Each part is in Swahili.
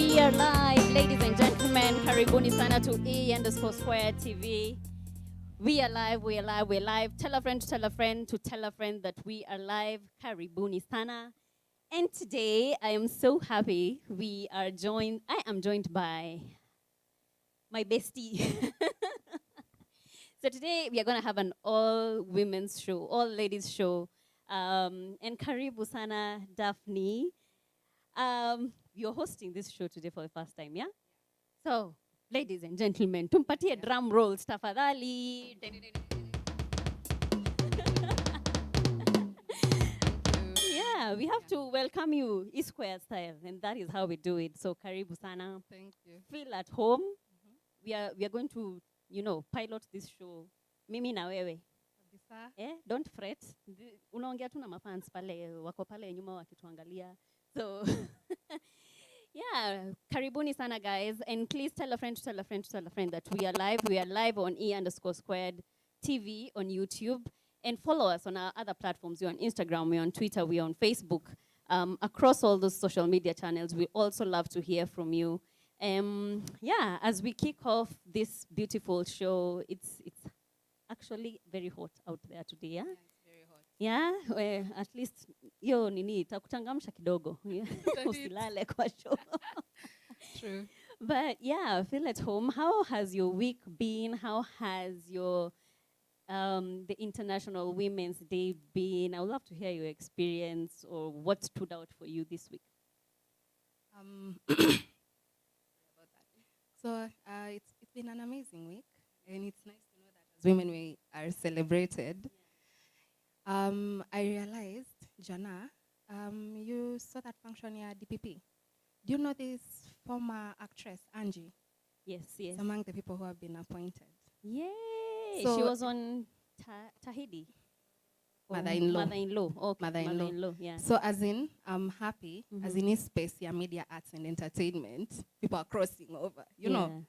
We are live, ladies and gentlemen. Karibuni sana to E_Square TV. We are live, we are live, we're live. Tell a friend to tell a friend to tell a friend that we are live. Karibuni sana. And today, I am so happy I am joined by my bestie. So today, we are going to have an all-women's show, all-ladies show. And Karibu sana, Daphne. You're hosting this show today for the first time, yeah? So, ladies and gentlemen, tumpatie drum rolls, tafadhali. Yeah, we have to welcome you E-Square style, and that is how we do it. So, karibu sana. Thank you. Feel at home. We are going to, pilot this show. Mimi na wewe. Don't fret. Unaongea tu na mafans pale, wako pale nyuma wakituangalia. So, yeah, karibuni sana, guys. And please tell a friend to tell a friend to tell a friend that we are live. We are live on E_Squared TV on YouTube. And follow us on our other platforms. We're on Instagram, we're on Twitter, we're on Facebook. Across all those social media channels, we also love to hear from you. Yeah, as we kick off this beautiful show, it's actually very hot out there today, yeah? Yeah, well, at least yo nini takutangamsha kidogo. Usilale kwa show. True. But yeah, feel at home. How has your week been? How has your the International Women's Day been? I would love to hear your experience or what stood out for you this week. So it's been an amazing week, and it's nice to know that as women we are celebrated. I realized, Jana, you saw that function here at DPP. Do you know this former actress, Angie? Yes, yes. It's among the people who have been appointed. Yay! So she was on Tahidi. Mother-in-law. Mother-in-law. Okay, Mother-in-law. mother-in-law, yeah. So as in, I'm happy, as in this space, yeah, media, arts, and entertainment, people are crossing over, you know,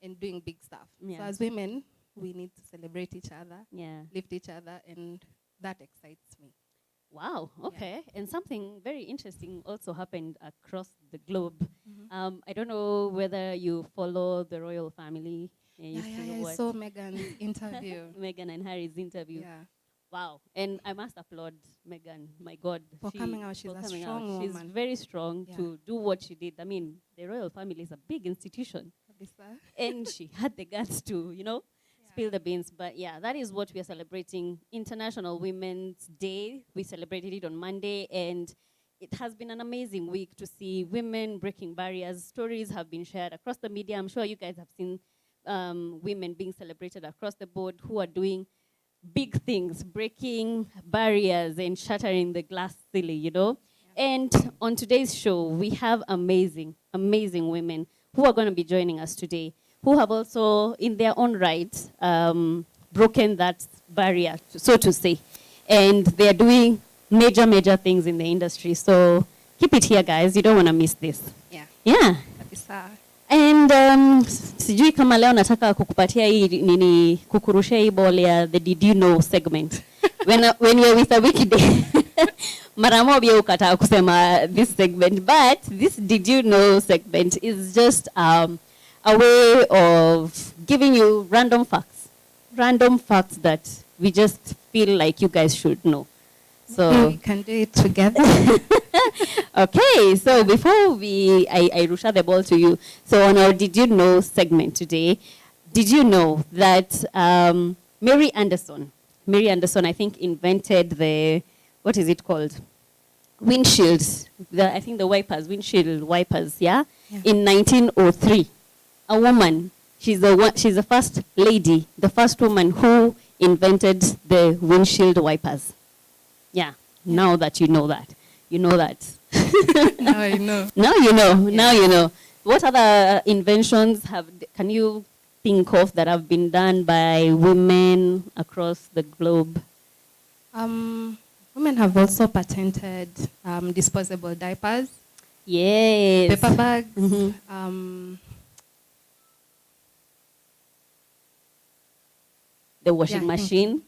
and doing big stuff. Yeah. So as women, we need to celebrate each other, lift each other, and that excites me. Wow, okay. Yeah. And something very interesting also happened across the globe. I don't know whether you follow the royal family. I saw Meghan's interview. Meghan and Harry's interview. Yeah. Wow. And I must applaud Meghan. My God. For coming out, she's a strong woman. She's very strong to do what she did. I mean, the royal family is a big institution. And she had the guts to, spill the beans. But yeah, that is what we are celebrating. International Women's Day. We celebrated it on Monday, and it has been an amazing week to see women breaking barriers. Stories have been shared across the media. I'm sure you guys have seen women being celebrated across the board who are doing big things, breaking barriers and shattering the glass ceiling, And on today's show, we have amazing, amazing women who are going to be joining us today, who have also, in their own right, broken that barrier, so to say. And they're doing major, major things in the industry. So keep it here, guys. You don't want to miss this. Yeah. Yeah. And sijui kama leo nataka kukupatia hii kukurushia hii ball ya the did you know segment. when you're with a weekday. Mara moja ukataka kusema this segment, but this did you know segment is just a way of giving you random facts that we just feel like you guys should know. So we can do it together. Okay, so before I rush the ball to you. So on our Did You Know segment today, did you know that Mary Anderson, I think, invented what is it called? Windshields. I think the wipers, windshield wipers, yeah? In 1903. A woman, she's the first lady, the first woman who invented the windshield wipers. Yeah, now that you know that. You know that. Now I know. Now you know. Yeah. Now you know. What other inventions can you think of that have been done by women across the globe? Women have also patented disposable diapers. Yes. Paper bags. The washing machine.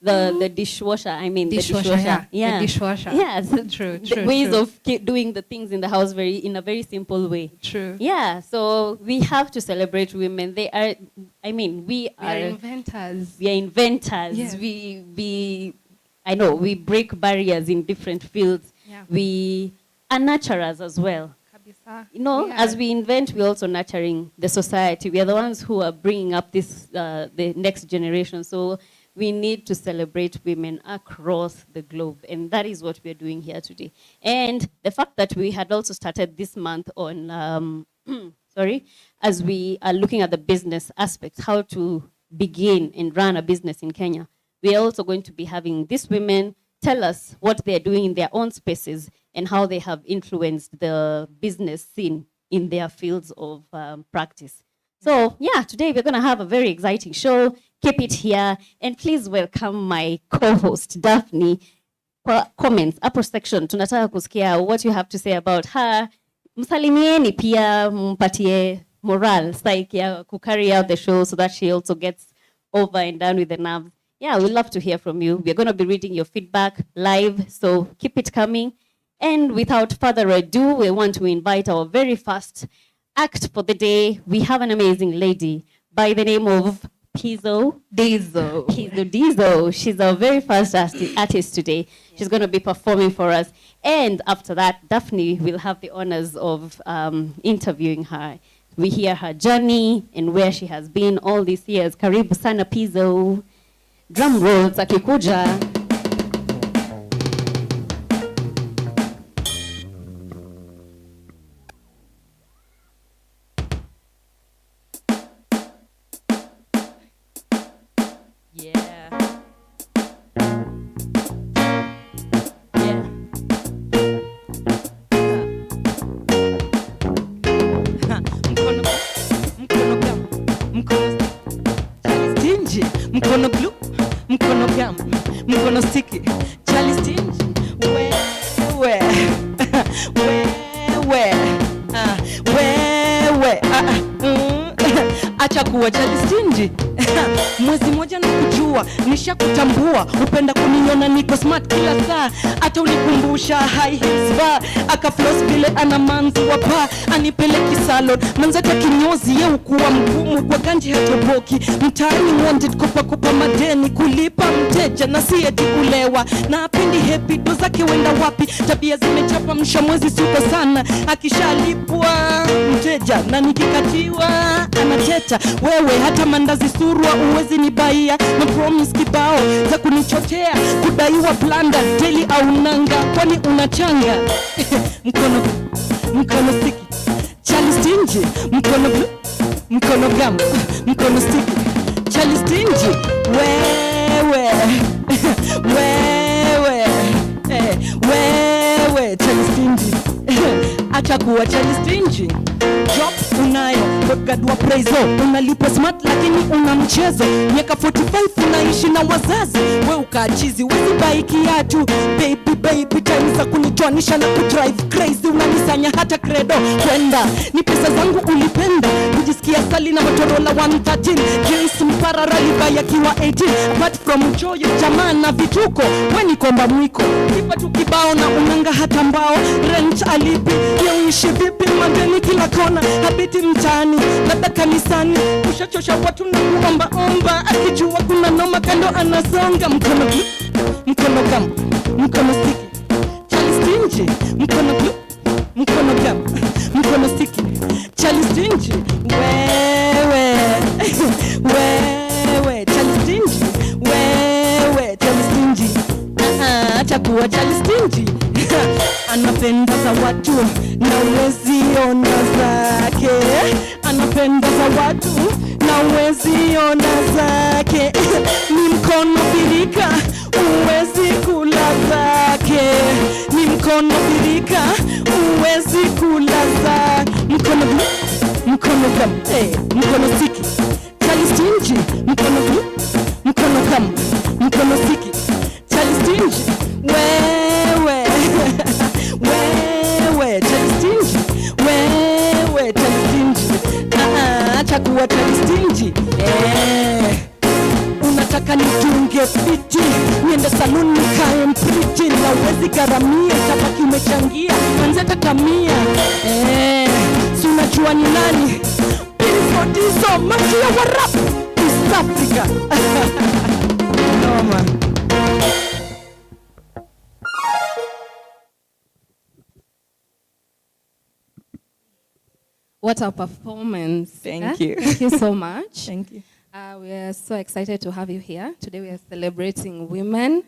the dishwasher. I mean, dishwasher, the dishwasher. Yeah. The dishwasher. Yes. True. The ways of doing the things in the house in a very simple way. True. Yeah. So we have to celebrate women. We are inventors. We are inventors. Yes. We break barriers in different fields. Yeah. We are nurturers as well. As we invent, we're also nurturing the society. We are the ones who are bringing up the next generation. So we need to celebrate women across the globe. And that is what we're doing here today. And the fact that we had also started this month on, as we are looking at the business aspects, how to begin and run a business in Kenya, we are also going to be having these women tell us what they're doing in their own spaces and how they have influenced the business scene in their fields of practice. So yeah, today we're gonna have a very exciting show. Keep it here, and please welcome my co-host, Daphne. Comments, upper section, tunataka kusikia what you have to say about her. Msalimieni pia, mpatie morale, psyche ya carry out the show so that she also gets over and done with the nerves. Yeah, we'd love to hear from you. We're gonna be reading your feedback live, so keep it coming. And without further ado, we want to invite our very first act for the day. We have an amazing lady by the name of PIZO. DIZO. She's our very first artist today. She's going to be performing for us. And after that, Daphne will have the honors of interviewing her. We hear her journey and where she has been all these years. Karibu sana PIZO. Drum rolls akikuja. Mkono glue, mkono gum, mkono sticky, Charlie stingy, acha kuwa Charlie stingy. Mwezi moja na kujua, nishakutambua, upenda kuniona niko smart kila saa, hata unikumbusha high heels bar, akafloss vile ana manzi wapa, anipeleki salon, manzati ya kinyozi ye ukuwa mgumu, kwa ganji hatoboki, mtaani wanted kupa madeni, kulipa mteja na siye kulewa, na apendi happy, dozake wenda wapi, tabia zimechapa mshamwezi suko sana, akishalipwa mteja, na nikikatiwa anacheta, wewe hata mandazi surwa uwezi nibaia, na promise kibao za kunichotea, kudaiwa blanda daily au nanga, kwani unachanga. mkono sticky, Charlie stingy, mkono blue, mkono gum, mkono sticky, Charlie stingy, wewe Charlie stingy. Acha kuwa Charlie stingy. Job unayo, godgadwa PIZO, unalipo smart lakini una mchezo, miaka 45 unaishi na wazazi, we ukachizi, wezi baiki yatu, baby, time za kunitoanisha na kudrive crazy, unanisanya hata credo, kwenda, ni pesa zangu ulipenda, kujisikia sali na Motorola 113, jeans mparara libaya kiwa 18, apart from choyo jamaa na vituko, weni komba mwiko, kipa tu kibao na unanga hata mbao, rent alipi, ya uishi vipi madeni kila kona, habiti mtaani, labda kanisani, kushachosha watu na kuomba, akijua kuna noma kando anasonga, mkono blue, mkono gum, mkono sticky, Charlie stingy, mkono blue, mkono gum, mkono sticky, Charlie stingy, wewe Charlie stingy, wewe Charlie stingy, acha kuwa Charlie stingy. Anapenda za watu na uwezi ona zake, anapenda za watu na uwezi ona zake, ni mkono birika uwezi kula zake, ni mkono birika uwezi kula zake, mkono blue, mkono gum, mkono sticky, Charlie stingy, mkono blue, mkono gum, mkono sticky, Charlie stingy, wewe Charlie stingy, wewe Charlie stingy, acha kuwa Charlie stingy, nataka nitunge fiti, niende saluni nikae mpriti, na uwezi garamia tabaki umechangia manzeta kamia. Si unajua ni nani? PIZO DIZO Mafia wa rap East Africa. No man. What a performance. Thank you. Thank you so much. Thank you. We are so excited to have you here. Today we are celebrating women.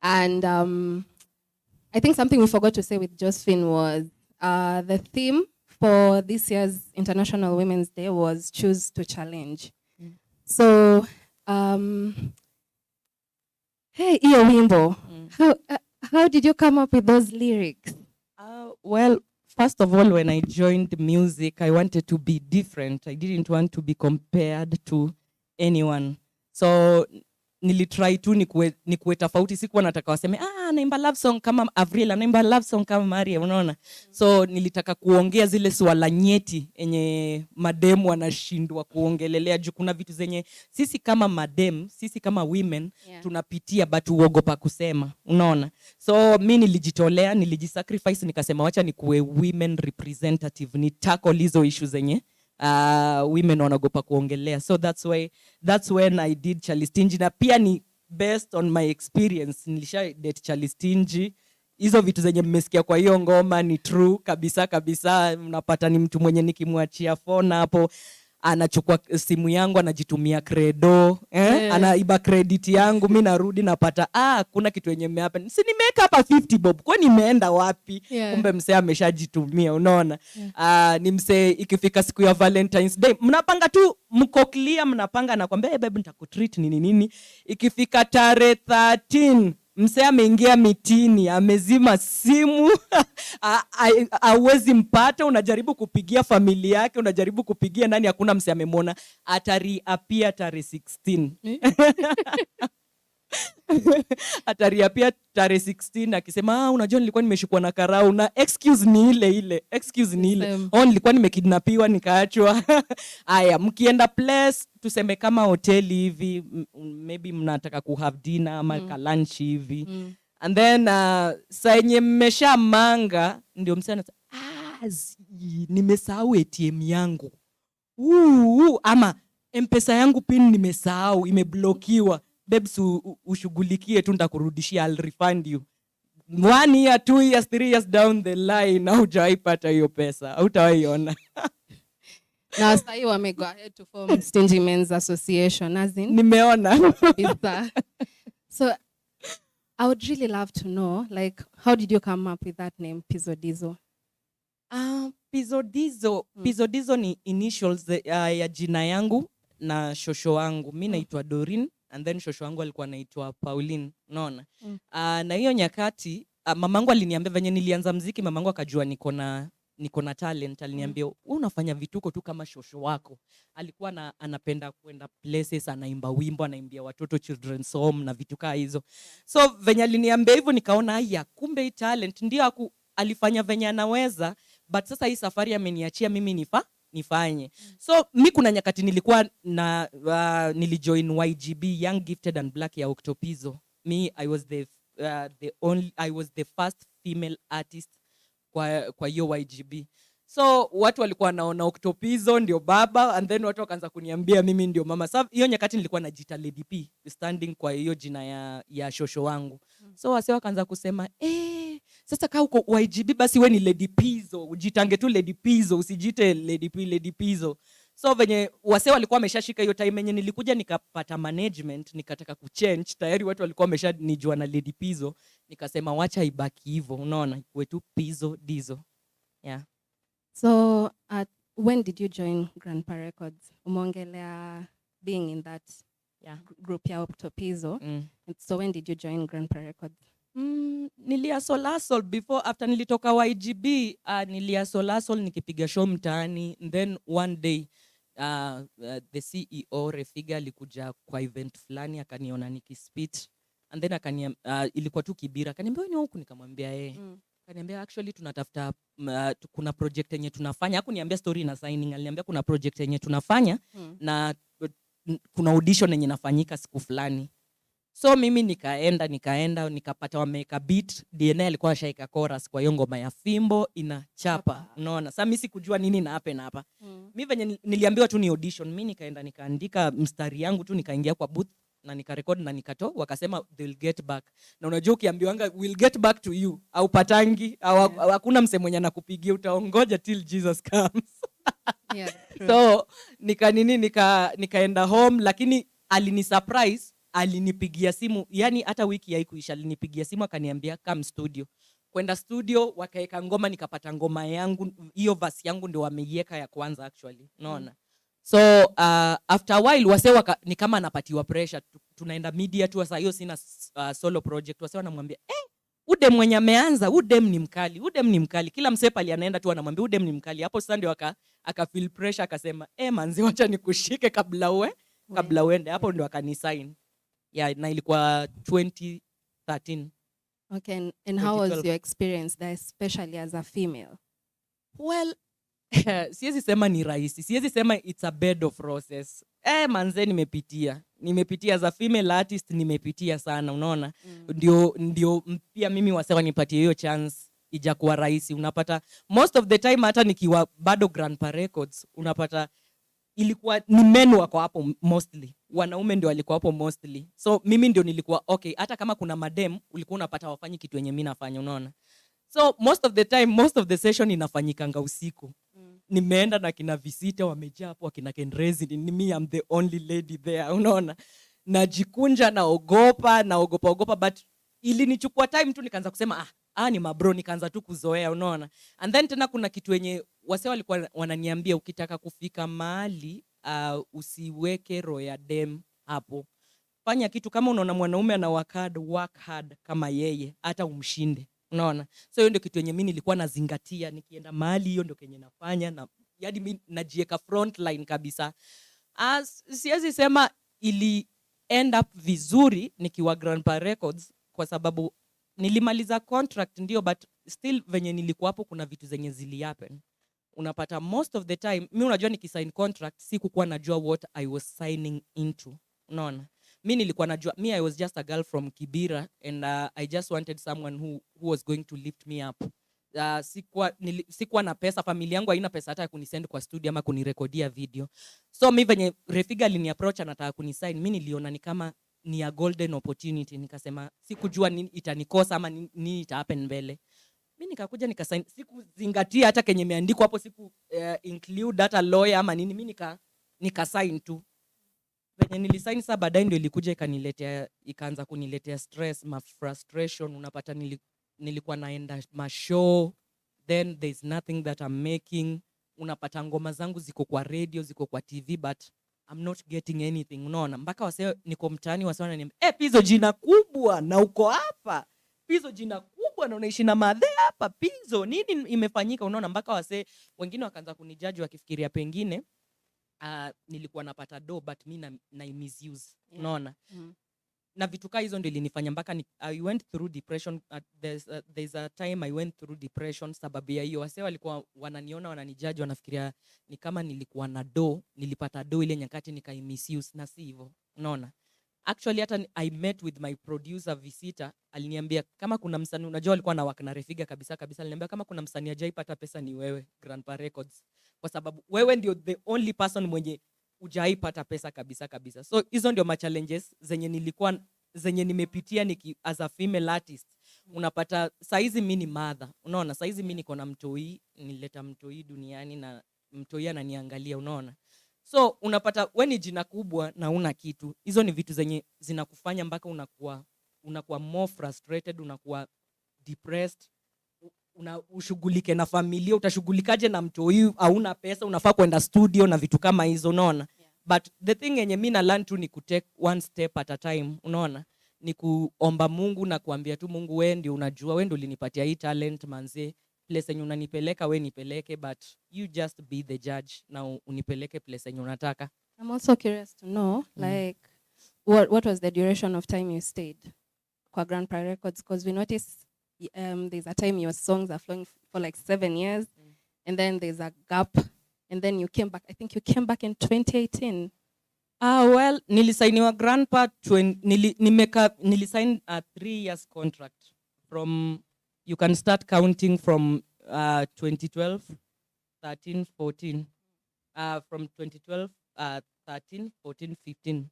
And I think something we forgot to say with Josephine was the theme for this year's International Women's Day was Choose to Challenge. So, hey, iyo wimbo, how did you come up with those lyrics? Well, first of all, when I joined music, I wanted to be different. I didn't want to be compared to anyone. So nilitry tu nikuwe tofauti. Sikuwa nataka waseme, naimba love song kama Avril, naimba love song kama Maria, unaona? So nilitaka kuongea zile swala nyeti enye mademu wanashindwa kuongelelea juu kuna vitu zenye sisi kama madem, sisi kama women tunapitia but uogopa kusema, unaona? So mi nilijitolea, nilijisacrifice, nikasema wacha nikuwe women representative, ni tackle hizo issues zenye women wanagopa kuongelea. So that's when I did Chalistinji, na pia ni based on my experience. Nilisha date Chalistinji. Hizo vitu zenye mmesikia kwa hiyo ngoma ni true kabisa kabisa. Mnapata ni mtu mwenye nikimwachia phone hapo anachukua simu yangu anajitumia credo, anaiba credit yangu, mimi narudi napata kuna kitu yenye imehappen. Si nimeweka hapa 50 bob, kwa nimeenda wapi? Kumbe msee ameshajitumia, unaona? Ni msee ikifika siku ya Valentine's Day, mnapanga tu mko clear, mnapanga nakwambia babe nitakutreat nini. Ikifika tarehe 13 msee ameingia mitini, amezima simu, hauwezi mpata, unajaribu kupigia familia yake, unajaribu kupigia nani, hakuna msee amemwona, atari-appear tarehe 16. Atari-appear tarehe 16 akisema unajua nilikuwa nimeshikwa na karau, na excuse ni ile. Nilikuwa nimekidnapiwa nikaachwa. Aya, mkienda place tuseme kama hoteli hivi, maybe mnataka ku have dinner ama lunch hivi. And then saa yenye mmesha manga ndio msana nimesahau ATM yangu. Ama M-Pesa yangu pin nimesahau, imeblokiwa. Babes ushughulikie tu nitakurudishia, I'll refund you. 1 year, 2 years, 3 years down the line, haujaipata hiyo pesa, hautawaiona. Now say you may go ahead to form Stingy Men's Association, as in nimeona. So I would really love to know, like, how did you come up with that name, PIZO DIZO? PIZO DIZO ni initials ya jina yangu na shosho wangu. Mimi naitwa DOREEN, and then shosho wangu alikuwa anaitwa Pauline, unaona? Na hiyo nyakati mamangu aliniambia venye nilianza muziki, mamangu akajua niko na talent, aliniambia unafanya vituko tu kama shosho wako. Alikuwa anapenda kwenda places, anaimba wimbo, anaimbia watoto children's home na vitu kama hizo. So venye aliniambia hivyo nikaona haya, kumbe hii talent ndio alifanya venye anaweza, but sasa hii safari ameniachia mimi nifanye. So mi kuna nyakati nilikuwa nilijoin YGB, Young Gifted and Black ya Octopizo. I was the first female artist kwa hiyo YGB. So watu walikuwa wanaona Octopizo ndio baba, and then watu wakaanza kuniambia mimi ndio mama. Sasa hiyo nyakati nilikuwa najiita Lady P, standing kwa hiyo jina ya shosho wangu. So wase wakaanza kusema sasa kaa uko YGB basi we ni Lady PIZO, ujitange tu Lady PIZO, usijite Lady PIZO. So venye wase walikuwa wameshashika hiyo time yenye nilikuja nikapata management, nikataka kuchange, tayari watu walikuwa wameshanijua na Lady PIZO, nikasema wacha ibaki hivyo, unaona, ikuwe tu PIZO DIZO. Yeah. So when did you join Grandpa Records? Umongelea being in that group ya Octopizo. So when did you join Grandpa Records? Niliasolasol before, after nilitoka YGB, niliasolasol nikipiga show mtaani. Then one day the CEO Refiga alikuja kwa event fulani, akaniona nikispit, and then ilikuwa tu Kibira, akaniambia wewe ni huku, nikamwambia akaniambia actually tunatafuta kuna project yenye tunafanya. Hakuniambia story na signing, aliniambia kuna project yenye tunafanya na kuna audition yenye nafanyika siku fulani. So mimi nikaenda nikapata wameka beat. DNA alikuwa ashaika chorus kwa hiyo ngoma ya fimbo inachapa. Unaona? Sasa mimi sikujua nini na happen hapa. Mimi venye niliambiwa tu ni audition, mimi nikaenda nikaandika mstari yangu tu, nikaingia kwa booth na nikarecord na nikatoa, wakasema they'll get back. Na unajua ukiambiwanga we'll get back to you au patangi au hakuna msemo mwenye anakupigia, utaongoja till Jesus comes. Yeah, so nikaenda home, lakini alini surprise, alinipigia simu, yani hata wiki haikuisha alinipigia simu akaniambia come studio. Kwenda studio wakaeka ngoma, nikapata ngoma yangu, hiyo verse yangu ndio wameiweka ya kwanza actually. Unaona? So after a while wase ni kama anapatiwa pressure, tunaenda media tu. Sasa hiyo sina solo project. Wase wanamwambia udem mwenye ameanza, udem ni mkali. Kila msepa alianaenda tu anamwambia udem ni mkali. Hapo sasa ndio aka feel pressure, akasema manzi wacha nikushike kabla uende. Hapo ndio akanisign. Yeah, na ilikuwa 2013. Okay, and how was your experience there, especially as a female? Well, siwezi sema ni rahisi, siwezi sema it's a bed of roses. Manze nimepitia as a female artist, nimepitia sana, unaona? Ndio pia mimi wasewa nipatie hiyo chance ijakuwa rahisi. Unapata most of the time hata nikiwa bado Grandpa Records, unapata ilikuwa ni men wako hapo mostly, wanaume ndio walikuwa hapo mostly. So mimi ndio nilikuwa okay, hata kama kuna madem ulikuwa unapata wafanyi kitu yenye mimi nafanya, unaona? So most of the time, most of the session inafanyikanga usiku. Nimeenda na kina visita wamejaa hapo, akina Kenrezi, ni me I'm the only lady there, unaona? Najikunja, naogopa, but ilinichukua time tu, nikaanza kusema ni mabro, nikaanza tu kuzoea, unaona? And then tena kuna kitu yenye wase walikuwa wananiambia, ukitaka kufika mahali usiweke roho ya dem hapo. Fanya kitu kama unaona mwanaume ana work hard kama yeye, hata umshinde. Unaona? So hiyo ndio kitu yenye mimi nilikuwa nazingatia nikienda mahali, hiyo ndio kenye nafanya, na yaani mimi najiweka front line kabisa. Siwezi sema ili end up vizuri nikiwa Grandpa Records kwa sababu nilimaliza contract ndio, but still venye nilikuwa hapo kuna vitu zenye zili happen. Unapata most of the time mimi unajua nikisign contract sikukuwa najua what I was signing into. Unaona? Mimi nilikuwa najua, I was just a girl from BIIRA and I just wanted someone who was going to lift me up. Sikuwa na pesa, familia yangu haina pesa hata ya kunisend kwa studio ama kunirekodia video. So mimi venye Refiga alini approach anataka kunisign, mimi niliona ni kama ni a golden opportunity. Nikasema sikujua nini itanikosa ama nini ita happen mbele. Mimi nikakuja nikasign, sikuzingatia hata kenye imeandikwa hapo, include hata lawyer ama nini, mimi nikasign tu. Venye nilisign sasa baadaye ndio ilikuja ikaanza kuniletea stress, frustration. Unapata nilikuwa naenda show, then there's nothing that I'm making. Unapata ngoma zangu ziko kwa radio, ziko kwa TV, but I'm not getting anything, unaona? Mpaka wase niko mtaani wase wananiambia, PIZO jina kubwa na uko hapa. PIZO jina kubwa na unaishi na madhe hapa. PIZO nini imefanyika, unaona? Mpaka wase wengine wakaanza kunijaji wakifikiria pengine nilikuwa napata do, but mimi na misuse, unaona? Na vitu kama hizo ndio ilinifanya mpaka I went through depression. There's a time I went through depression sababu ya hiyo. Wase walikuwa wananiona, wananijaji, wanafikiria ni kama nilikuwa na do, nilipata do ile nyakati misuse, na si hivyo, unaona? Actually hata I met with my producer Visita, aliniambia kama kuna msanii, unajua alikuwa na work na Refiga kabisa, aliniambia kama kuna msanii hajaipata pesa ni wewe, Grandpa Records, kwa sababu wewe ndio the only person mwenye hujaipata pesa kabisa. So hizo ndio challenges zenye nimepitia as a female artist. Unapata saizi mimi ni mother, unaona? Saizi mimi niko na mtoi, nileta mtoi duniani na mtoi ananiangalia, unaona? So unapata wewe ni jina kubwa na una kitu. Hizo ni vitu zenye zinakufanya mpaka unakuwa more frustrated, unakuwa depressed. Ushughulike na familia, utashughulikaje na mtoi? Hauna pesa, unafaa kwenda studio na vitu kama hizo, unaona? But the thing yenye mimi na learn tu ni take one step at a time, unaona? Ni kuomba Mungu na kuambia tu Mungu, wewe ndio unajua, wewe ndio ulinipatia hii talent manze. Place yenye unanipeleka wewe nipeleke, but you just be the judge na unipeleke place yenye unataka. I'm also curious to know like what was the duration of time you stayed kwa Grandpa Records, because we noticed there's a time your songs are flowing for like 7 years and then there's a gap and then you came back. I think you came back in 2018. Well, nilisainiwa grandpa nilisign a 3 years contract from, you can start counting from 2012, 13, 14. From 2012, 13, 14, 15.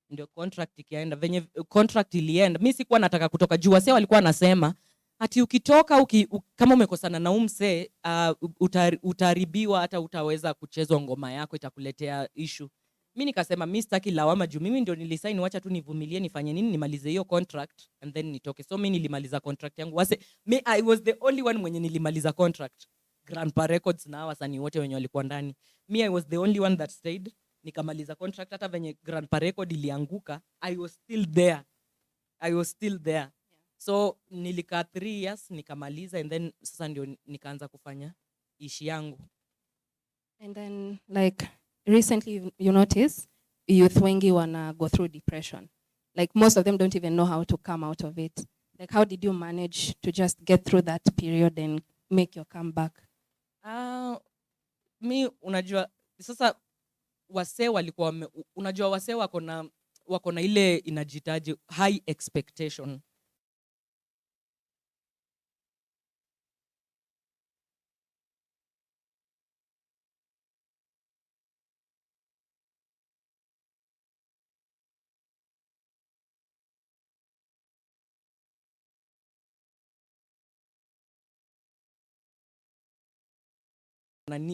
Ndio contract ikaenda. Venye contract ilienda, mimi sikuwa nataka kutoka juu. Wase walikuwa nasema ati ukitoka kama umekosana na umse utaharibiwa, hata utaweza kuchezwa ngoma yako, itakuletea issue. Mimi nikasema mimi sitaki lawama juu mimi ndio nilisign, wacha tu nivumilie nifanye nini, nimalize hiyo contract and then nitoke. So mimi nilimaliza contract yangu. I was the only one mwenye nilimaliza contract. Grandpa Records na wasanii wote wenye walikuwa ndani. I was the only one that stayed. Nikamaliza contract, hata venye Grandpa Record ilianguka, I was still there. Yeah. So nilikaa 3 years nikamaliza, and then sasa ndio nikaanza kufanya ishi yangu. And then like recently you notice youth wengi wanna go through depression. Like most of them don't even know how to come out of it. Like how did you manage to just get through that period and make your comeback? Mi unajua sasa wase walikuwa unajua wase wako na ile inajitaji high expectation.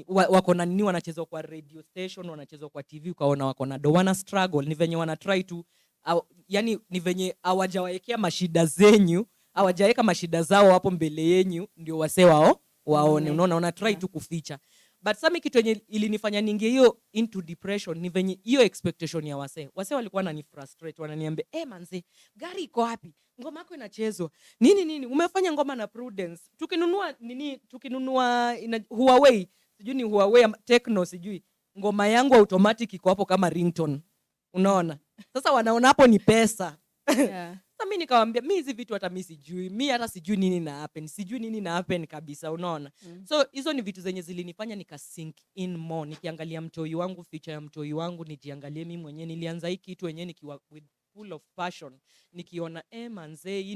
Wako na nini, wanachezwa kwa radio station, wanachezwa kwa TV, ukaona wako na wana struggle. Ni venye wana try to yani ni venye hawajawaekea mashida zenyu, hawajaweka mashida zao hapo mbele yenyu ndio wase waone. Unaona, wana try to kuficha. But sami kitu yenye ilinifanya ningie hiyo into depression ni venye hiyo expectation ya wase walikuwa wanani frustrate, wananiambia manze, gari iko wapi, ngoma yako inachezwa nini, umefanya ngoma na Prudence, tukinunua Huawei, sijui ni Huawei Techno, sijui ngoma yangu automatic iko hapo kama ringtone. Unaona, sasa wanaona hapo ni pesa. Yeah. Sasa mimi nikamwambia mimi hizi vitu hata mimi sijui, mimi hata sijui nini na happen kabisa. Unaona, so hizo ni vitu zenye zilinifanya nika sink in more, nikiangalia mtoi wangu, future ya mtoi wangu, nijiangalie mimi mwenyewe. Nilianza hiki kitu wenyewe nikiwa with full of passion, nikiona manze, hii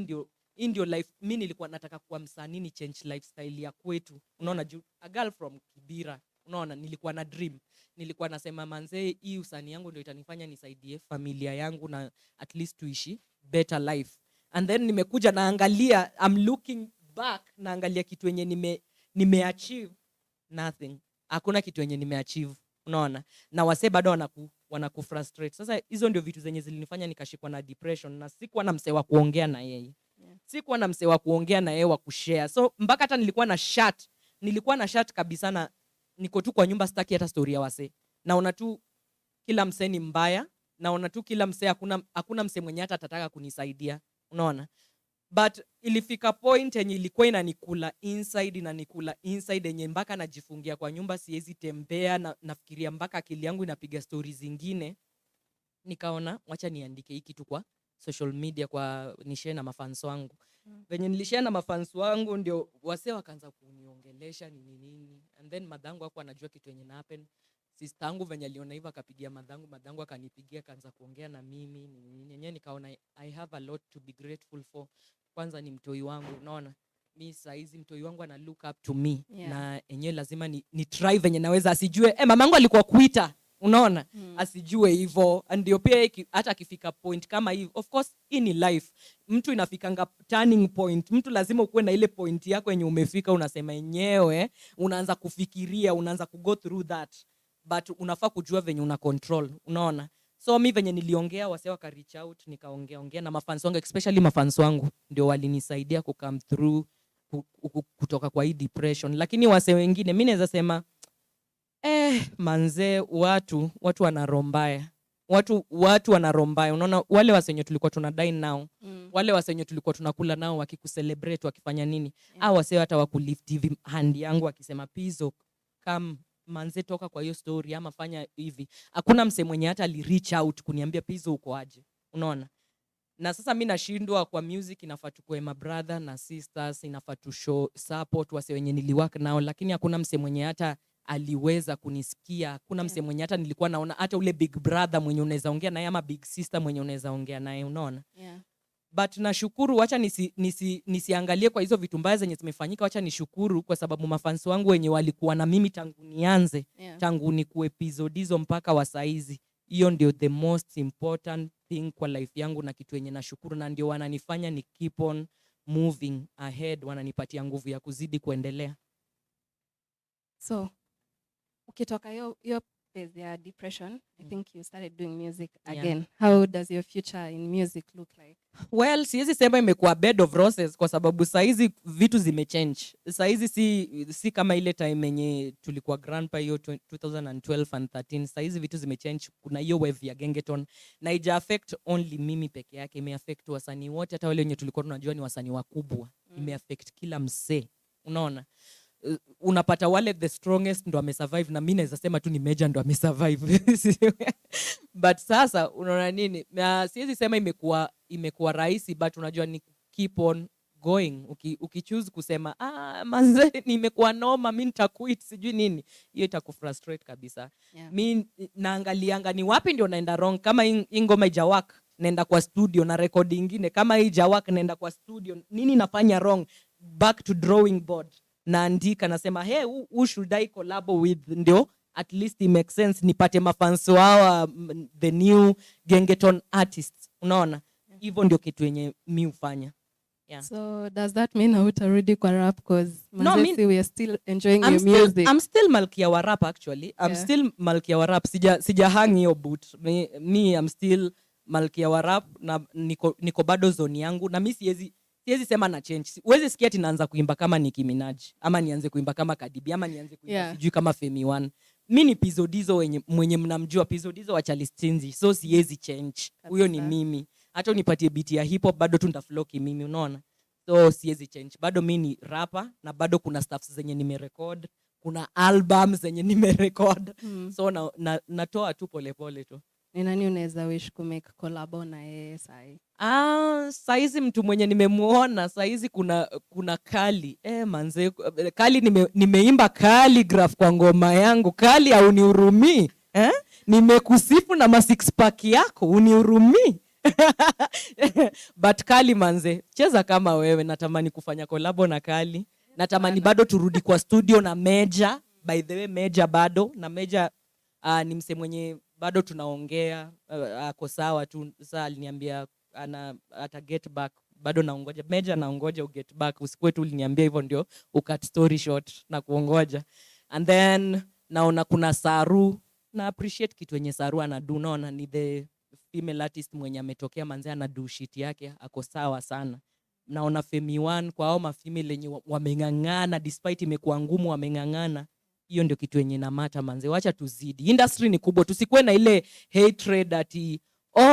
ndio life. Mimi nilikuwa nataka kuwa msanii, ni change lifestyle ya kwetu. Unaona, a girl from Kibira. Unaona, nilikuwa na dream, nilikuwa nasema manze, hii usanii yangu ndio itanifanya nisaidie familia yangu na at least tuishi better life. And then nimekuja naangalia, I'm looking back, naangalia kitu yenye nimeachieve nothing. Hakuna kitu yenye nimeachieve. Unaona, na wase bado wanaku frustrate. Sasa hizo ndio vitu zenye zilinifanya nikashikwa na depression, na sikuwa na msee wa kuongea na yeye. Sikuwa na msee wa kuongea na yeye wa kushare. So mpaka hata nilikuwa na shut kabisa, na niko tu kwa nyumba, sitaki hata story ya wase. Naona tu kila msee ni mbaya, naona tu kila msee, hakuna msee mwenye hata atataka kunisaidia. Unaona, but ilifika point yenye ilikuwa inanikula inside yenye mpaka najifungia kwa nyumba, siwezi tembea, na nafikiria mpaka akili yangu inapiga stories zingine. Nikaona wacha niandike hiki kitu kwa social media, kwa nishare na mafans wangu. Venye nilishare na mafans wangu ndio wase wakaanza kuniongelesha nini, and then madangu hapo anajua kitu yenye na happen. Sister yangu venye aliona hivyo akapigia madangu akanipigia, kaanza kuongea na mimi nyenyewe. Nikaona I have a lot to be grateful for. Kwanza ni mtoi wangu. Unaona, mimi saizi mtoi wangu ana look up to me. Yeah. Na enyewe lazima ni try venye naweza, asijue mamangu alikuwa kuita. Unaona, asijue hivyo. Ndio pia hata akifika point kama hivi, of course in life mtu inafikanga turning point, mtu lazima ukuwe na ile point yako yenye umefika, unasema enyewe, unaanza kufikiria, unaanza go through that, but unafaa kujua venye una control. Unaona, so mimi venye niliongea, wase waka reach out, nikaongea na mafans wangu, especially mafans wangu ndio walinisaidia ku come through kutoka kwa hii depression. Lakini wase wengine mimi naweza sema manze, watu wanarombaya. Watu wanarombaya. Unaona, wale wasenyo tulikuwa tunadai nao, wale wasenyo tulikuwa tunakula nao, wakikucelebrate, wakifanya nini, wase hata wakulift hivi hand yangu wakisema PIZO come manze, toka kwa hiyo story ama fanya hivi. Hakuna mse mwenye hata ali reach out kuniambia PIZO uko aje. Unaona, na sasa mimi nashindwa. Kwa music inafaa tukue my brother na sisters, inafaa to show support wase wenye niliwork nao, lakini hakuna mse mwenye hata aliweza kunisikia. Kuna mse mwenye hata nilikuwa naona hata ule big brother mwenye unaweza ongea naye ama big sister mwenye unaweza ongea naye, unaona? But nashukuru, wacha nisiangalie kwa hizo vitu mbaya zenye zimefanyika, wacha nishukuru kwa sababu mafansi wangu wenye walikuwa na mimi tangu nianze, tangu nikuwe PIZO DIZO mpaka wa saizi. Hiyo ndio the most important thing kwa life yangu na kitu yenye nashukuru, na ndio wananifanya ni keep on moving ahead, wananipatia nguvu ya kuzidi kuendelea. So, ukitoka hiyo phase ya depression, I think you started doing music again. How does your future in music look like? Well, siwezi sema imekuwa bed of roses kwa sababu saizi vitu zimechange. Saizi si kama ile time yenye tulikuwa grandpa hiyo 2012 and 13. Saizi vitu zimechange. Kuna hiyo wave ya gengeton na ija affect only mimi peke yake, ime affect wasanii wote, hata wale wenye tulikuwa tunajua ni wasanii wakubwa. Ime affect kila msee. Unaona? Unapata wale the strongest ndo amesurvive, na mimi naweza sema tu ni Major ndo amesurvive. But sasa unaona nini? Siwezi sema imekuwa rahisi, but unajua ni keep on going. Ukichoose kusema manze nimekuwa noma, mimi nitaquit sijui nini, hiyo itakufrustrate kabisa. Mimi naangalianga ni wapi ndio naenda wrong. Kama ingoma haijawaka, naenda kwa studio na record nyingine. Kama haijawaka, naenda kwa studio, nini nafanya wrong, back to drawing board. Naandika nasema hey, who should I collab with, ndio at least it makes sense, nipate mafanso hawa, the new gengeton artists, unaona? Hivyo ndio kitu yenye mimi hufanya. So does that mean hautarudi kwa rap because we are still enjoying your music? I'm still malkia wa rap actually. I'm still malkia wa rap. Sija hang hiyo boot. Me I'm still malkia wa rap na niko bado zone yangu, na mimi siwezi sema na change. Uwezi sikia ati naanza kuimba kama Nicki Minaj, ama nianze kuimba kama Cardi B, ama nianze kuimba sijui kama Femi One. Mimi ni PIZO DIZO mwenye mnamjua, PIZO DIZO wa Chalistinzi. So siwezi change. Huyo ni mimi. Hata unipatie beat ya hip hop bado tu nitaflow mimi, unaona? So siwezi change. Bado mimi ni rapper na bado kuna stuff zenye nimerecord, kuna albums zenye nimerecord. So natoa tu polepole tu. Ni nani unaweza wish ku make collab na yeye sai? Saizi mtu mwenye nimemuona saizi kuna Kali. Manze Kali nimeimba calligraph kwa ngoma yangu. Kali au unihurumii? Nimekusifu na ma six pack yako, unihurumii? But Kali manze, cheza kama wewe, natamani kufanya collab na Kali. Natamani bado turudi kwa studio na Major. By the way, Major bado na Major ni mse mwenye bado tunaongea, ako sawa tu. Sasa aliniambia ata get back, bado naongoja Major, naongoja u get back. Usikwe tu uliniambia hivyo ndio ukat story short na kuongoja. And then naona kuna Saru, na appreciate kitu yenye Saru anadu, unaona ni the female artist mwenye ametokea manze, anadu shit yake, ako sawa sana. Naona Femi One, kwa hao ma female yenye wamengangana despite imekuwa ngumu, wamengangana. Hiyo ndio kitu yenye na mata manze, wacha tuzidi. Industry ni kubwa, tusikuwe na ile hatred ati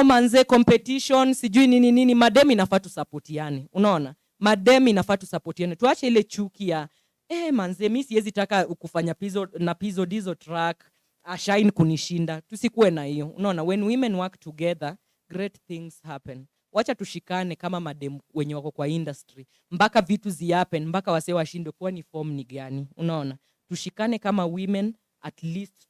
manze competition sijui nini. Madem inafaa tusupportiane, unaona? Madem inafaa tusupportiane. Tuache ile chuki ya manze mimi siwezi taka kufanya PIZO DIZO track ashine kunishinda. Tusikuwe na hiyo, unaona? When women work together, great things happen. Wacha tushikane kama madem wenye wako kwa industry mpaka vitu happen, mpaka wase washinde kwa ni form ni gani, unaona? Tushikane kama women, at least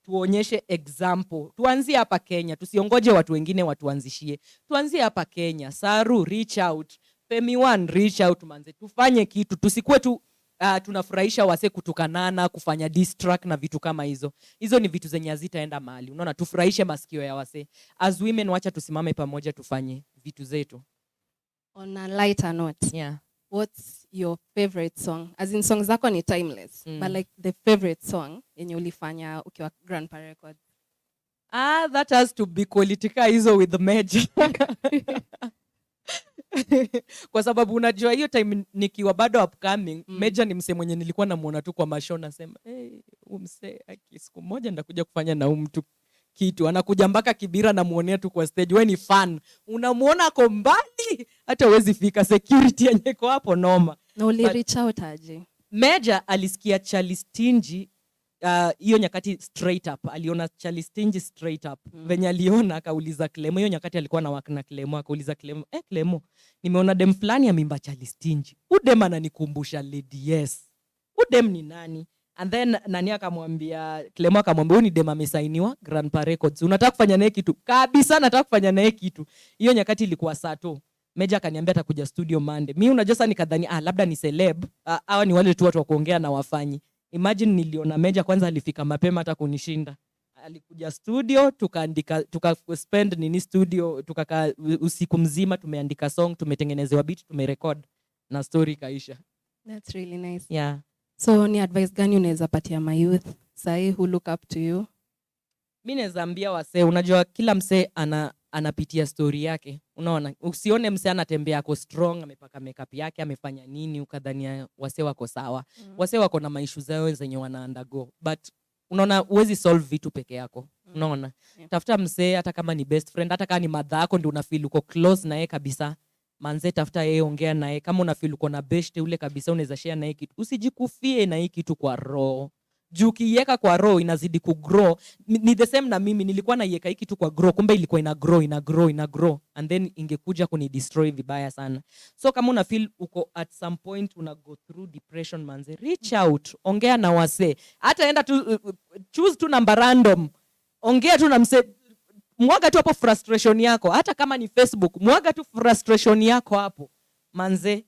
tuonyeshe example. Tuanzie hapa Kenya, tusiongoje watu wengine watuanzishie. Tuanzie hapa Kenya. Saru reach out, Femi One reach out manze. Tufanye kitu, tusikuwe tu tunafurahisha wase kutukanana, kufanya diss track na vitu kama hizo. Hizo ni vitu zenye hazitaenda mahali. Unaona, tufurahishe masikio ya wase. As women, wacha tusimame pamoja tufanye vitu zetu. On a lighter note, what's your favorite song? As in songs zako ni timeless, but like the favorite song yenye ulifanya ukiwa Grandpa Records? That has to be KAWIRA with the Major. Kwa sababu unajua hiyo time nikiwa bado upcoming, Major ni mse mwenye nilikuwa namuona tu kwa mashow, nasema umse siku moja ndakuja kufanya na mtu kitu. Anakuja mpaka Kibira na muonea tu kwa stage. Wewe ni fan, unamuona ako mbali, hata huwezi fika, security yenye kwa hapo noma. Na uli reach out aje? Major alisikia Chalistinji hiyo nyakati straight up, aliona Chalistinji straight up. Venye aliona akauliza Clemo, hiyo nyakati alikuwa na work na Clemo, akauliza Clemo, Clemo, nimeona dem fulani amimba Chalistinji. Udem ananikumbusha Lady Yes. Udem ni nani? And then nani akamwambia, Clemo akamwambia huyu ni dem amesainiwa Grandpa Records. Unataka kufanya naye kitu? Kabisa nataka kufanya naye kitu. Hiyo nyakati ilikuwa saa 2. Meja akaniambia atakuja studio Monday. Mimi unajua sasa nikadhani labda ni celeb. Hawa ni wale tu watu wa kuongea na wafanyi. Imagine niliona Meja kwanza alifika mapema hata kunishinda. Alikuja studio tukaandika spend nini studio tukakaa usiku mzima tumeandika song, tumetengenezewa beat, tumerecord na story kaisha. That's really nice. Yeah. So ni advice gani unaweza patia my youth sahi who look up to you? Mimi naweza ambia wasee, unajua kila msee anapitia story yake. Unaona? Usione msee anatembea ako strong, amepaka makeup yake, amefanya nini ukadhania wasee wako sawa. Wasee wako na maishu zao zenye wana undergo. But unaona huwezi solve vitu peke yako. Unaona? Tafuta msee hata kama ni best friend, hata kama ni mother yako ndio una feel uko close na yeye kabisa. Manze tafuta yeye, ongea naye. Kama una feel uko na best ule kabisa unaweza share naye kitu. Usijikufie na hii kitu kwa roho. Juu ukiiweka kwa roho inazidi kugrow. Ni the same na mimi nilikuwa naiweka hii kitu kwa grow, kumbe ilikuwa ina grow and then ingekuja kunidestroy vibaya sana. So kama una feel uko at some point una go through depression, manze reach out, ongea na wasee. Hata enda tu choose tu number random. Ongea tu na msee, mwaga tu hapo frustration yako. Hata kama ni Facebook, mwaga tu frustration yako hapo. Manze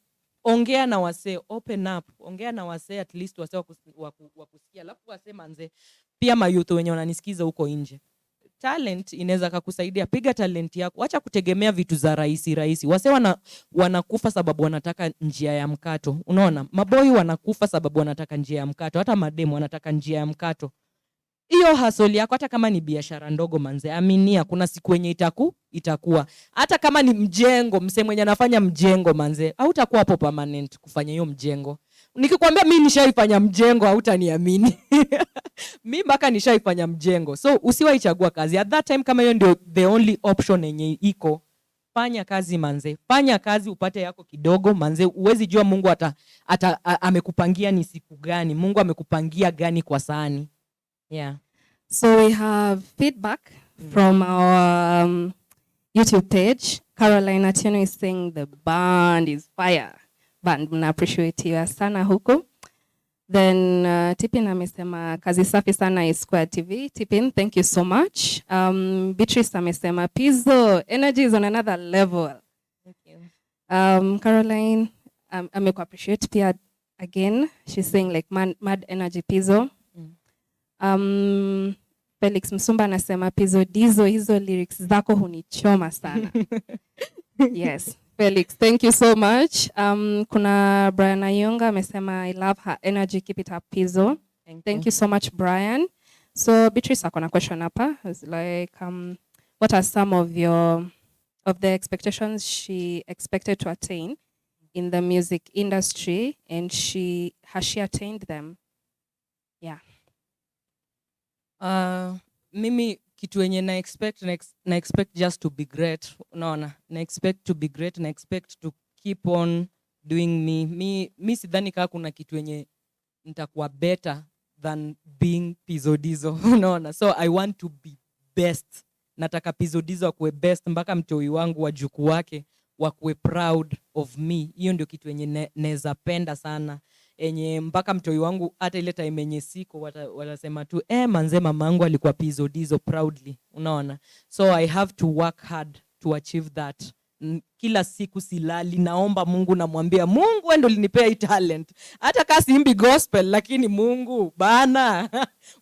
ongea na wasee, open up, ongea na wasee, at least wasee wakusikia. Alafu wasee manze, pia mayouth wenye wananisikiza huko nje, talent inaweza kukusaidia. Piga talent yako, acha kutegemea vitu za rahisi. Wasee wanakufa sababu wanataka njia ya mkato. Unaona, maboi wanakufa sababu wanataka njia ya mkato, hata mademu wanataka njia ya mkato. Hiyo hustle yako, hata kama ni biashara ndogo manze, aminia kuna siku yenye itakuwa. Hata kama ni mjengo, msee mwenye anafanya mjengo manze, hautakuwa hapo permanent kufanya hiyo mjengo. Nikikwambia mimi nishaifanya mjengo hautaniamini. Mimi mpaka nishaifanya mjengo. So usiwaichagua kazi at that time kama hiyo ndio the only option yenye iko. Fanya kazi manze. Fanya kazi upate yako kidogo manze. Uwezi jua Mungu amekupangia ni siku gani. Mungu amekupangia gani kwa sahani. Yeah. So we have feedback from our YouTube page. Caroline Atieno is saying the band is fire. Band, mna appreciate you sana huko. Then Tipin amesema kazi safi sana is Square TV. Tipin, thank you so much. Beatrice amesema PIZO, energy is on another level. Thank you. Caroline ameku appreciate pia again. She's saying like mad energy PIZO. Felix Msumba anasema PIZO DIZO, hizo lyrics zako hunichoma sana. Yes, Felix, thank you so much. Kuna Brian Ayunga amesema I love her energy, keep it up PIZO. Thank you so much Brian. So Beatrice akona question hapa, is like what are some of the expectations she expected to attain in the music industry, and has she attained them? Yeah. Mimi kitu yenye na expect just to be great. Unaona, na expect to be great, na expect to keep on doing me sidhani kama kuna kitu yenye nitakuwa better than being PIZO DIZO. Unaona, so I want to be best. Nataka PIZO DIZO akuwe best mpaka mtoi wangu wa juku wake wakuwe proud of me. Hiyo ndio kitu yenye naweza penda sana. Enye mpaka mtoi wangu hata ile time yenye siko watasema tu manze mamangu alikuwa PIZO DIZO proudly. Unaona, so I have to work hard to achieve that. Kila siku silali, naomba Mungu, namwambia Mungu wewe ndio ulinipea hii talent. Hata kama siimbi gospel lakini Mungu bana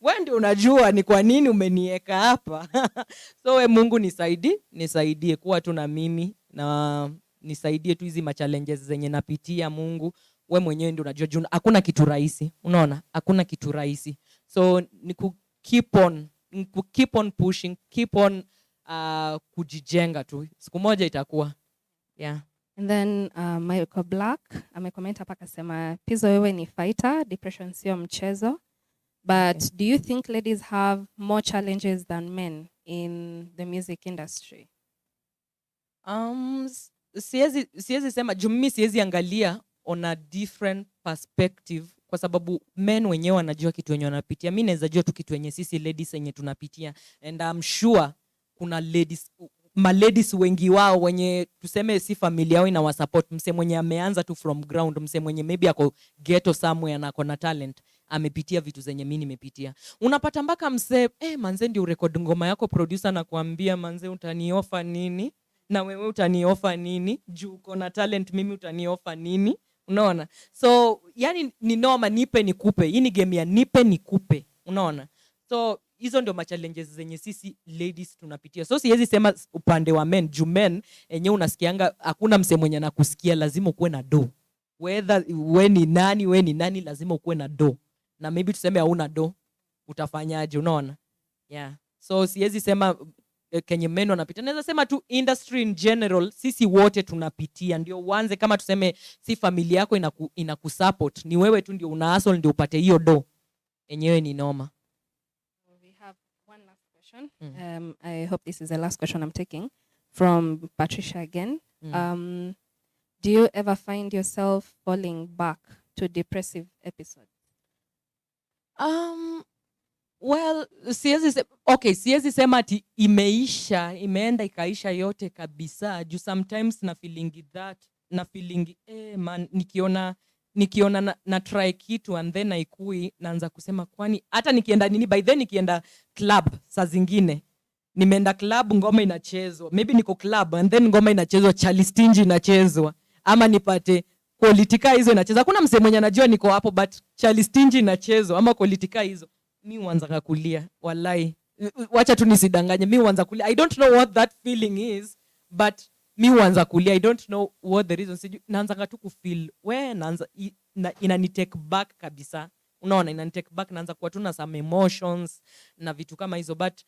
wewe ndio unajua ni kwa nini umeniweka hapa. So we Mungu nisaidie kuwa tu na mimi, na nisaidie tu hizi challenges zenye napitia. Mungu we mwenyewe ndio unajua, hakuna kitu rahisi. Unaona, hakuna kitu rahisi. So ni keep on pushing, keep on kujijenga tu. Siku moja itakuwa. Yeah. And then Michael Black amecomment hapa akasema PIZO wewe ni fighter, depression sio mchezo. But okay, do you think ladies have more challenges than men in the music industry? Siwezi sema, juu mimi siwezi angalia on a different perspective, kwa sababu men wenyewe wanajua kitu wenye wanapitia. Mimi naweza jua tu kitu wenye sisi ladies wenye tunapitia, and I'm sure kuna ladies wengi wao wenye tuseme si familia yao ina wasupport. Mse mwenye ameanza tu from ground, mse mwenye maybe ako ghetto somewhere na ako na talent, amepitia vitu zenye mimi nimepitia. Unapata mpaka msee manze ndio urekodi ngoma yako, producer na kuambia manze utaniofa nini na wewe utaniofa nini, juu uko na talent, mimi utaniofa nini, unaona? So yani ni noma, nipe nikupe. Hii ni game ya nipe nikupe, unaona? So hizo ndio challenges zenye sisi ladies tunapitia. So siwezi sema upande wa men, juu men enyewe unasikianga hakuna msee mwenye anakusikia, lazima ukuwe na do. Whether we ni nani lazima ukuwe na do. Na maybe tuseme hauna do, utafanyaje, unaona? Yeah. So siwezi sema kenye men wanapitia. Naweza sema tu industry in general sisi wote tunapitia. Ndio uanze kama tuseme si familia yako inakusupport, ni wewe tu ndio una hustle ndio upate hiyo do. Enyewe ni noma. We have one last question. I hope this is the last question I'm taking from Patricia again. Do you ever find yourself falling back to depressive episodes? Well, siwezi sema ati imeenda ikaisha yote kabisa. Juu sometimes na feeling man, nikiona na try kitu and then haikui, naanza kusema kwani hata nikienda by then nikienda club saa zingine, nimeenda club ngoma inachezwa, maybe niko club and then ngoma inachezwa Charlie Stingy inachezwa, ama nipate politika hizo inachezwa. Hakuna msee mwenye anajua niko hapo, but Charlie Stingy inachezwa ama politika hizo, mimi huanza kulia. Wallahi, wacha tu nisidanganye, mimi huanza kulia. I don't know what that feeling is, but mimi huanza kulia. I don't know what the reason. Naanza tu kufeel naanza inani take back kabisa, unaona? Inani take back, naanza kuwa tu na some emotions na vitu kama hizo. But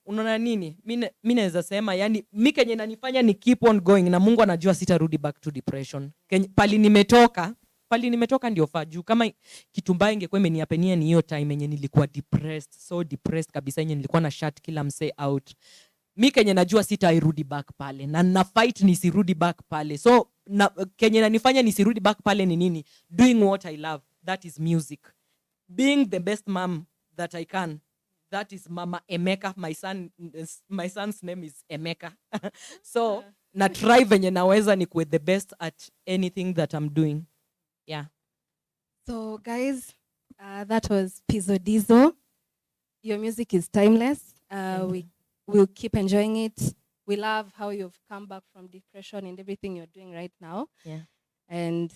unaona nini, mimi naweza sema yani mimi kenye inanifanya ni keep on going, na Mungu anajua sitarudi back to depression. Pali nimetoka ndio faju. Kama kitu mbaya ingekuwa imeniapenia ni hiyo time yenye nilikuwa depressed kabisa, yenye nilikuwa na shut kila msee out. Mimi kenye najua sitairudi back pale, na fight nisirudi back pale. So kenye inanifanya nisirudi back pale ni nini? Doing what I love, that is music. Being the best mom that I can, that is Mama Emeka. My son's name is Emeka. So na try venye naweza nikuwe the best at anything that I'm doing. Yeah. So guys, that was PIZO DIZO. Your music is timeless. We'll keep enjoying it. We love how you've come back from depression and everything you're doing right now. Yeah. And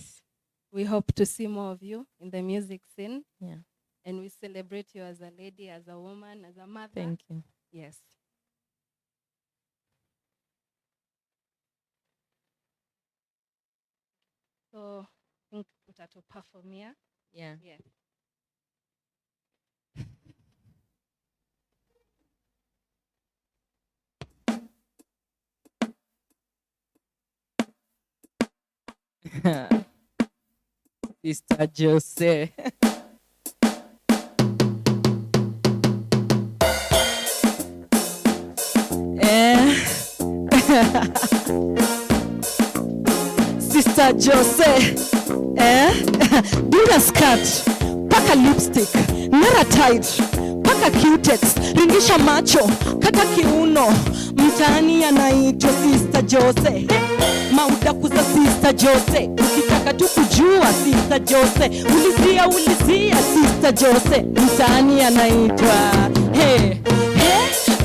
we hope to see more of you in the music scene. Yeah. And we celebrate you as a lady, as a woman, as a mother. Thank you. Yes. So I think utatu perform here. Yeah. Yeah. Sister Jose. Sister Jose, bila skirt, paka lipstick, ngara tight, paka cutex, ringisha macho, kata kiuno, mtaani anaitwa Sister Jose. Maudaku za Sister Jose, ukitaka tu kujua Sister Jose, ulizia Sister Jose, mtaani anaitwa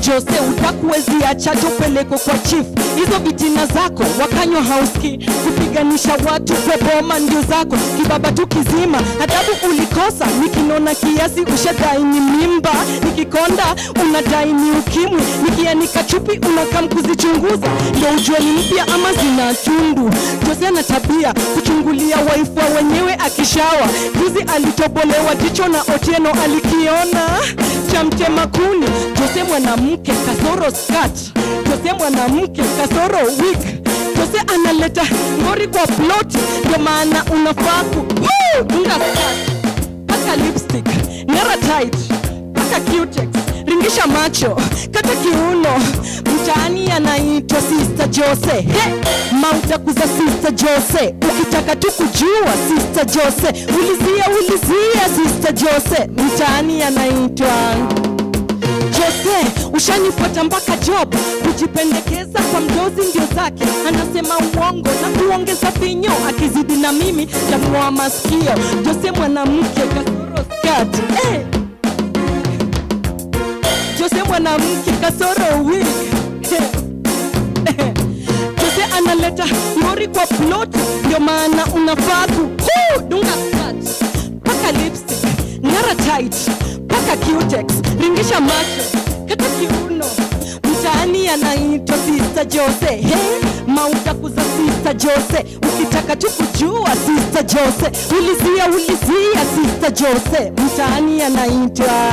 Jose. Utakuwezi acha tupeleko kwa chief, hizo vitina zako wakanywa hauski, kupiganisha watu kwa boma ndio zako, kibaba tu kizima, adabu ulikosa, nikinona kiasi ushadai ni mimba, nikikonda unadai ni ukimwi, nikianika chupi unakam kuzichunguza, ndio ujue ni mpya ama zina tundu. Jose ana tabia kuchungulia waifu wenyewe akishawa, juzi alitobolewa jicho na Otieno alikiona, chamtema kuni. Jose mwanamke kasoro skirt, Jose mwanamke kasoro wig, Jose analeta ngori kwa ploti, ndio maana unafaa unga skirt, paka lipstick, ngara tight, paka cutex, ringisha macho, kata kiuno, mtaani anaitwa Sister Jose. Maudaku za Sister Jose, ukitaka tu kujua Sister Jose, ulizia Sister Jose, mtaani anaitwa Jose. Ushanifuata mpaka job, kujipendekeza kwa mdozi ndio zake, anasema uongo na kuongeza vinyo, akizidi na mimi tamua masikio. Jose mwanamke kasoro kasoro skati. Jose mwanamke kasoro wig. Jose analeta ngori kwa plot, ndio maana unafaa dunga skati. Paka lipstick, ngara tight, paka cutex, ringisha macho, kata kiuno. Mtaani anaitwa Sister Jose. Mauta kuza Sister Jose. Ukitaka tu kujua Sister Jose, ulizia Sister Jose. Mtaani anaitwa,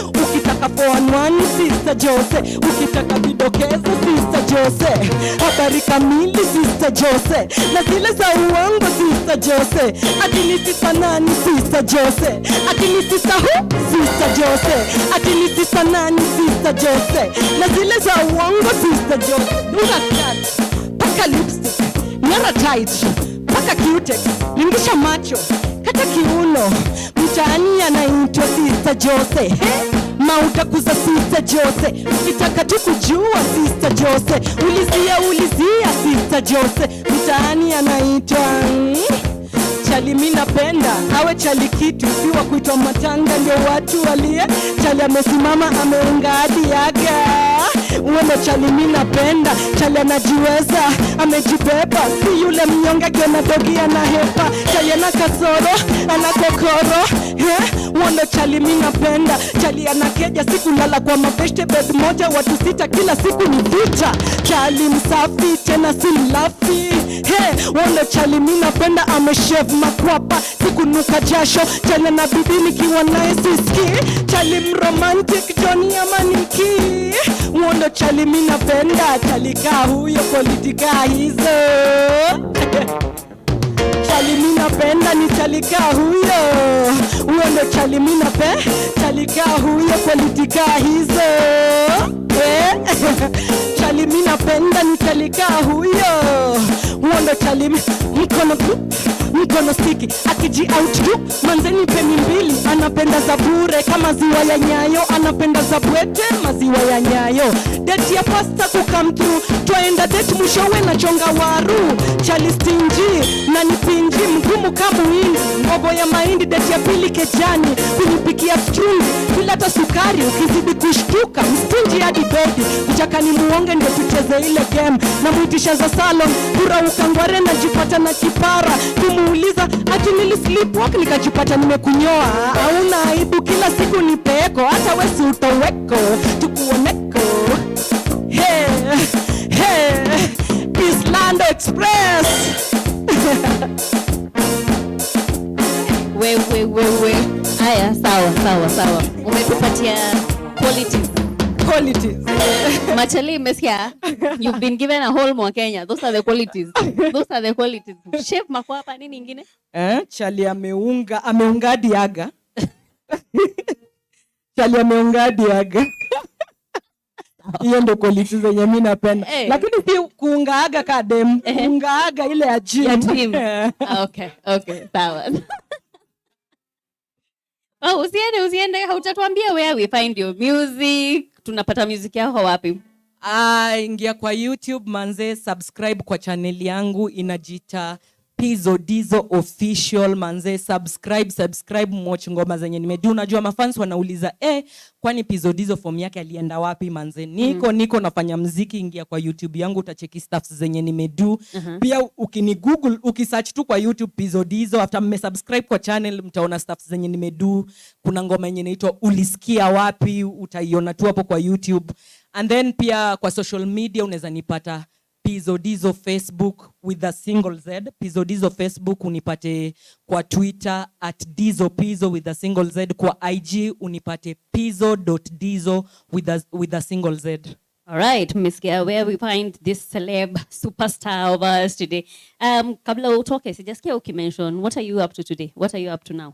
ukitaka 411 Sister Jose, ukitaka vidokezo Sister Jose, habari kamili Sister Jose, na zile za uongo Sister Jose. Ati ni sister nani Sister Jose, ati ni sister who Sister Jose, ati ni sister nani Sister Jose, na zile za uongo Sister Jose. Dunga skirt, paka lipstick, ngara tight, paka cutex, lingisha macho, kata kiuno. Mtaani anaitwa Sister Jose. Mauta kuza Sister Jose. Ukitaka tu kujua Sister Jose, ulizia Sister Jose. Mtaani anaitwa chali mimi napenda, awe chali kitu, siwa kuitwa matanga ndio watu walie. Chali amesimama ameunga hadi yaga. Uwe chali mimi napenda, chali anajiweza, amejibeba, si yule mnyonge gena dogi anahepa. Chali ana kasoro, ana kokoro. Uwe chali mimi napenda, chali anakeja siku lala kwa mabeshte bed moja, watu 6 kila siku ni vita. Chali msafi tena si mlafi. Uwe chali mimi napenda, ameshave makwapa, sikunuka jasho. Chali na bidii nikiwa naye siski. Chali mromantic Johnny Amaniki. Uondo chali mimi napenda, chali kaa huyo politika hizo. Chali mimi napenda ni chali kaa huyo. Uondo chali mimi napenda, chali kaa huyo politika hizo. Chali mimi napenda ni chali kaa huyo. Uondo chali mkono stiki, akiji out tu manzeni peni mbili. Anapenda za bure kama ziwa ya Nyayo, anapenda za bwete maziwa ya Nyayo. Date ya pasta kukam through, twaenda date mwishowe na chonga waru. Chali stingy na nipinji, mgumu kama hindi, ngobo ya mahindi. Date ya pili kejani, kunipikia strungi bila hata sukari. Ukizidi kushtuka mstingy hadi bedi, kutaka ni muonge ndio tucheze ile game. Na muitisha za salon, kura ukangware na jipata na kipara. Kumuuliza ati nili sleepwalk nikajipata nimekunyoa. Hauna aibu kila siku ni peko, hata wesi utoweko tukuoneko. Islando Express. We. Aya, sawa. Umetupatia qualities. Machali mesia, you've been given a whole more Kenya. Those are the qualities. Chef makwapa nini ingine? Chali ameunga hadi yaga. Chali ameunga hadi yaga. Hiyo ndio qualities zenye mimi napenda. Lakini si kuungaaga kadem, kuungaaga ile ya gym. Okay, sawa. Usiende hautatuambia where we find your music. Tunapata music yako wapi? Ingia kwa YouTube manze, subscribe kwa channel yangu inajiita PIZO DIZO official manze, subscribe watch ngoma zenye nimedu. Unajua mafans wanauliza kwani PIZO DIZO form yake alienda wapi manze? Niko nafanya muziki. Ingia kwa YouTube yangu utacheki stuff zenye nimedu. Pia ukini Google ukisearch tu kwa YouTube PIZO DIZO, after mmesubscribe kwa channel mtaona stuff zenye nimedu. Kuna ngoma yenye inaitwa ulisikia wapi, utaiona tu hapo kwa YouTube. And then pia kwa social media unaweza nipata PIZO DIZO Facebook with a single Z. PIZO DIZO Facebook unipate kwa Twitter @DIZO with a single Z. Kwa IG unipate PIZO.DIZO with a single Z. All right, Miss Gia, where we find this celeb superstar of us today. Kabla utoke, sijasikia ukimention, what are you up to today? What are you up to now?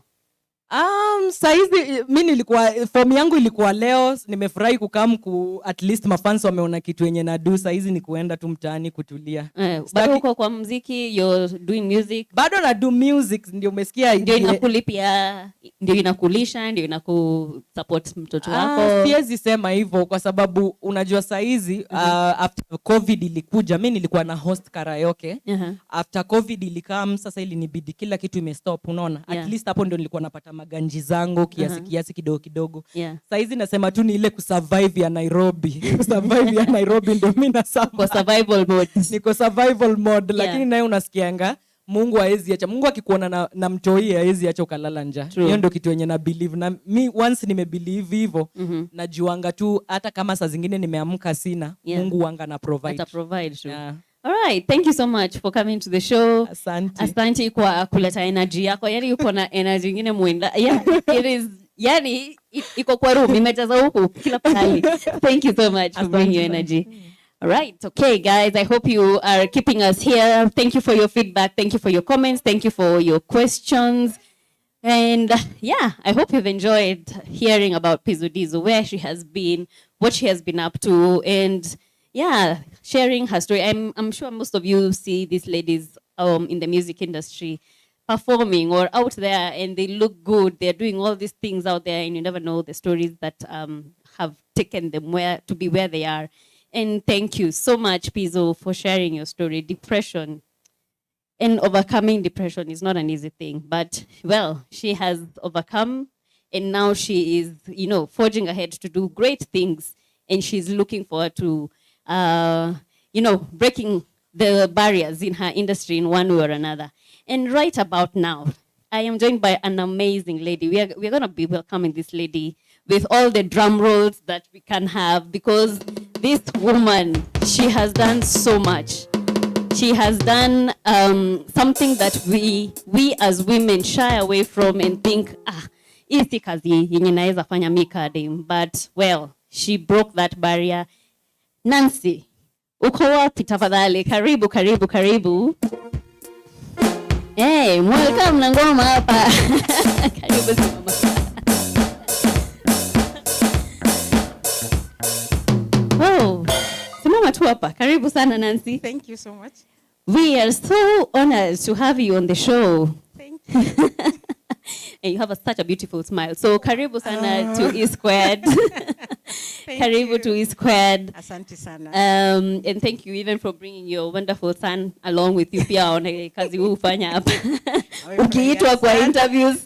Saizi mimi nilikuwa form yangu ilikuwa leo. Nimefurahi kukam at least mafans wameona kitu yenye na do. Saizi ni kuenda tu mtaani kutulia. Bado uko kwa muziki, you're doing music? Bado na do music, ndio umesikia. Ndio inakulipia, ndio inakulisha, ndio inakusupport mtoto wako. Siwezi sema hivyo kwa sababu unajua saizi after COVID ilikuja, mimi nilikuwa na host karaoke. After COVID ilikam, sasa ilinibidi kila kitu imestop, unaona. At least hapo ndio nilikuwa napata maganji zangu kiasi kiasi kidogo kidogo. Yeah. Saizi nasema tu ni ile kusurvive ya Nairobi. Kusurvive ya Nairobi ndio mimi nasema. Kwa survival mode. Niko survival mode, Yeah. lakini naye unasikianga Mungu haezi acha. Mungu akikuona na mtoi haezi acha ukalala njaa. Hiyo ndio kitu yenye na believe, na mi once nimebelieve hivyo najuanga tu hata kama saa zingine nimeamka sina, Mungu wanga na provide. Ata provide tu. Yeah. All right, thank you so much for coming to the show. Asante. Asante kwa kuleta energy yako. Yani uko na energy nyingine muenda. Yeah, it is, yani iko kwa room imejaza huku kila pahali. Thank you so much for bringing your energy. All right, okay guys, I hope you are keeping us here. Thank you for your feedback, thank you for your comments, thank you for your questions. And yeah, I hope you've enjoyed hearing about PIZO DIZO, where she has been, what she has been up to, and yeah, sharing her story. I'm sure most of you see these ladies in the music industry performing or out there, and they look good. They're doing all these things out there, and you never know the stories that have taken them to be where they are. And thank you so much, PIZO, for sharing your story. Depression and overcoming depression is not an easy thing, but well, she has overcome, and now she is, you know, forging ahead to do great things, and she's looking forward to, you know, breaking the barriers in her industry in one way or another. And right about now, I am joined by an amazing lady. We're going to be welcoming this lady with all the drum rolls that we can have, because this woman, she has done so much. She has done something that we as women shy away from and think, isi kazi yenye naeza fanya mikadem. But well, she broke that barrier. Nancy, uko wapi tafadhali? Karibu, karibu, karibu. Hey, welcome na ngoma hapa. Karibu simama. Oh, simama tu hapa. Karibu sana Nancy. Thank you so much. We are so honored to have you on the show. Thank you. And you have such a beautiful smile. So karibu sana to E Squared. Karibu to E Squared. Asante sana. And thank you even for bringing your wonderful son along with you pia on kazi hufanya hapa. Ukiitwa kwa interviews.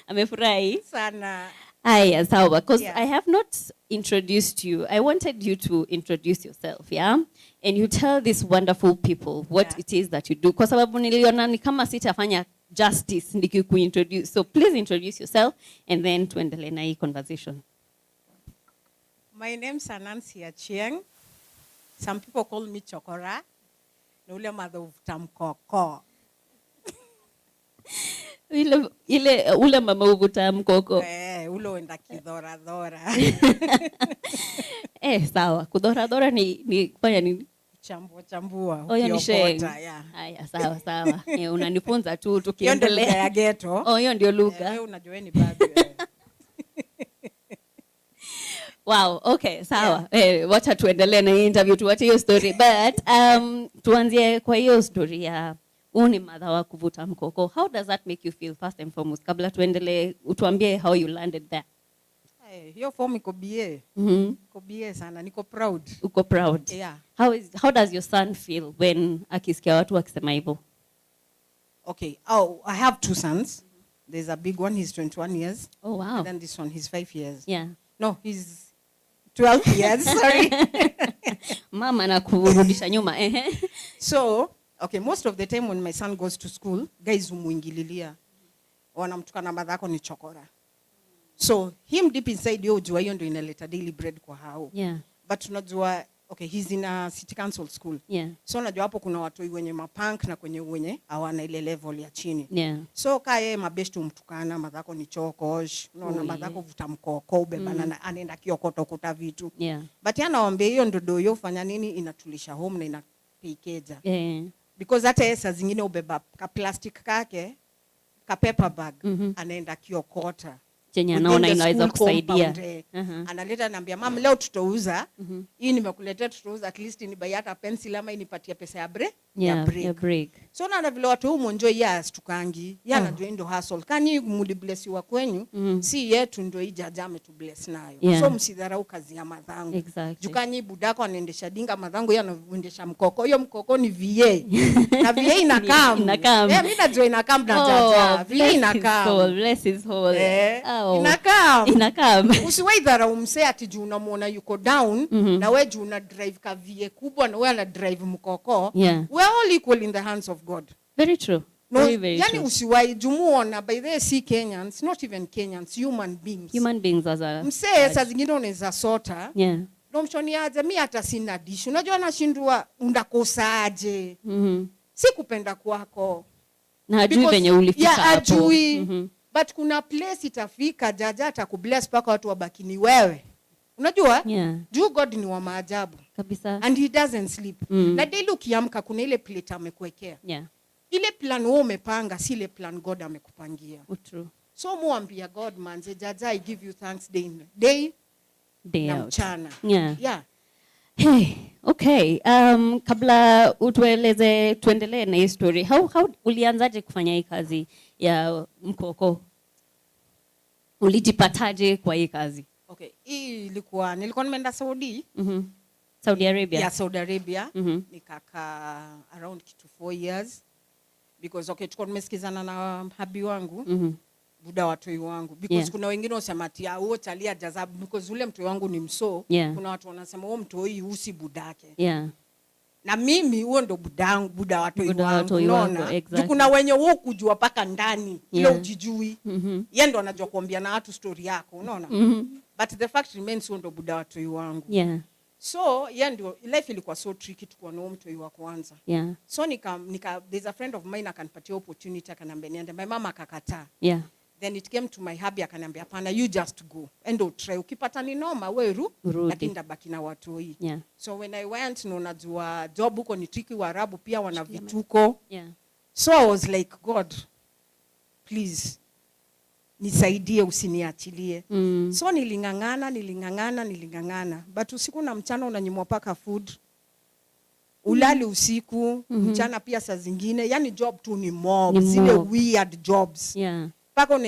Amefurahi Sana. Aya, sawa. Because I have not introduced you. I wanted you to introduce yourself, yeah? And you tell these wonderful people what it is that you do. Kwa sababu niliona ni kama sitafanya justice nikikuintroduce. So please introduce yourself and then tuendelee na hii conversation. My name is Nancy ACHIENG. Some people call me Chokora. Na ule mother of tamkoko. Ule mama uvuta mkoko. Ule wenda kidora dora. Sawa. Kudora dora ni kufanya nini? Chambua. Hiyo ni sheng. Haya, sawa sawa. Unanifunza tu tukiendelea. Hiyo ndio ya ghetto. Hiyo ndio lugha. Wewe unajua ni bado. Wow, okay, sawa. Wacha tuendelee na interview, tuache hiyo story. But tuanzie kwa hiyo story ya uni mother wa kuvuta mkoko. How does that make you feel first and foremost? Kabla tuendelee, utuambie how you landed there. Hiyo form iko BA. Iko BA sana. Niko proud. Uko proud. Yeah. How does your son feel when akisikia watu wakisema hivyo? Okay. I have two sons. There's a big one, he's 21 years. Oh wow. And then this one, he's 5 years. Yeah. No, he's 12 years, sorry. Mama na kurudisha nyuma. So, okay, most of the time when my son goes to school, guys humuingililia. Wanamtukana madhako ni chokora. So, him deep inside yo ujua hiyo ndio inaleta daily bread kwa hao. Yeah. But unajua, okay, he's in a city council school. Yeah. So, unajua hapo kuna watu wenye mapunk na kwenye wenye hawana ile level ya chini. Yeah. So, kae mabeshtu umtukana, madhako ni chokosh, unaona madhako vuta mkoko, ubebana na anaenda kiokota kuta vitu. Yeah. But yana waambia hiyo ndio yo fanya nini inatulisha home na inapikeja. Yeah. Because hata saa zingine ubeba ka plastic kake, ka paper bag, anaenda kiokota. chenye anaona inaweza kusaidia. Analeta naambia mama leo tutauza hii nimekuletea tutauza at least ni buy hata pencil ama inipatie pesa ya break. So na vile watu humo enjoy yes tukangi anajua ndio hustle kani mlibless wa kwenyu si yetu ndio ijajame tu bless nayo. So msidharau kazi ya madhangu. Jukanyi budako anaendesha dinga madhangu anaendesha mkoko. Hiyo mkoko ni VA. Na VA inakam. Mimi najua inakam na jaja. VA inakam. Bless his whole. Inakam. Usiwahi dharau msee ati juu unamuona yuko down na wewe juu una drive ka VA kubwa na wewe ana drive mkoko. We are all equal in the hands of God. Very true. No, very yani true. usiwahi jumuona by the see Kenyans, not even Kenyans, human beings. Human beings as a msee saa zingine unaweza sota. Ndio mchoni aje mimi hata sina dish. Unajua nashindwa undakosaje. Si kupenda kwako. Na ajui venye ulifika hapo. Ajui. But kuna place itafika jaja atakubless paka watu wabaki ni wewe. Unajua? Juu God ni wa maajabu. Kabisa. And he doesn't sleep. Na daily ukiamka kuna ile plate amekuwekea. Ile plan wewe umepanga si ile plan God amekupangia. True. So muambia God manze jaja I give you thanks day na out. Mchana. Hey, okay. Kabla utueleze tuendelee na hii story. How ulianzaje kufanya hii kazi ya mkoko? Ulijipataje kwa hii kazi? Okay. Hii nilikuwa nimeenda Saudi. Saudi Arabia. Yeah, Saudi Arabia. Nikaka around 4 years. Because okay, tulikuwa tumesikizana na habi wangu. Buda watoi wangu. Because kuna wengine wasema ati huo chalia jazabu because ule mtoi wangu ni mso. Kuna watu wanasema huo mtoi usi budake. Na mimi huo ndo buda watoi wangu. Unaona? Kuna wenye wao kujua paka ndani ile ujijui. Yeye ndo anajua kuambia na watu story yako, unaona? But the fact remains huo ndo buda watoi wangu. So ndio life ilikuwa so tricky tukua na mtoi wa kwanza. So there's a friend of mine akanipatia opportunity akaniambia niende, my mama akakataa. Then it came to my hubby akaniambia hapana, you just go and try, ukipata ni noma wewe lakini ndabaki na watu hii. So when I went no najua job huko ni tricky, Waarabu pia wana vituko. So I was like God please nisaidie usiniachilie. So nilingangana but usiku na mchana unanyimwa paka food. Ulali usiku, mchana pia saa zingine, yani job tu ni mob, zile weird jobs. Paka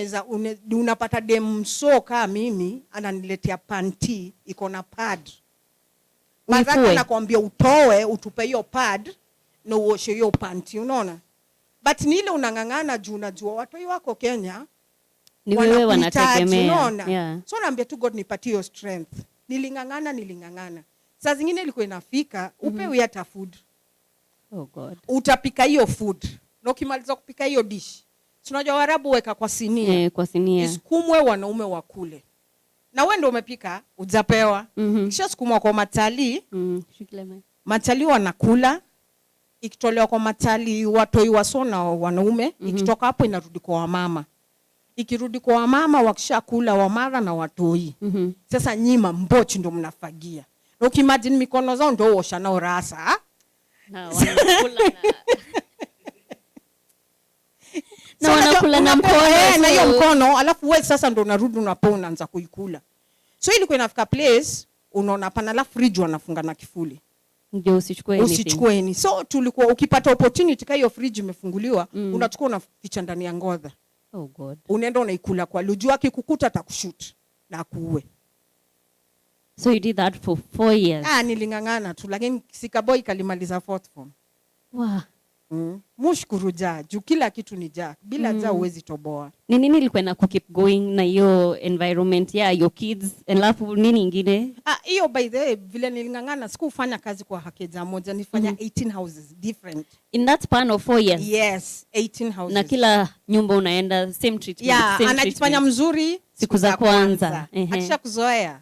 unapata dem soka mimi ananiletea panty iko na pad. Madhaka nakwambia utoe utupe hiyo pad na uoshe hiyo panty, unaona? But ni ile unangangana juu unajua watu wako Kenya ni wewe wanategemea. So naambia tu God nipatie hiyo strength. Nilingangana. Saa zingine ilikuwa inafika upewe hata food. Oh God. Utapika hiyo food. Na ukimaliza kupika hiyo dish, tunajua Waarabu weka kwa sinia. Kwa sinia. Isukumwe wanaume wakule. Na wewe ndio umepika, ujapewa. Kisha sukumwa kwa matali. Matali wanakula. Ikitolewa kwa matali watoi wasona wanaume, ikitoka hapo inarudi kwa wamama. Ikirudi kwa wamama wakishakula wamara na watoi. Sasa nyima mbochi ndio mnafagia. Na ukimagine mikono zao ndio osha nao rasa. Na wanakula na wanakula na mkono na hiyo mkono, alafu wewe sasa ndio unarudi unapona unaanza kuikula. So ilikuwa inafika place unaona pana la fridge wanafunga na kifuli. Ndio usichukue any. So tulikuwa ukipata opportunity kama hiyo fridge imefunguliwa, unachukua unaficha ndani ya ngodha. Oh God. Unaenda unaikula kwa luju yake kukuta atakushoot na kuue. So you did that for 4 years? Nilingangana tu lakini sikaboy kalimaliza 4th form. Wow. Mushkuru juu kila kitu ni jaa. Bila jaa huwezi toboa. Ni nini ilikuwa na keep going na hiyo environment your kids alafu nini ingine? Hiyo by the way vile nilingangana sikufanya kazi kwa hakeja moja, nifanya 18 houses different. In that span of 4 years? Yes, 18 houses. Na kila nyumba unaenda same treatment. Anajifanya mzuri siku za kwanza. Akisha kuzoea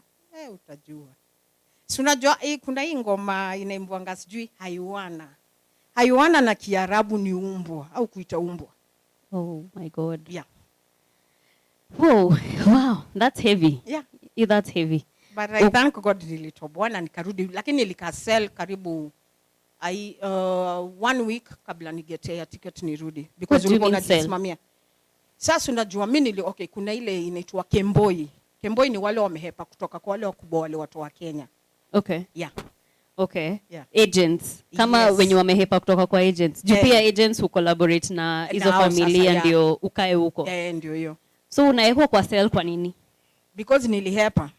utajua. Si unajua kuna hii ngoma inaimbwanga sijui Hayuana na Kiarabu ni umbwa au kuita umbwa. Oh my God. Yeah. Wow, that's heavy. Yeah, that's heavy. But I thank God nilitoboa na nikarudi, lakini nilikasell karibu 1 week kabla nigetea ticket nirudi because ulikuwa unajisimamia. Sasa unajua mimi okay, kuna ile inaitwa Kemboi. Kemboi ni wale wamehepa kutoka kwa wale wakubwa wale watu wa Kenya. Okay. Yeah. Okay. Yeah. Agents. Kama Yes. wenye wamehepa kutoka kwa agents. Pia agents who collaborate na hizo familia sasa, ndio ukae huko. Ndio hiyo. So unaekwa kwa cell kwa nini? Because nilihepa.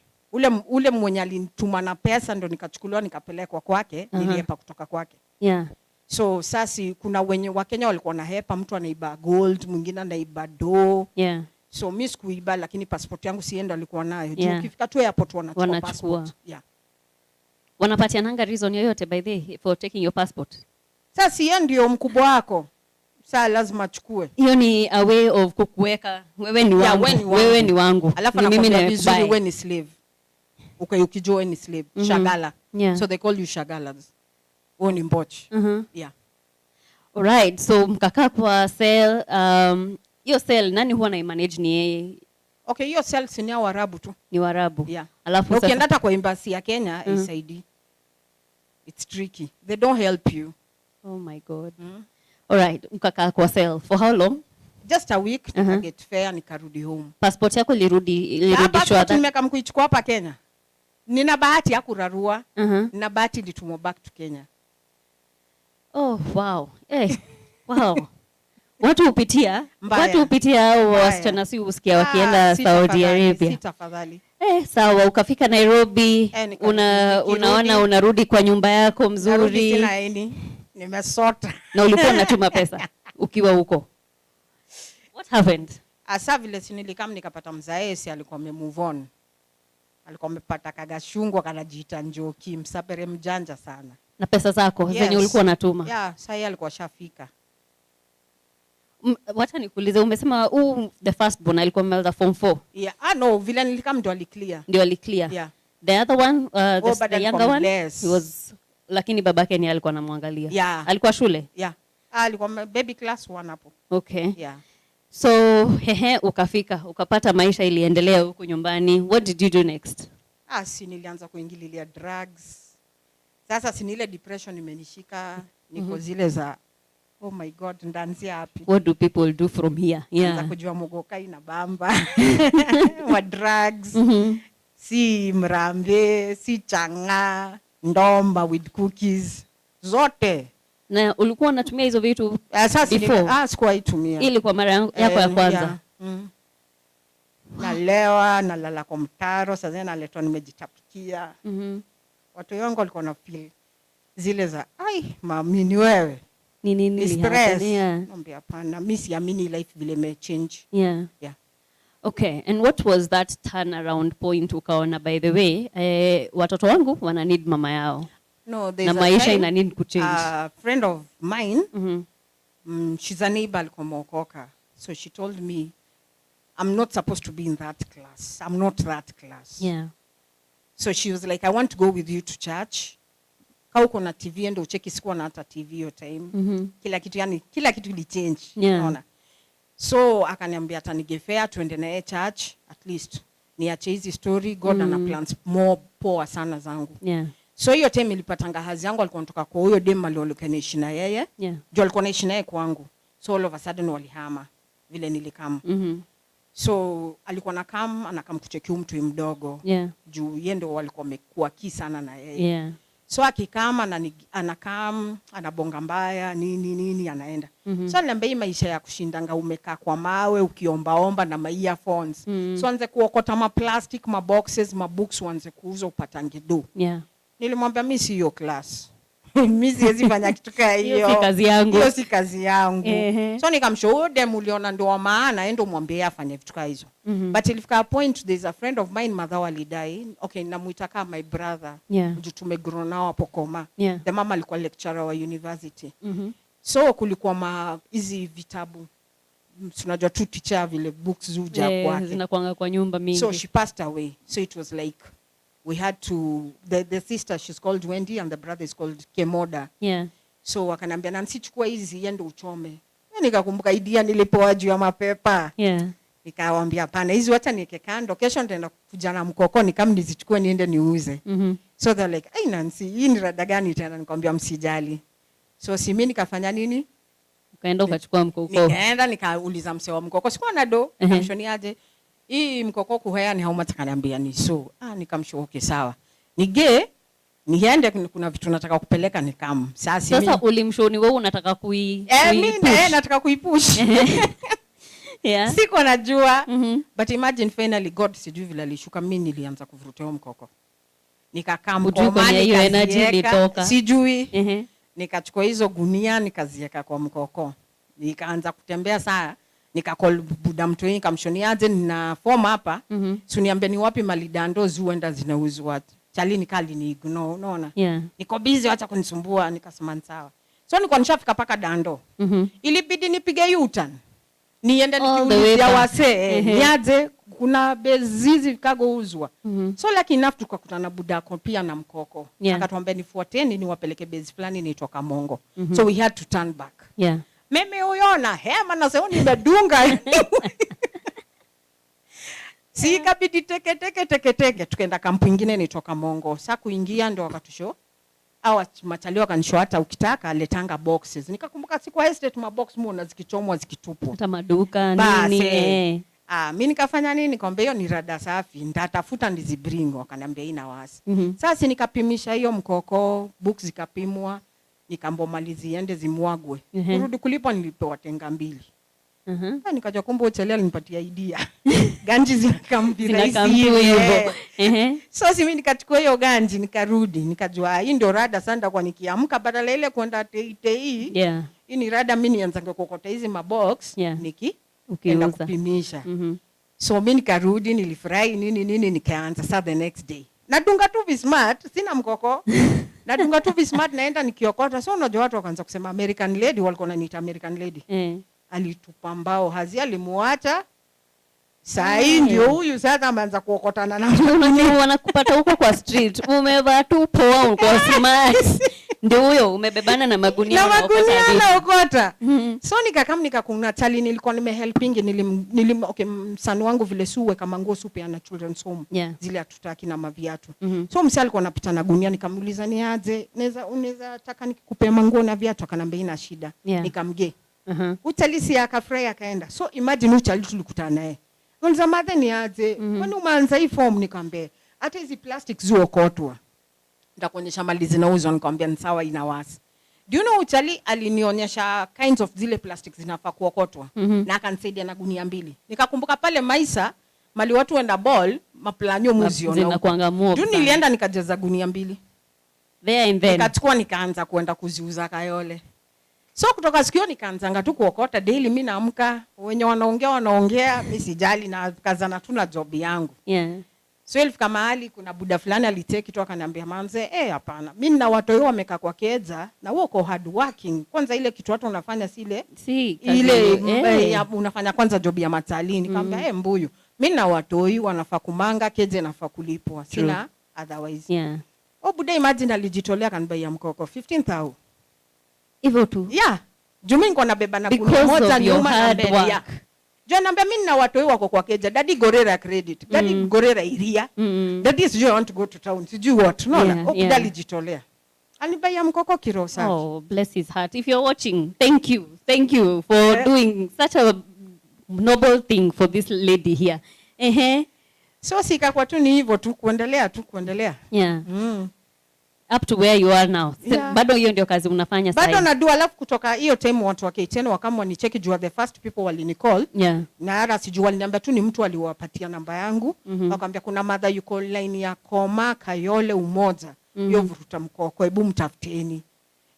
Ule mwenye alinituma na pesa ndo nikachukuliwa nikapelekwa kwake, nilihepa kutoka kwake. Yeah. So sasa kuna wenye wa Kenya walikuwa na hepa, mtu anaiba gold, mwingine anaiba do. Yeah. So mimi sikuiba, lakini passport yangu sienda alikuwa nayo. Yeah. Ukifika tu airport wanachukua passport. Yeah. Wanapatiananga reason yoyote by the way for taking your passport? Sasa yeye ndio mkubwa wako. Sasa lazima achukue. Hiyo ni a way of kukuweka wewe ni wangu. Yeah, wewe ni wangu. Alafu mimi ni vizuri wewe ni slave. Ukijua wewe ni slave. Shagala. Yeah. So they call you shagalas. Wewe ni mbochi. Yeah. Alright, so mkakaa kwa cell, hiyo cell nani huwa na manage ni yeye? Okay, hiyo cell si ni Waarabu tu. Ni Waarabu. Yeah. Alafu sasa ukienda hata kwa embassy ya Kenya, isaidi. It's tricky. They don't help you. Oh my God. Alright, mkakaa kwa cell for how long? Just a week to get fare nikarudi home. Passport yako ilirudishwa hata nimeka kuichukua hapa Kenya. Nina bahati ya kurarua. Nina bahati litumwa back to Kenya. Oh wow. Wow. Watu hupitia au wasichana si usikia wakienda Saudi Arabia. Sitafadhali. Sawa, ukafika Nairobi, unaona unarudi kwa nyumba yako mzuri. Narudi tena nimesota. Na ulikuwa unatuma pesa ukiwa huko. What happened? Asa vile nilikam nikapata mzae, si alikuwa move on. Alikuwa amepata kagashungwa kanajiita Njoki, msapere mjanja sana. Na pesa zako zenye ulikuwa unatuma. Yeah, sasa alikuwa shafika. Wacha nikuulize, umesema the first born alikuwa melda form 4. Yeah, no, vile nilikam ndo aliclear. Ndio aliclear. Yeah. The other one, the younger one, bless. he was, lakini babake ni alikuwa anamwangalia. Yeah. Alikuwa shule? Yeah. Alikuwa baby class 1 hapo. Okay. Yeah. So, ukafika, ukapata maisha iliendelea huko nyumbani. What did you do next? Si nilianza kuingililia drugs. Sasa si ile depression imenishika, niko zile za oh my God, ndanzia happy. What do people do from here? Yeah. Anza kujua mogokai na bamba. Wa drugs. Si mrambe, si changa, ndomba with cookies. Zote. Na ulikuwa unatumia hizo vitu before? Sikuwahi tumia. Ili kwa mara yako ya kwanza. Yeah. Nalewa, nalala kwa mtaro, sasa naletwa nimejitapikia. Watu wangu walikuwa na feel zile za mami ni wewe. Ni nini stress? Naambia hapana, mimi siamini life vile imechange. Yeah. Yeah. Okay, and what was that turnaround point ukaona by the way, watoto wangu wana need mama yao? No, there's na maisha ina need kuchange. A friend of mine, she's a neighbor alikuwa Mokoka. So she told me, I'm not supposed to be in that class. I'm not that class. Yeah. So she was like, I want to go with you to church. Uko na TV ndo ucheki, sikuwa na hata TV hiyo time. Kila kitu ili change. Yeah. So akaniambia atanigefea tuende naye church at least. Niache hizi story, God ana plans more poa sana zangu. Yeah. So hiyo time ilipatanga hazi yangu alikuwa anatoka kwa huyo dem aliyekuwa naishi na yeye. Yeah. Ndio alikuwa naishi naye kwangu. So all of a sudden walihama vile nilikam. So alikuwa anakam kucheki mtu mdogo. Yeah. Juu yeye ndio walikuwa wamekuwa sana na yeye. Yeah. So akikama anabonga mbaya nini anaenda. So niambia hii maisha ya kushindanga umekaa kwa mawe ukiombaomba na ma earphones. So anze kuokota ma plastic, ma boxes, ma books wanze kuuza upatange do. Yeah. Nilimwambia mimi si hiyo class. Mimi siwezi fanya kitu kama hiyo. Hiyo si kazi yangu. Hiyo si kazi yangu. So nikamshow dem uliona ndio wa maana endo mwambie afanye vitu kama hizo. But ilifika a point there's a friend of mine mother walidai. Okay, namuita kama my brother. Yeah. Ndio tumegrow nao hapo Koma. Yeah. The mama alikuwa lecturer wa university. So kulikuwa hizi vitabu. Tunajua tu teacher vile books zuja kwake. Zinakuanga kwa nyumba mingi. So she passed away. So it was like we had to, the sister, she's called Wendy and the brother is called Kemoda. Yeah. So wakanambia Nancy chukua hizi yende uchome. Nikakumbuka idea nilipoa juu ya mapepa. Yeah. Nikawaambia hapana hizi wacha niweke kando, kesho nitaenda kuja na mkokoni kama nizichukue niende niuze. So they're like, Nancy, hii ni rada gani tena? Nikamwambia msijali. So si mimi nikafanya nini? Ukaenda ukachukua mkoko. Nikaenda nikauliza msee wa mkoko, sikuwa na do, nikamshoniaje hii mkoko kuhaya ni how much, akaniambia ni so. Nikamshoke sawa. Niende kuna vitu nataka kupeleka nikam. Sasa ulimshoni wewe unataka mimi nataka kuipush. Yeah. Siko najua. But imagine finally God sijui vile alishuka, mimi nilianza kuvurutia mkoko. Nikakaa mkomani hiyo energy ilitoka. Sijui. Nikachukua hizo gunia nikaziweka kwa mkoko. Nikaanza kutembea saa, nikacall buda mtu yeye nikamshoniaje nina form hapa. So niambie ni wapi malidando zuenda zinauzwa. Chali nikali ni ignore, unaona? Yeah. Niko busy acha kunisumbua, nikasema sawa. So nilikuwa nishafika paka dando. Ilibidi nipige U-turn. Niende nikiulizia wasee, niaje kuna bezizi kago uzwa. So lucky enough tukakutana budako pia na mkoko. Akatuambia nifuateni niwapeleke base fulani nitoka Mongo. So we had to turn back. Yeah. Mimi uiona hema na sasa nimedunga. Si ikabidi teke tukaenda kampu nyingine nitoka Mongo. Sasa kuingia ndio wakatusho. Hawa machalio wakanishow hata ukitaka letanga boxes. Nikakumbuka siku estate mabox muona zikichomwa zikitupwa. Hata maduka nini. Mimi nikafanya nini? Nikamwambia hiyo ni rada safi. Nitatafuta ndizibringo. Akaniambia ina wasi. Sasa nikapimisha hiyo mkoko, books zikapimwa, nikambomalizi ende zimwagwe. Kurudi kulipa nilipewa tenga 2. Nikaja kumbe hoteli alinipatia idea. Ganji zinakambi hivyo. So mimi nikachukua hiyo ganji nikarudi, nikajua hii ndio rada sanda kwa nikiamka badala ile kwenda tei. Yeah. Hii ni rada mimi nianza kukokota hizi mabox ukienda kupimisha. So mimi nikarudi nilifurahi nini nikaanza saa the next day. Nadunga tu vismart, sina mkoko. Nadunga tu vismart naenda nikiokota. So unajua watu wakaanza kusema American lady, walikuwa wananiita American lady. Alitupa mbao, Hazi alimuacha. Saa hii ndio huyu sasa ameanza kuokotana na wanakupata huko kwa street. Umevaa tu poa kwa smart. Ndio huyo umebebana na magunia unaokota. So nikakuna chali nilikuwa nimehelping msani wangu vile suwe kama nguo supe ana children's home. Zile hatutaki na maviatu. So msali alikuwa anapita na gunia, nikamuuliza ni aje unaweza taka nikikupe manguo na viatu? Akanambia ina shida. Nikamge. Utalisi akafurahi akaenda. So imagine uchali tulikutana naye. Unza madhe ni aje? Kwani umeanza hii form? Nikamwambia hata hizi plastic zuokotwa. Nitakuonyesha mali zinauzwa, nikamwambia ni sawa ina wasi. Do you know uchali alinionyesha kinds of zile plastic zinafaa kuokotwa na akanisaidia na gunia 2. Nikakumbuka pale Maisa mali watu wenda ball maplanyo muzio na kuanga mob. Nilienda nikajaza gunia 2. There and then. Nikachukua nikaanza kwenda kuziuza Kayole. So kutoka sikio nikaanzanga tu kuokota daily, mimi naamka wenye wanaongea mimi sijali na kazana tu na job yangu. So ilifika mahali kuna buda fulani aliteki tu akaniambia manze hapana. Mimi na watu wao wamekaa kwa keza na wewe uko hard working. Kwanza ile kitu watu unafanya unafanya kwanza job ya matalini. Nikamwambia mbuyu. Mimi na watu wao wanafaa kumanga keje nafaa kulipwa. Sina otherwise. Buda imagine alijitolea kanibia mkoko 15,000. Hivyo tu. Jumi niko nabeba na kuna moja nyuma na mbele. Jo naambia mimi na watu wako kwa keja. Daddy Gorera credit. Daddy Gorera iria. Daddy sijui want to go to town. Sijui what. Unaona? Okudali jitolea. Alibaya mkoko kirosa. Oh, bless his heart. If you're watching, thank you. Thank you for doing such a noble thing for this lady here. So sikakuwa tu ni hivyo tu kuendelea. Up to where you are now. Bado hiyo ndio kazi unafanya sasa. Bado nadua, alafu kutoka hiyo time watu wa K10 wakamwa ni cheki jua the first people walinicall. Na hata sijui waliniambia tu ni mtu aliwapatia namba yangu. Wakamwambia kuna mother yuko line ya Koma Kayole Umoja. Hiyo vuruta mkoko, hebu mtafuteni.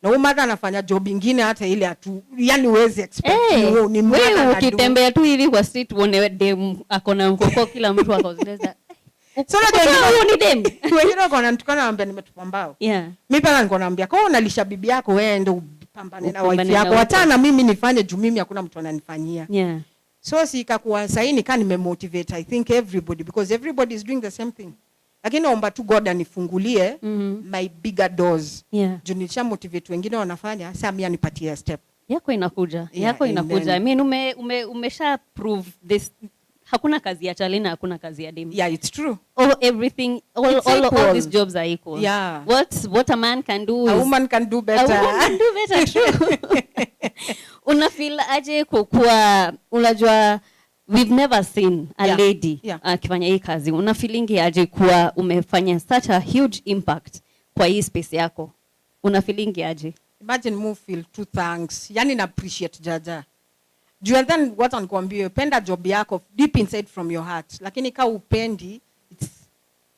Na huyu mother anafanya job nyingine hata ile atu yani huwezi expect ni mother. Wewe ukitembea tu hivi kwa street uone dem akona mkoko kila mtu akauzeza. So na ni dem. Wengine wako wanatukana naambia nimetupa mbao. Mimi pala niko naambia kwa unalisha bibi yako wewe ndio upambane na wife yako. Hata mimi nifanye juu mimi hakuna mtu ananifanyia. So sikakuwa sahi nika nimemotivate I think everybody because everybody is doing the same thing. Lakini naomba tu God anifungulie my bigger doors. Juu nilisha motivate wengine wanafanya, sasa mimi anipatie step. Yako inakuja. I mean umesha prove this hakuna kazi ya chali na hakuna kazi ya dem. Yeah, it's true. Everything, all these jobs are equal. Yeah. What a man can do, a woman can do better. A woman can do better, true. Unafeel aje kukua, unajua, we've never seen a lady akifanya hii kazi. Unafeelingi aje kuwa umefanya such a huge impact kwa hii space yako? Unafeelingi aje? Imagine mu feel two thanks. Yani na appreciate Jaja. And then what anakuambia, penda job yako deep inside from your heart. Lakini ka upendi,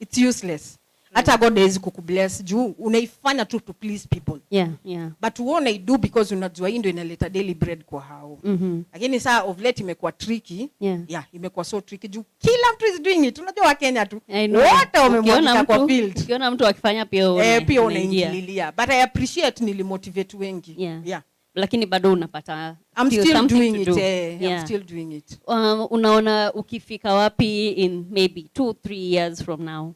it's useless. Hata God hawezi kukubless juu unaifanya tu to please people. Yeah. But uone do because unajua hii ndio inaleta daily bread kwa hao. Lakini saa of late imekuwa tricky. Yeah, imekuwa so tricky juu kila mtu is doing it. Unajua wa Kenya tu. Wote wamemwagika kwa field. Ukiona mtu akifanya pia unaingililia. But I appreciate nilimotivate wengi. Yeah. Lakini bado unapata I'm still doing it. I'm still doing it. Unaona ukifika wapi in maybe 2-3 years from now?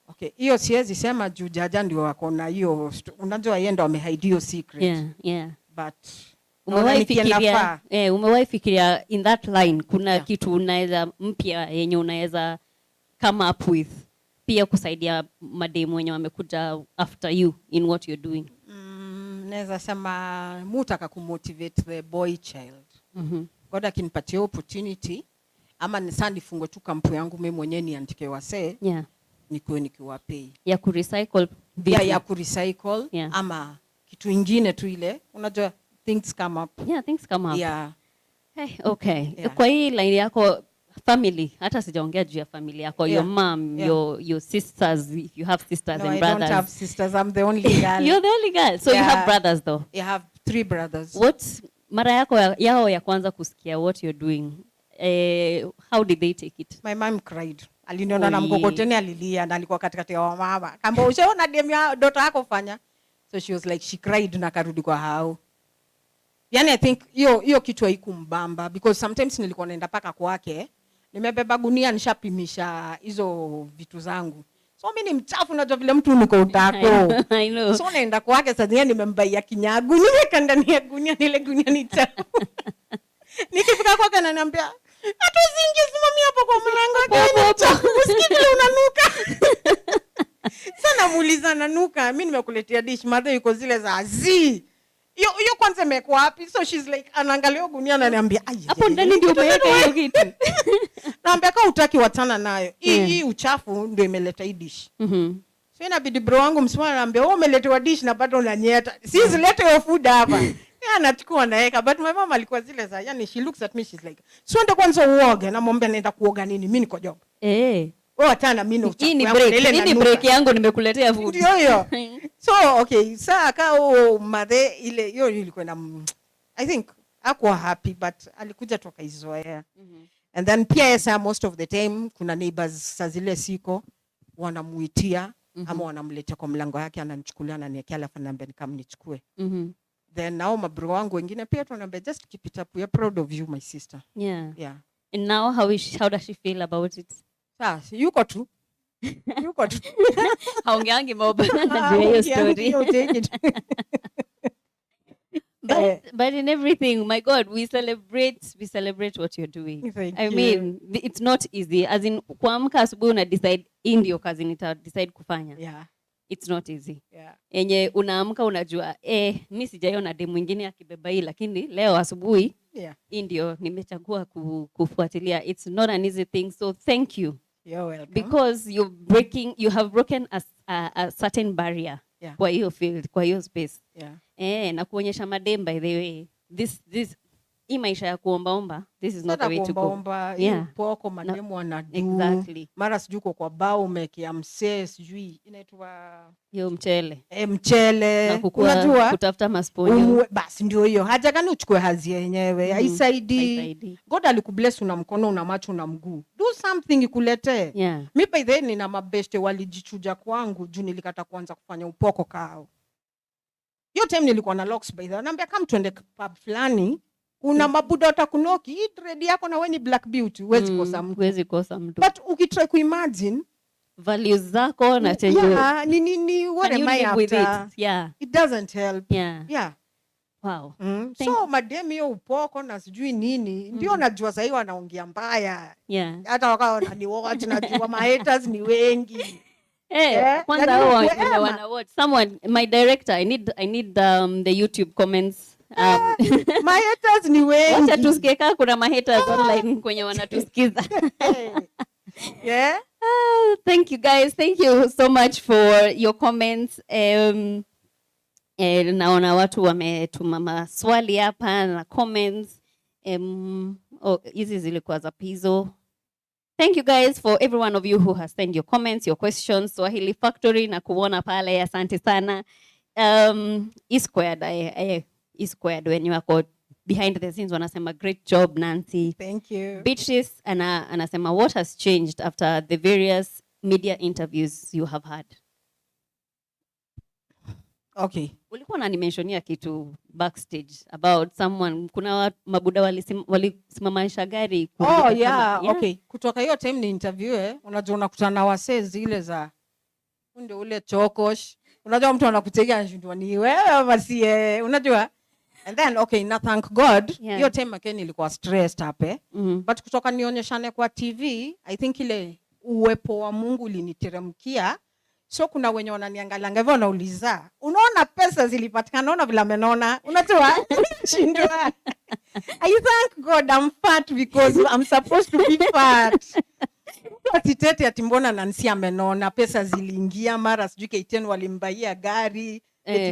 Okay, hiyo siwezi sema juu Jaja ndio wako na hiyo, unajua yeye ndo amehide hiyo secret. Yeah. But umewahi fikiria in that line kuna kitu unaweza mpya yenye unaweza come up with pia kusaidia mademu wenye wamekuja after you in what you're doing? Naweza sema mutaka kumotivate the boy child. God akinipatia opportunity ama nisandifungwe tu kampu yangu mimi mwenyewe niandike wasee. Nikuwe nikiwapei. Ya kurecycle vitu. Ya kurecycle ama kitu ingine tu ile. Unajua things come up. Yeah, things come up. Yeah. Hey, okay. Kwa hii line yako family, hata sijaongea juu ya family yako, your mom, your sisters, if you have sisters and brothers. No, I don't have sisters. I'm the only girl. You're the only girl. So you have brothers though. I have 3 brothers. What's mara yao ya kwanza kusikia what you're doing? How did they take it? My mom cried. Aliniona na mkokoteni alilia na alikuwa katikati ya mama. Kamba ushaona demu ya daughter yako fanya. So she was like, she cried na karudi kwa hao. Yani I think hiyo kitu haikumbamba because sometimes nilikuwa naenda paka kwake. Nimebeba gunia nishapimisha hizo vitu zangu. So mimi ni mchafu unajua vile mtu uko utako. I know. So naenda kwake sasa yeye nimembaia kinyagu. Nimeweka ndani ya gunia ile gunia ni chafu. Nikifika kwake ananiambia, "Hata usiingie simamia hapo kwa mlango wake. Usikii unanuka." Sana muuliza nanuka. Mimi nimekuletea dish mother yuko zile za azi. Hiyo kwanza imekuwa wapi? So she's like anaangalia gunia na ananiambia, hapo ndani ndio umeweka hiyo kitu. Naambia kama utaki watana nayo. Hii uchafu ndio imeleta hii dish. So inabidi bro wangu msimama ananiambia, "Wewe umeletewa dish na bado unanyeta. Sisi lete your food hapa." Yeah, anachukua naeka, but my mom alikuwa zile za, yani she looks at me, she's like, "So ndio kwanza uoge." Na mwambia naenda kuoga nini? Mimi niko job. Wewe tena mimi ndo hii ni break yangu nimekuletea food. Ndio hiyo. So okay, saa kao mother ile hiyo ilikuwa na I think hakuwa happy but alikuja toka izoea. And then pia most of the time kuna neighbors saa zile siko wanamuitia ama wanamletea kwa mlango yake ananichukulia na niwekea alafu ananiambia nikamnichukue. Then now mabro wangu wengine pia tunaambia just keep it up, we are proud of you my sister. Yeah. And now how does she feel about it? Sasa yuko tu. Haongeangi mambo na hiyo story. But in everything, my God, we celebrate what you're doing. I mean, it's not easy. As in, kuamka asubuhi una decide ndio kazi nita decide kufanya. Yeah. It's not easy. Enye unaamka unajua, mimi sijaiona demu mwingine akibeba hii lakini leo asubuhi ndio nimechagua kufuatilia. It's not an easy thing. So thank you. You're welcome. Because you have broken a certain barrier kwa hiyo field, kwa hiyo space. Na kuonyesha madem by the way, this hii maisha ya kuombaomba, this is not the way to go. Poko mademu wanadu. Exactly. Mara sijui kwa bao umekea msee sijui inaitwa hiyo mchele. Mchele. Unajua kutafuta masponyo. Basi ndio hiyo. Haja gani uchukue hazi yenyewe? Haisaidii. God alikubless una mkono, una macho, una mguu. Do something ikulete. Mimi by the way nina mabeste walijichuja kwangu juu nilikata kuanza kufanya upoko kao. Hiyo time nilikuwa na locks by the way. Anambia kama tuende pub fulani. Una mabuda utakunoki, hii trade yako na wewe ni black beauty, huwezi kosa mtu. But ukitry kuimagine values zako na change. Ni what am I after? It doesn't help. Wow. So madem hiyo upoko na sijui nini, ndio najua sasa hiyo wanaongea mbaya. Yeah. Hata wakao wananiwatch najua ma haters ni wengi. Kwanza wana watch. Someone, my director, I need the YouTube comments. My haters ni wengi. Wacha tusikie kama kuna ma haters online kwenye wanatusikiza. Yeah. Thank you guys. Thank you so much for your comments. Naona watu wametuma maswali hapa na comments. Hizi zilikuwa za PIZO. Thank you guys for every one of you who has sent your comments, your questions. Swahili Factory na kuona pale, asante sana. E-squared when you are behind the scenes wanasema great job Nancy. Thank you. Beatrice anasema what has changed after the various media interviews you have had? Okay. Ulikuwa unanimentionia kitu backstage about someone, kuna mabuda walisimamisha gari. Yeah. Okay. Kutoka hiyo time ni interview unajua unakutana na wasee zile za ndio ule chokosh. Unajua mtu anakutegea anashindwa ni wewe basi unajua. And then okay, na thank God hiyo time again ilikuwa stressed hape. But kutoka nionyeshane kwa TV, I think ile uwepo wa Mungu uliniteremkia. So kuna wenye wananiangalia hivyo wanauliza, unaona pesa zilipatikana, unaona vile amenona, unajua shindwa. I thank God I'm fat because I'm supposed to be fat. Atitete ati mbona Nancy amenona, pesa ziliingia, mara sijui K10 walimbaia gari,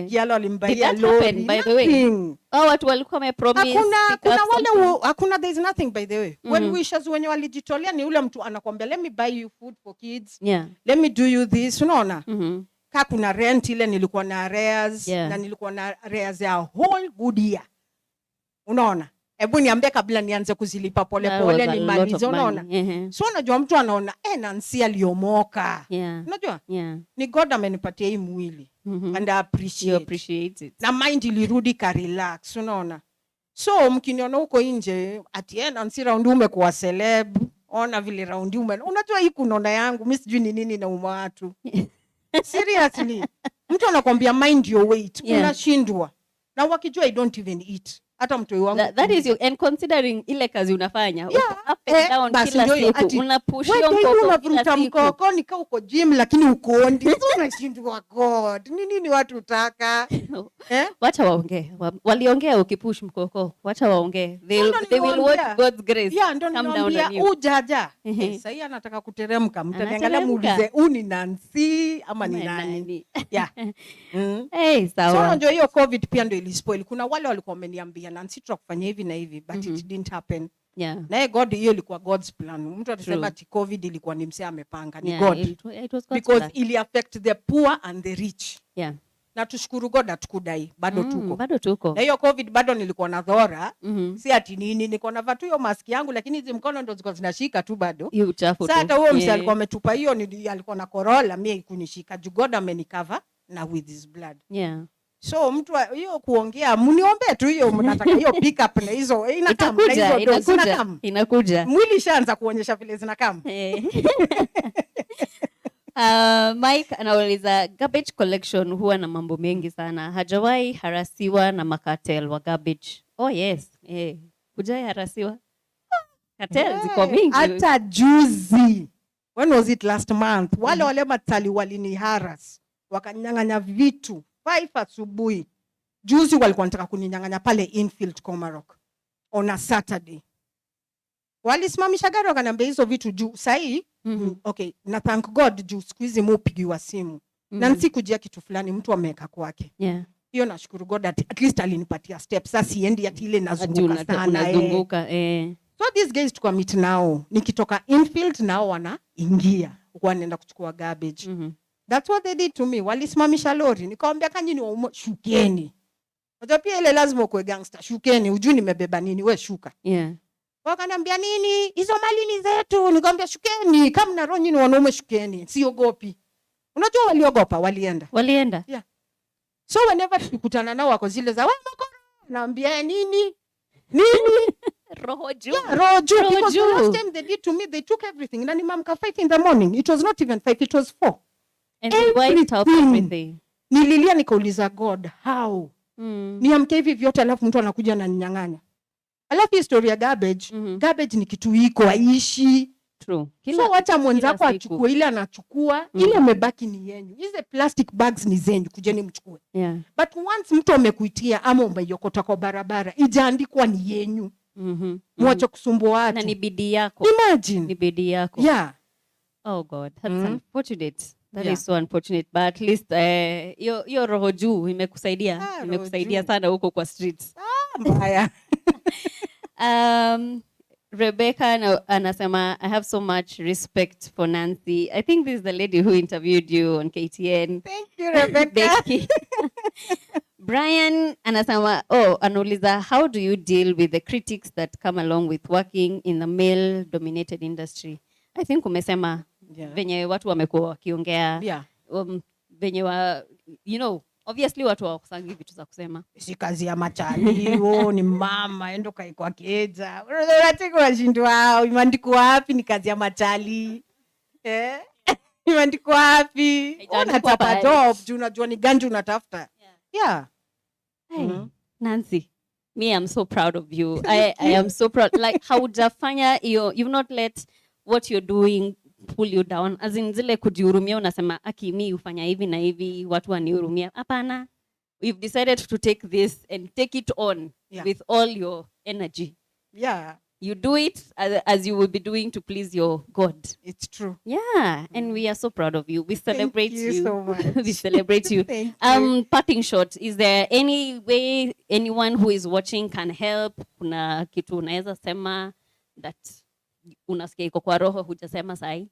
Kialo walimbaia lori. By the way, watu walikuwa wamepromise. Hakuna, there is nothing by the way. When wishes wenye walijitolea ni ule mtu anakuambia let me buy you food for kids. Yeah. Let me do you this, unaona? Kama kuna rent ile nilikuwa na arrears na nilikuwa na arrears ya whole good year. Unaona? Hebu niambie kabla nianze kuzilipa pole pole ni malize, unaona? So unajua mtu anaona Nancy aliomoka. Unajua? Ni God amenipatia hii mwili. And I appreciate it. Na mind ilirudi ka relax, unaona? So mkiniona huko nje ati Nancy round umekuwa celeb, ona vile round unajua hii kunona yangu mimi sijui ni nini na watu. Seriously. Mtu anakuambia mind your weight, unashindwa. Na wakijua I don't even eat. Hata mtoi wangu. That is you, and considering ile kazi unafanya, up and down kila siku, unapushia mkoko nika uko gym lakini ukondi. Unashindwa God. Nini watu utaka? Wacha waongee. Waliongea ukipush mkoko. Wacha waongee. They will watch God's grace. Come down on you. Ujaja. Sasa anataka kuteremka. Mtaniangalia muulize ni Nancy ama ni nani? Sawa. So unajua hiyo COVID pia ndio ilispoil. Kuna wale walikuwa wameniambia Nancy tutakufanyia hivi na hivi, but it didn't happen. Na God, hiyo ilikuwa God's plan. Mtu atasema ati COVID ilikuwa ni msee amepanga, ni God. It was God's because plan. Ili affect the poor and the rich. Na tushukuru God atukudai, bado tuko. Na hiyo COVID bado nilikuwa na dhora, si ati nini, niko na vatu hiyo mask yangu lakini hizo mkono ndo ziko zinashika tu bado. Sasa hata huyo msee alikuwa ametupa hiyo alikuwa na corona, mimi kunishika. God amenikava na with his blood. So mtu hiyo kuongea mniombe tu hiyo mnataka hiyo pick up na hizo inakuja. Mwili shaanza kuonyesha vile zinakam. Mike anauliza garbage collection huwa na mambo mengi sana. Hajawahi harasiwa na makatel wa garbage? Oh yes. Hujai harasiwa? Cartel ziko mingi. Hata juzi. When was it, last month? Wale matali walini haras. Wakanyang'anya vitu 5 asubuhi. Juzi walikuwa wanataka kuninyang'anya pale Infield Komarok on a Saturday. Walisimamisha gari wakaniambia hizo vitu juu sahi. Okay, na thank God juu siku hizi mupigiwa simu. Na nsikujia kitu fulani mtu ameweka kwake. Hiyo nashukuru God at least alinipatia steps. Sasa siendi ati ile nazunguka sana. So these guys to commit now. Nikitoka Infield nao wanaingia. Wanaenda kuchukua garbage. That's what they did to me. Walisimamisha lori. Nikamwambia kanyini wa shukeni. Unajua pia ile lazima ukwe gangster. Shukeni, ujui nimebeba nini, we shuka. Wakaniambia nini? Hizo mali ni zetu. Nikamwambia shukeni, kama na roho nyinyi wanaume shukeni. Siogopi. Unajua waliogopa, walienda. So whenever tukutana nao wako zile za wewe mkoro, naambia nini? Roho juu. Because the last time they did to me, they took everything. Na nimamka 5 in the morning. It was not even 5, it was 4. And they wiped out everything. Nililia nikauliza God, how? Niamke hivi vyote alafu mtu anakuja na ninyang'anya. Alafu historia garbage, garbage ni kitu iko aishi. True. So wacha mwenzako achukue ile anachukua, ile amebaki ni yenyu. Hizo plastic bags ni zenyu, kujeni mchukue. Yeah. But once mtu amekuitia ama umeyokota kwa barabara, ijaandikwa ni yenyu. Mwache kusumbua watu. Na ni bidii yako. Imagine. Ni bidii yako. Yeah. Oh God, that's unfortunate. That is so unfortunate. But at least your roho juu imekusaidia. Imekusaidia sana huko kwa streets. Mbaya. Rebecca anasema, I have so much respect for Nancy. I think this is the lady who interviewed you on KTN. Thank you, Rebecca. Brian anasema, anauliza, how do you deal with the critics that come along with working in the male-dominated industry? I think umesema, venye watu wamekuwa wakiongea, venye obviously watu hawakusangi vitu za kusema. Si kazi ya machali, ni mama, endo kwa keja. Unataka washindwa, imeandikwa wapi ni kazi ya machali? Imeandikwa wapi? Unatafuta job, unajua ni ganji unatafuta. Yeah. Hey, Nancy, me, I'm so proud of you. I am so proud. Like, haujafanya, you've not let what you're doing pull you down. As in zile kujihurumia unasema, mi ufanya hivi na hivi, watu wanihurumia. Hapana. You've decided to take this and take it on with all your energy. Yeah. You do it as you will be doing to please your God. It's true. Yeah, and we are so proud of you. We celebrate you. Thank you so much. We celebrate you. Thank you. Parting shot, is there any way anyone who is watching can help? Kuna kitu unaweza sema that unasikia iko kwa roho hujasema sahi?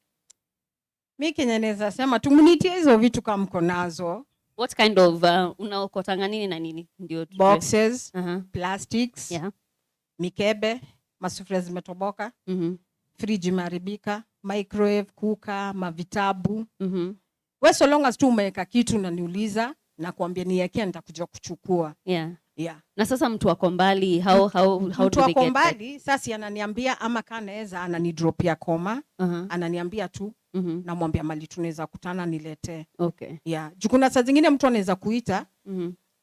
Mimi kenye naweza sema tumunitie hizo vitu kama mko nazo. What kind of unaokotanga nini na nini ndio boxes, plastics, mikebe, masufuria zimetoboka, fridge imeharibika, microwave, kuka, mavitabu. Wewe so long as tu umeweka kitu na niuliza na kuambia niwekea nitakuja kuchukua. Yeah. Na sasa mtu wako mbali, how do they get mtu wako mbali, sasa ananiambia ama kanaweza ananidropia koma, ananiambia tu namwambia mali tunaweza kutana niletee. Okay. Yeah. Jukuna saa zingine mtu anaweza kuita,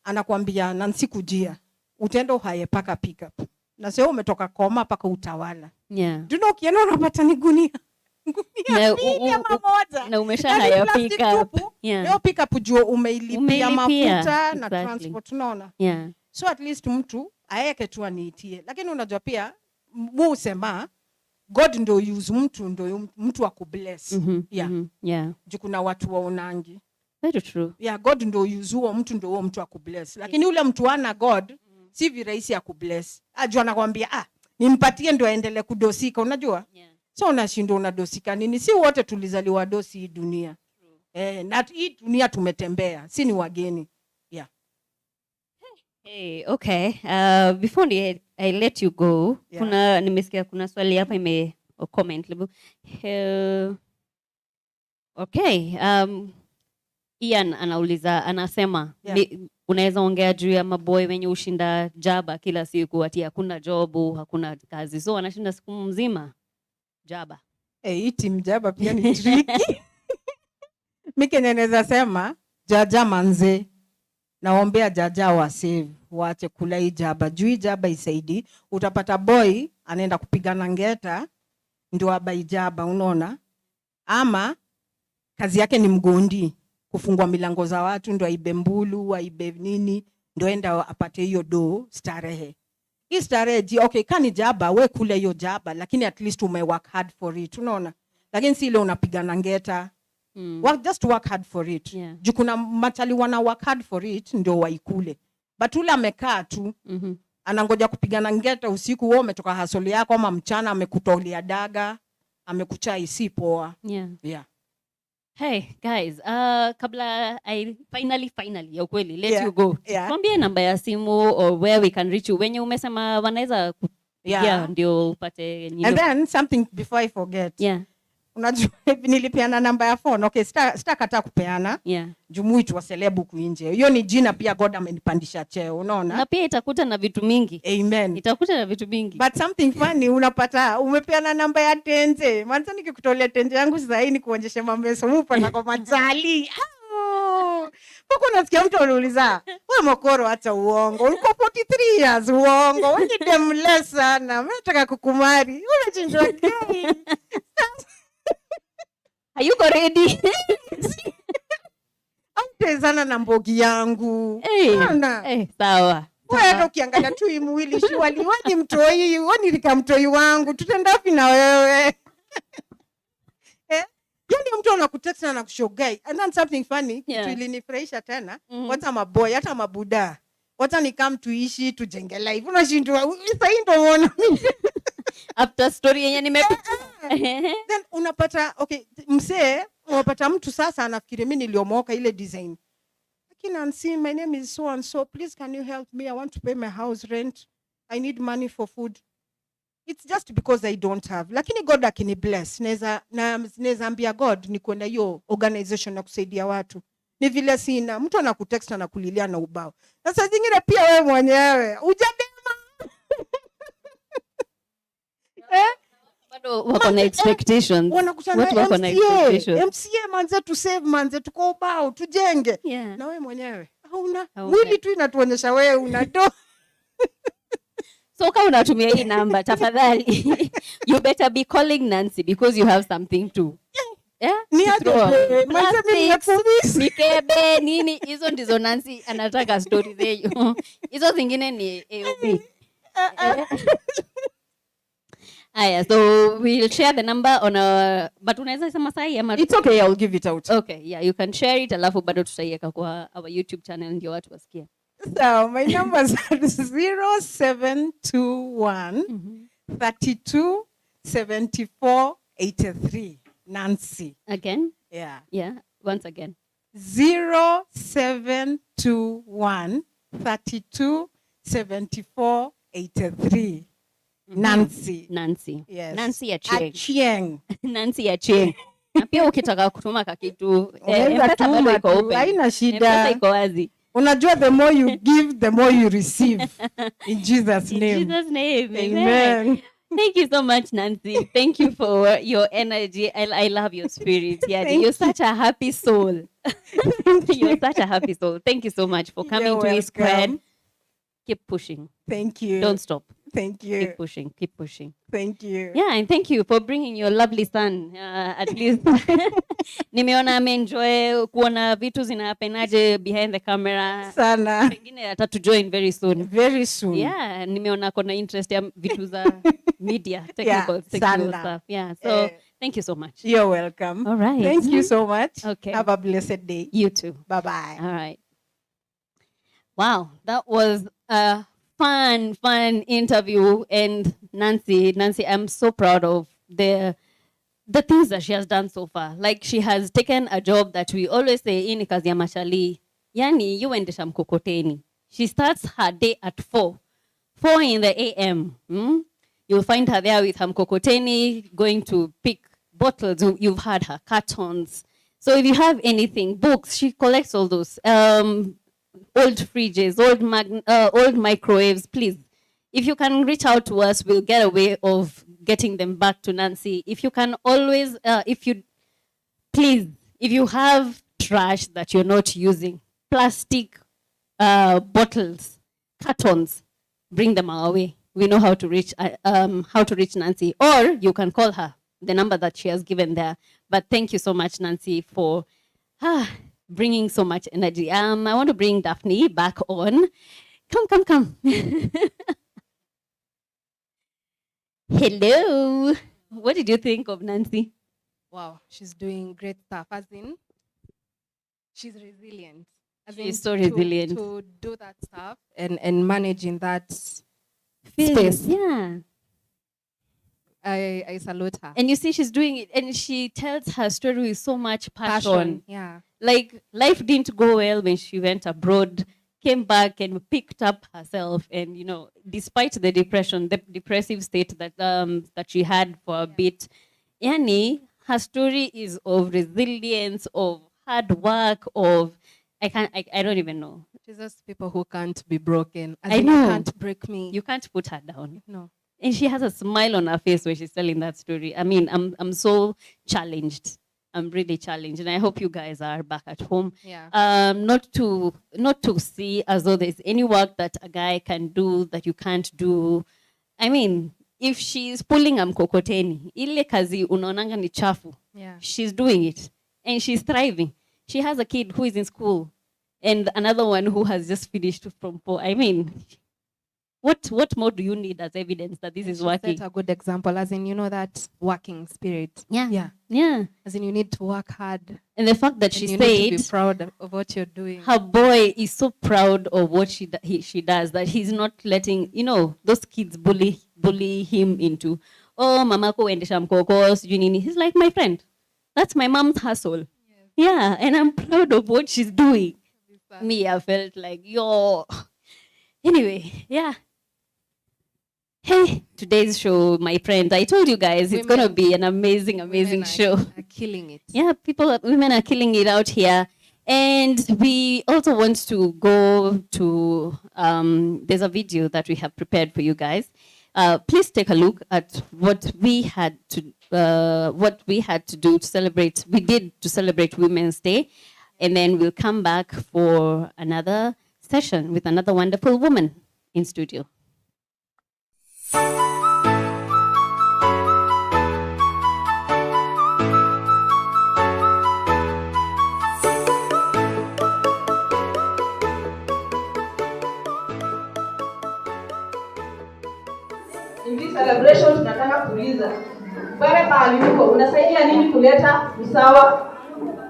anakuambia Nancy kujia, utaenda uhaye paka pick up. Na sio umetoka koma paka utawala. Yeah. Duno ukienda unapata ni gunia. Na umesha haya pick up. Leo pick up jua umeilipia mafuta na transport unaona. Yeah. So at least mtu aeke tu aniitie. Lakini unajua pia usema God ndo use mtu akubless. Yeah. Jukuna watu waonangi. Very true. Yeah, God ndo use huo mtu akubless. Lakini ule mtu ana God si virahisi akubless. Ajua anakuambia nimpatie ndo aendelee kudosika unajua? So unashindwa unadosika nini? Si wote tulizaliwa dosi hii dunia. Na hii dunia tumetembea, si ni wageni. Yeah. Hey, okay. Before I let you go, nimesikia kuna swali hapa comment level. Okay. Ian anasema unaweza ongea juu ya maboy wenye ushinda jaba kila siku ati hakuna jobu, hakuna kazi. So anashinda siku mzima jaba. Hii team jaba pia ni tricky. Mimi naweza sema jaja manze. Naombea jaja wa save, waache kula hii jaba. Juu hii jaba isaidi, utapata boy anaenda kupigana ngeta ndio abai jaba unaona? Ama kazi yake ni mgondi, kufungua milango za watu ndio aibe mbulu, aibe nini, ndio enda apate hiyo do starehe. Hii starehe okay kani jaba we kule hiyo jaba lakini at least work hard for it unaona? Lakini si ile unapigana ngeta. Just work hard for it. Juu kuna machali wana work hard for it ndio waikule. But ule amekaa tu anangoja kupigana ngeta usiku, wewe umetoka hustle yako ama mchana amekutolea daga, amekuchai si poa. Yeah. Hey guys, kabla I finally ya ukweli let you go. Tuambie namba ya simu or where we can reach you. Wenye umesema wanaweza ndio upate And then something before I forget. Unajua nilipeana namba ya phone. Okay, sitakataa kupeana. Jumuitu wa celebu kuinje. Hiyo ni jina pia God amenipandisha cheo, unaona? Na pia itakuta na vitu mingi. Amen. Itakuta na vitu mingi. But something funny unapata umepeana namba ya tenje. Manza nikikutolea tenje yangu sasa hii ni kuonjesha mambo ya somupa na kwa majali. Poko nasikia mtu anauliza, Wewe mokoro hata uongo. Ulikuwa 43 years uongo. Wewe ni demless sana. Mimi nataka kukumari. Unachinjwa gay. Are you ready? Autezana na mbogi yangu. Sawa. Wewe ukiangalia tu hii mwili shwali, wewe ni mtoi, wewe ni rika mtoi wangu. Tutaenda wapi na wewe? Yaani mtu anakutext na kushogai. And then something funny, kitu ilinifurahisha tena. Wata maboy, hata mabuda. Wata ni come tuishi, tujenge life. Unashindwa, sasa hii ndio unaona mimi. After story yenye nimepitia. Then unapata, okay, msee, unapata mtu sasa anafikiri mimi niliomoka ile design. Nancy, my name is so and so. Please, can you help me? I want to pay my house rent. I need money for food. It's just because I don't have. Lakini God akini bless. Neza ambia God ni kwenda hiyo organization na kusaidia watu. Ni vile sina. Mtu anakutext na kulilia na ubao. Sasa zingine pia wewe mwenyewe. Ujadema. Wako na expectations. Watu wako na expectations. MCA manze to save manze tuko ubao tujenge. Na wewe mwenyewe hauna. Mwili tu inatuonyesha wewe unatoa. So kama unatumia hii namba tafadhali you better be calling Nancy because you have something to. Ni aje manze mimi nakumiss. Nikebe nini hizo ndizo Nancy anataka story zenu. Hizo zingine ni AOB. Aya, so we'll share the number on our, but unaweza sema sahi ama it's okay, I'll give it out. Okay, yeah, you can share it alafu bado tutaiweka kwa our YouTube channel ndio watu wasikie. So my numbers are 0721 32 74 83. Nancy. Again? Yeah. Yeah, once again. 0721 32 74 83. Nancy. Nancy. Yes. Nancy Achieng. Achieng. Nancy Achieng. Na pia ukitaka kutuma kakitu, M-Pesa bado iko open. Haina shida. M-Pesa iko wazi. Unajua the more you give, the more you receive. In Jesus' name. In Jesus' name. Amen. Thank you so much, Nancy. Thank you for your energy. I love your spirit. Yeah, you're such a happy soul. You're such a happy soul. Thank you so much for coming to East Squared. Keep pushing. Thank you. Don't stop. Thank you. Keep pushing. Keep pushing. Thank you. Yeah, and thank you for bringing your lovely son. At least nimeona ameenjoy kuona vitu zinahapenaje behind the camera. Sana. Pengine atatujoin very soon. Very soon. Yeah, nimeona kona interest ya vitu za media, technical stuff. Yeah, so thank you so much. You're welcome. All right. Thank you so much. Okay. Have a blessed day. You too. Bye-bye. All right. Wow, that was a fun interview. And Nancy, I'm so proud of the things that she has done so far. Like, she has taken a job that we always say, ini kazi ya mashali. Yani, you endesha mkokoteni. She starts her day at 4 in the a.m. You'll find her there with her mkokoteni, going to pick bottles. You've had her cartons. So if you have anything, books, she collects all those. Old fridges, old microwaves, please. If you can reach out to us, we'll get a way of getting them back to Nancy. If you can always, if you have trash that you're not using, plastic bottles, cartons, bring them our way. We know how to reach Nancy, or you can call her, the number that she has given there. But thank you so much, Nancy, for bringing so much energy. I want to bring Daphne back on. Come. Hello. What did you think of Nancy? Wow, she's doing great stuff. As in, she's resilient. She's so resilient. To do that stuff and manage in that Space. space. Yeah. I salute her. And you see, she's doing it, and she tells her story with so much passion. Yeah. Like, life didn't go well when she went abroad, came back and picked up herself. And, you know, despite the depression, the depressive state that she had for a bit, Yani, her story is of resilience, of hard work, of, I don't even know. She's just people who can't be broken. I know. You can't break me. You can't put her down. No. And she has a smile on her face when she's telling that story. I mean, I'm so challenged. I'm really challenged, and I hope you guys are back at home. Yeah. Not to see as though there's any work that a guy can do that you can't do. I mean, if she's pulling a mkokoteni, ile kazi unaonanga ni chafu. Yeah. She's doing it, and she's thriving. She has a kid who is in school, and another one who has just finished from 4. I mean, what more do you need as evidence that this is working? Set a good example, as in, that working spirit. Yeah. As in, you need to work hard. And the fact that she you said need to be proud of what you're doing. Her boy is so proud of what she does that he's not letting those kids bully him into, oh, mamako endesha mkoko sijui nini. He's like, my friend, that's my mom's hustle. Yes. Yeah, and I'm proud of what she's doing. Me, I felt like, yo. Anyway, yeah. Hey, today's show, my friends, I told you guys it's going to be an amazing show. Are killing it. Yeah, women are killing it out here. And we also want to go to, there's a video that we have prepared for you guys. Please take a look at what we had to do to celebrate. We did to celebrate Women's Day. And then we'll come back for another session with another wonderful woman in studio. In this celebration tunataka kuuliza pale mahali huko unasaidia nini kuleta usawa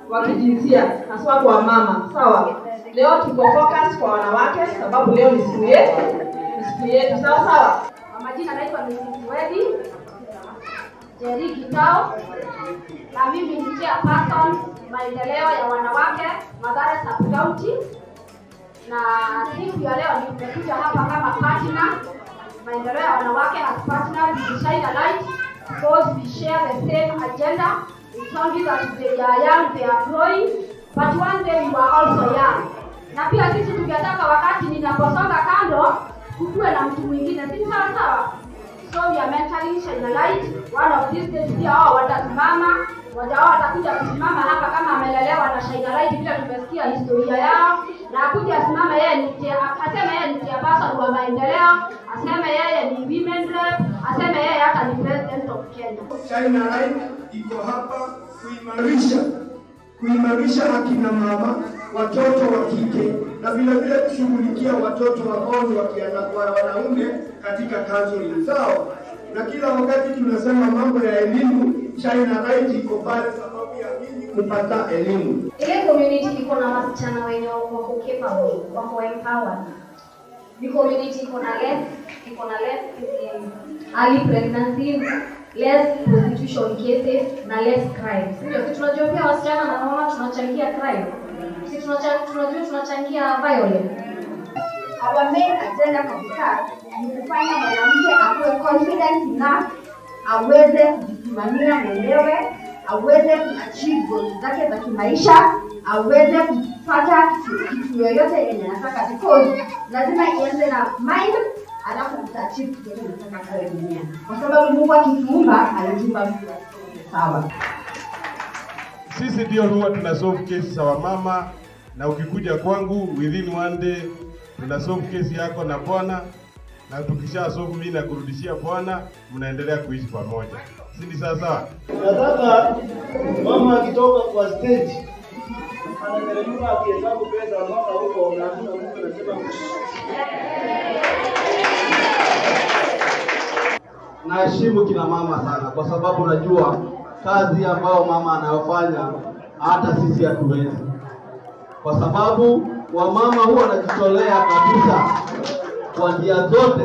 wa kijinsia haswa kwa mama? Sawa. Leo tuko focus kwa wanawake sababu leo ni siku yetu. Sawa. Kwa majina naitwa Mrs. Wedi Jerry Kitao, na mimi ni chairperson maendeleo ya wanawake Mathare Sub-County, na siku ya leo nimekuja hapa kama partner maendeleo ya wanawake as partner to shine a light because we share the same agenda. It's only that they are young, they are growing, but one day we were also young. Na pia sisi tungetaka wakati ninaposonga kando kukuwe na mtu mwingine, si sawa? So we are mentally shine a light. One of these days pia wao watasimama, mmoja wao atakuja kusimama hapa kama amelelewa na shine a light, bila tumesikia historia yao, na akuja asimama aseme yeye ni chairperson wa maendeleo, aseme yeye ni women rep, aseme yeye hata ni president of Kenya. Shine a light iko hapa kuimarisha akina mama, watoto wa kike, na vile kushughulikia watoto wagonjwa wa wanaume katika counseling zao. Na kila wakati tunasema mambo ya elimu, Shine a light iko pale sababu ya nini? Kupata elimu. Ile community iko na wasichana wenye wako capable, wako empowered. The community iko na less early pregnancies, less prostitution cases na less crime. Sisi tunajua pia wasichana na mama tunachangia crime. Sisi tunachangia violence. Our main agenda kabisa ni kufanya mwanamke akuwe confident enough, aweze kujisimamia mwenyewe, aweze kuachieve goals zake za kimaisha, aweze kupata kitu yoyote yenye anataka, because lazima ianze na mind, alafu utaachieve kitu unataka kwa dunia. Kwa sababu Mungu akituumba aliumba mtu sawa. Sisi ndio huwa tunasolve kesi za wamama, na ukikuja kwangu within one day tunasolve kesi yako na bwana, na tukisha solve mimi na kurudishia bwana, mnaendelea kuishi pamoja. Si ni sawa? Nataka mama akitoka kwa stage anateremka akihesabu pesa mama huko na Mungu anasema naheshimu kina mama sana, kwa sababu najua kazi ambayo mama anayofanya hata sisi hatuwezi, kwa sababu wamama huwa wanajitolea kabisa kwa njia zote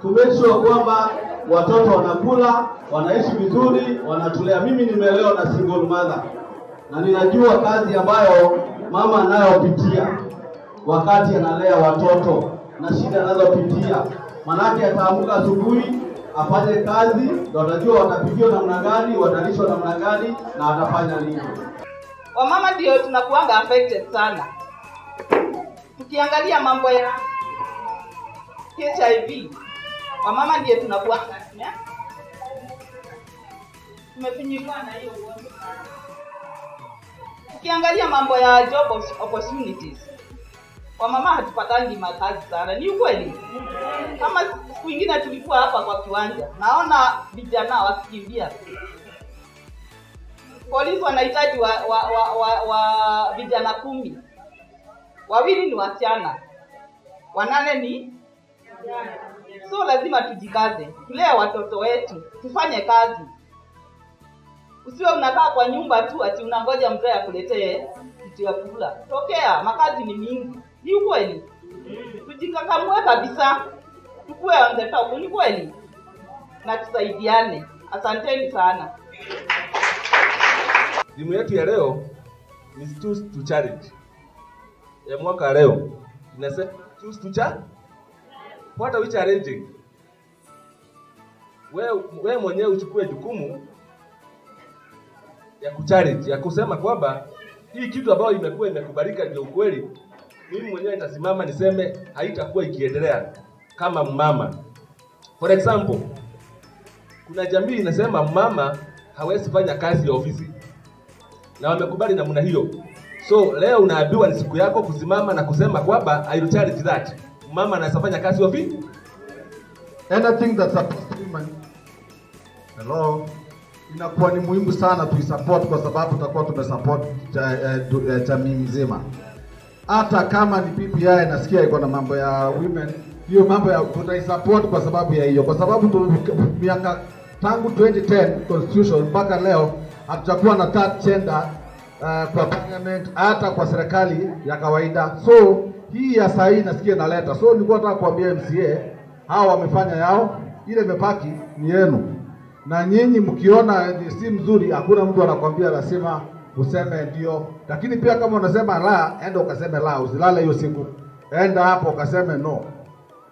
to make sure kwamba watoto wanakula, wanaishi vizuri, wanatulea. Mimi nimelelewa na single mother na ninajua kazi ambayo mama anayopitia wakati analea watoto na shida anazopitia. Manake ataamka asubuhi afanye kazi, ndio atajua watapigiwa namna gani, watalishwa namna gani na atafanya nini. Wamama ndio tunakuanga affected sana. Tukiangalia mambo ya HIV, wamama ndio tunakuanga tumefinyikana hiyo ugonjwa. Tukiangalia mambo ya job opportunities, wamama hatupatangi makazi sana, ni ukweli. Kama siku nyingine tulikuwa hapa kwa kiwanja, naona vijana wakikimbia. Polisi wanahitaji wa vijana 10. 2 ni wasichana, 8 ni so lazima tujikaze, tulee watoto wetu, tufanye kazi. Usiwe unakaa kwa nyumba tu ati unangoja mzee akuletee kitu ya kula. Tokea, makazi ni mingi. Ni ukweli. Tujikakamue kabisa. Tukue on the top, ni kweli. Na tusaidiane. Asanteni sana. Timu yetu ya leo ni choose to charity. Ya mwaka leo inasema choose to charity. What are we challenging? Wewe mwenyewe uchukue jukumu ya kucharity, ya kusema kwamba hii kitu ambayo imekuwa imekubalika ndio ukweli. Mimi mwenyewe nitasimama niseme haitakuwa ikiendelea kama mama. For example, kuna jamii inasema mama hawezi fanya kazi ya ofisi. Na wamekubali namna hiyo. So leo unaambiwa ni siku yako kusimama na kusema kwamba I will charity that. Mama anaweza fanya kazi ya ofisi. Anything that's a woman. Hello. Inakuwa ni muhimu sana tuisupport kwa sababu tutakuwa tumesupport jamii mzima. Hata kama ni PPI nasikia iko na mambo ya women, hiyo mambo ya tutaisupport kwa sababu ya hiyo. Kwa sababu miaka tangu 2010 constitution mpaka leo hatujakuwa na third gender kwa parliament, hata kwa serikali ya kawaida. So hii ya saa hii nasikia inaleta. So nilikuwa nataka kuambia MCA hao wamefanya yao, ile imebaki ni yenu. Na nyinyi mkiona si mzuri, hakuna mtu anakuambia lazima useme ndio. Lakini pia kama unasema la, enda ukaseme la, usilale hiyo siku. Enda hapo ukaseme no.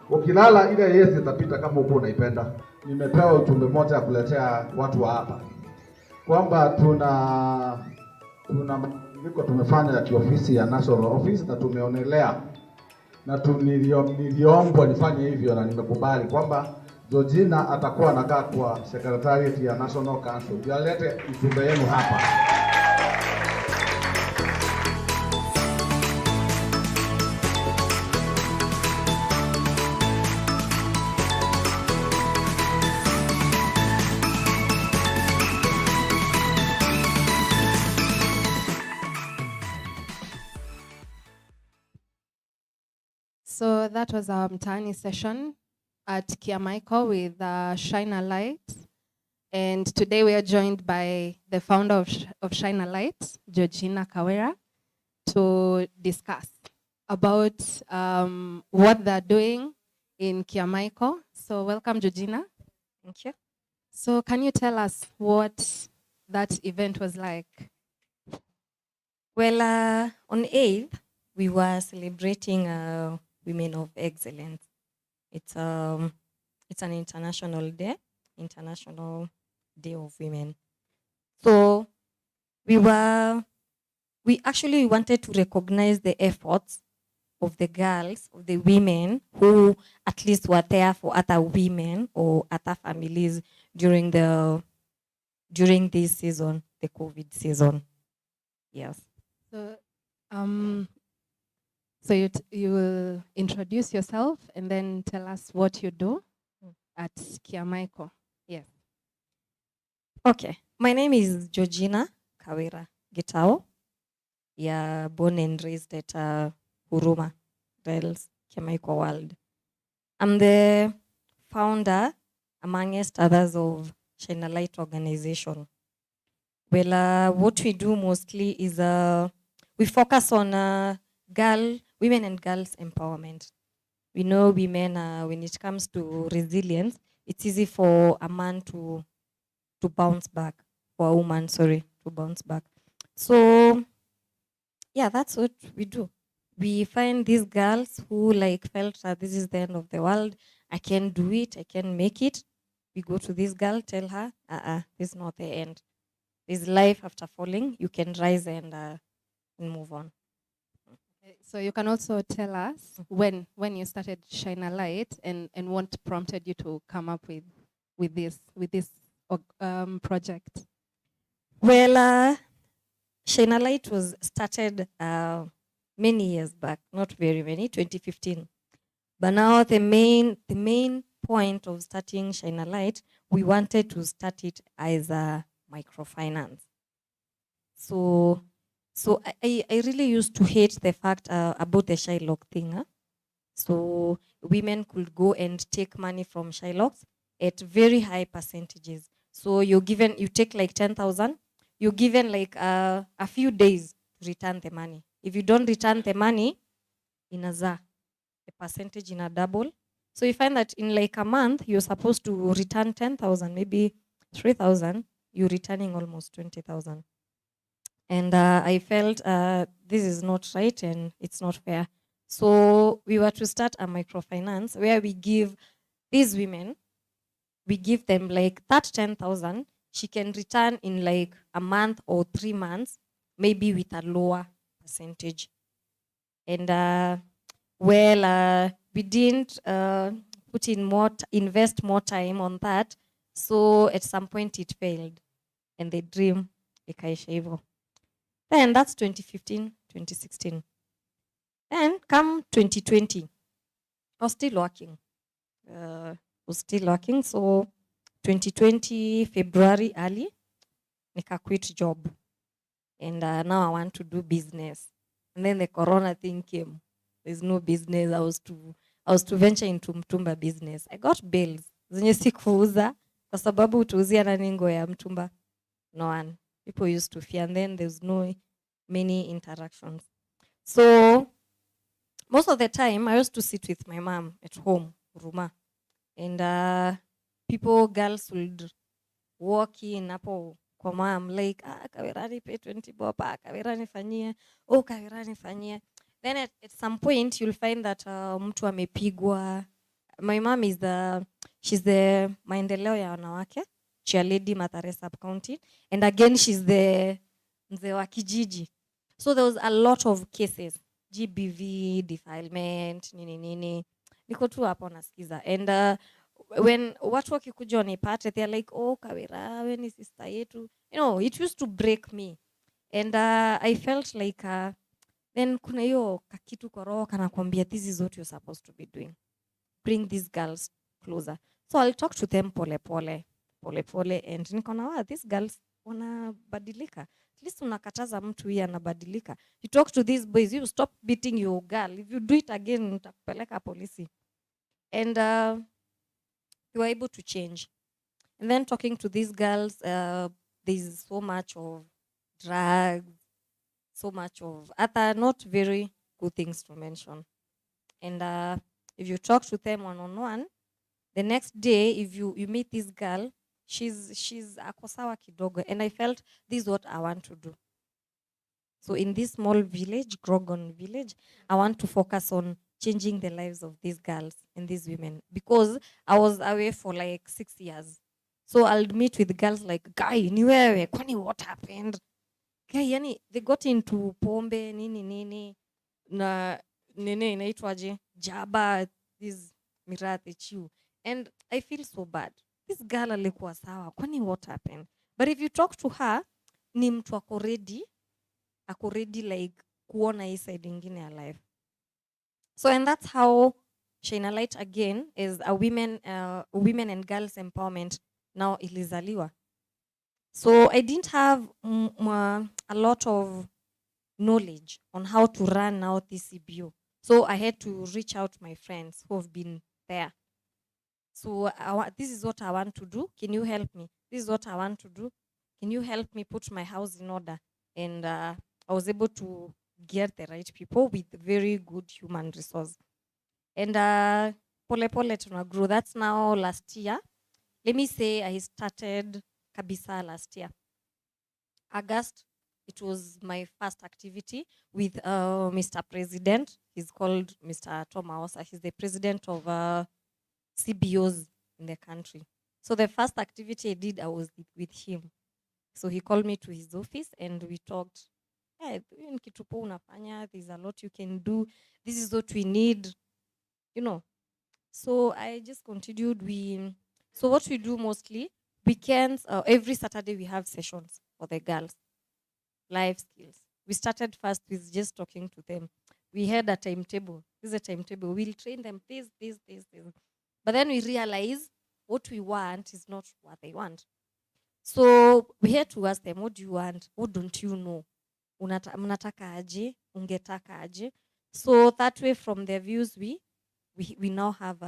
Ukilala ile yes itapita kama uko unaipenda. Nimepewa ujumbe mmoja ya kuletea watu wa hapa. Kwamba niko tumefanya ya kiofisi ya National Office na tumeonelea na niliombwa nifanye hivyo na nimekubali kwamba GEOGINA atakuwa anakaa kwa Secretariat ya National Council. Jalete ujumbe yenu hapa. So that was our Mtaani session at Kiamaiko with Shine a Light. And today we are joined by the founder of Shine a Light, GEOGINA KAWIRA, to discuss about what they're doing in Kiamaiko. So welcome, GEOGINA. Thank you. So can you tell us what that event was like? Well, on 8th, we were celebrating Women of Excellence. It's an international day of women. So we actually wanted to recognize the efforts of the girls, of the women who at least were there for other women or other families during this season, the COVID season. Yes. So you will introduce yourself and then tell us what you do at Kiamaiko. Yes. Okay. My name is GEOGINA KAWIRA Gitao. Yeah, born and raised at Huruma, Rails, Kiamaiko World. I'm the founder, amongst others, of Shine a Light organization. Well, what we do mostly is we focus on women and girls empowerment. We know women, when it comes to resilience, it's easy for a man to bounce back, for a woman, to bounce back. So, yeah, that's what we do. We find these girls who felt that this is the end of the world. I can do it. I can make it. We go to this girl, tell her, this is not the end. There's life after falling. You can rise and move on. So you can also tell us when you started Shine a Light and what prompted you to come up with this project. Well, Shina Light was started many years back, not very many, 2015. But now the main point of starting Shina Light, we wanted to start it as a microfinance. So I really used to hate the fact about the Shylock thing. Huh? So women could go and take money from Shylocks at very high percentages. So you take like 10,000, you're given like a few days to return the money. If you don't return the money, the percentage in a double. So you find that in like a month, you're supposed to return 10,000, maybe 3,000, you're returning almost 20,000. And I felt this is not right and it's not fair. So we were to start a microfinance where we give these women, we give them like that 10,000, she can return in like a month or 3 months, maybe with a lower percentage. And we didn't invest more time on that. So at some point it failed and the dream ikaisha hivyo. Then that's 2015, 2016. Then come 2020, I was still working. So 2020 February early, nika quit job. And now I want to do business. And then the corona thing came. There's no business. I was to venture into mtumba business. I got bills. Zenye sikuuza kwa sababu utauzia nani nguo ya mtumba? No one. People used to fear, and then there's no many interactions. So most of the time I used to sit with my mom at home, Ruma. And girls would walk in hapo kwa mom like, Kawira nipe 20 bob, Kawira nifanyie, Kawira nifanyie. Then at some point you'll find that mtu amepigwa. My mom she's the maendeleo ya wanawake, Chairlady Mathare Sub-County, and again she's the mzee wa kijiji. So there was a lot of cases, GBV, defilement, nini. Niko tu hapo nasikiza. And when watu wakikuja wanipate, they're like, Kawira, we ni sister yetu. It used to break me. And I felt like then kuna hiyo kakitu kwa roho kanakwambia, this is what you're supposed to be doing. Bring these girls closer. So I'll talk to them pole pole, and niko these girls wanabadilika. At least unakataza mtu yeye anabadilika. You talk to these boys, you stop beating your girl. If you do it again, utakupeleka polisi. And you are able to change. And then talking to these girls, there's so much of drugs, so much of other not very good things to mention. And if you talk to them one-on-one, the next day, if you meet this girl, she's ako sawa kidogo. And I felt this is what I want to do. So in this small village, Grogon village, I want to focus on changing the lives of these girls and these women, because I was away for like 6 years. So I'll meet with girls like, guy, ni wewe, kwani what happened? Guy, yani, they got into pombe, nini, na nene inaitwaje, jaba, this mirathi chiu. And I feel so bad. This girl alikuwa sawa, kwani what happened? But if you talk to her, ni mtu ako ready like kuona hii side ingine ya life. So, and that's how Shina Light again is a women and girls empowerment now ilizaliwa. So I didn't have a lot of knowledge on how to run now this CBO. So I had to reach out to my friends who have been there. So this is what I want to do. Can you help me? This is what I want to do. Can you help me put my house in order? And I was able to get the right people with very good human resource. And pole tuna grow. That's now last year. Let me say I started kabisa last year. August, it was my first activity with Mr. President. He's called Mr. Tomaosa. He's the president of CBOs in the country. So the first activity I did, I was with him. So he called me to his office and we talked. Hey, there's a lot you can do. This is what we need, So I just continued. So what we do mostly, weekends, every Saturday we have sessions for the girls. life skills. We started first with just talking to them. We had a timetable. This is a timetable. We'll train them this. But then we realize what we want is not what they want. So we had to ask them, what do you want? What don't you know? Mnataka aje? Ungetaka aje? So that way, from their views, we now have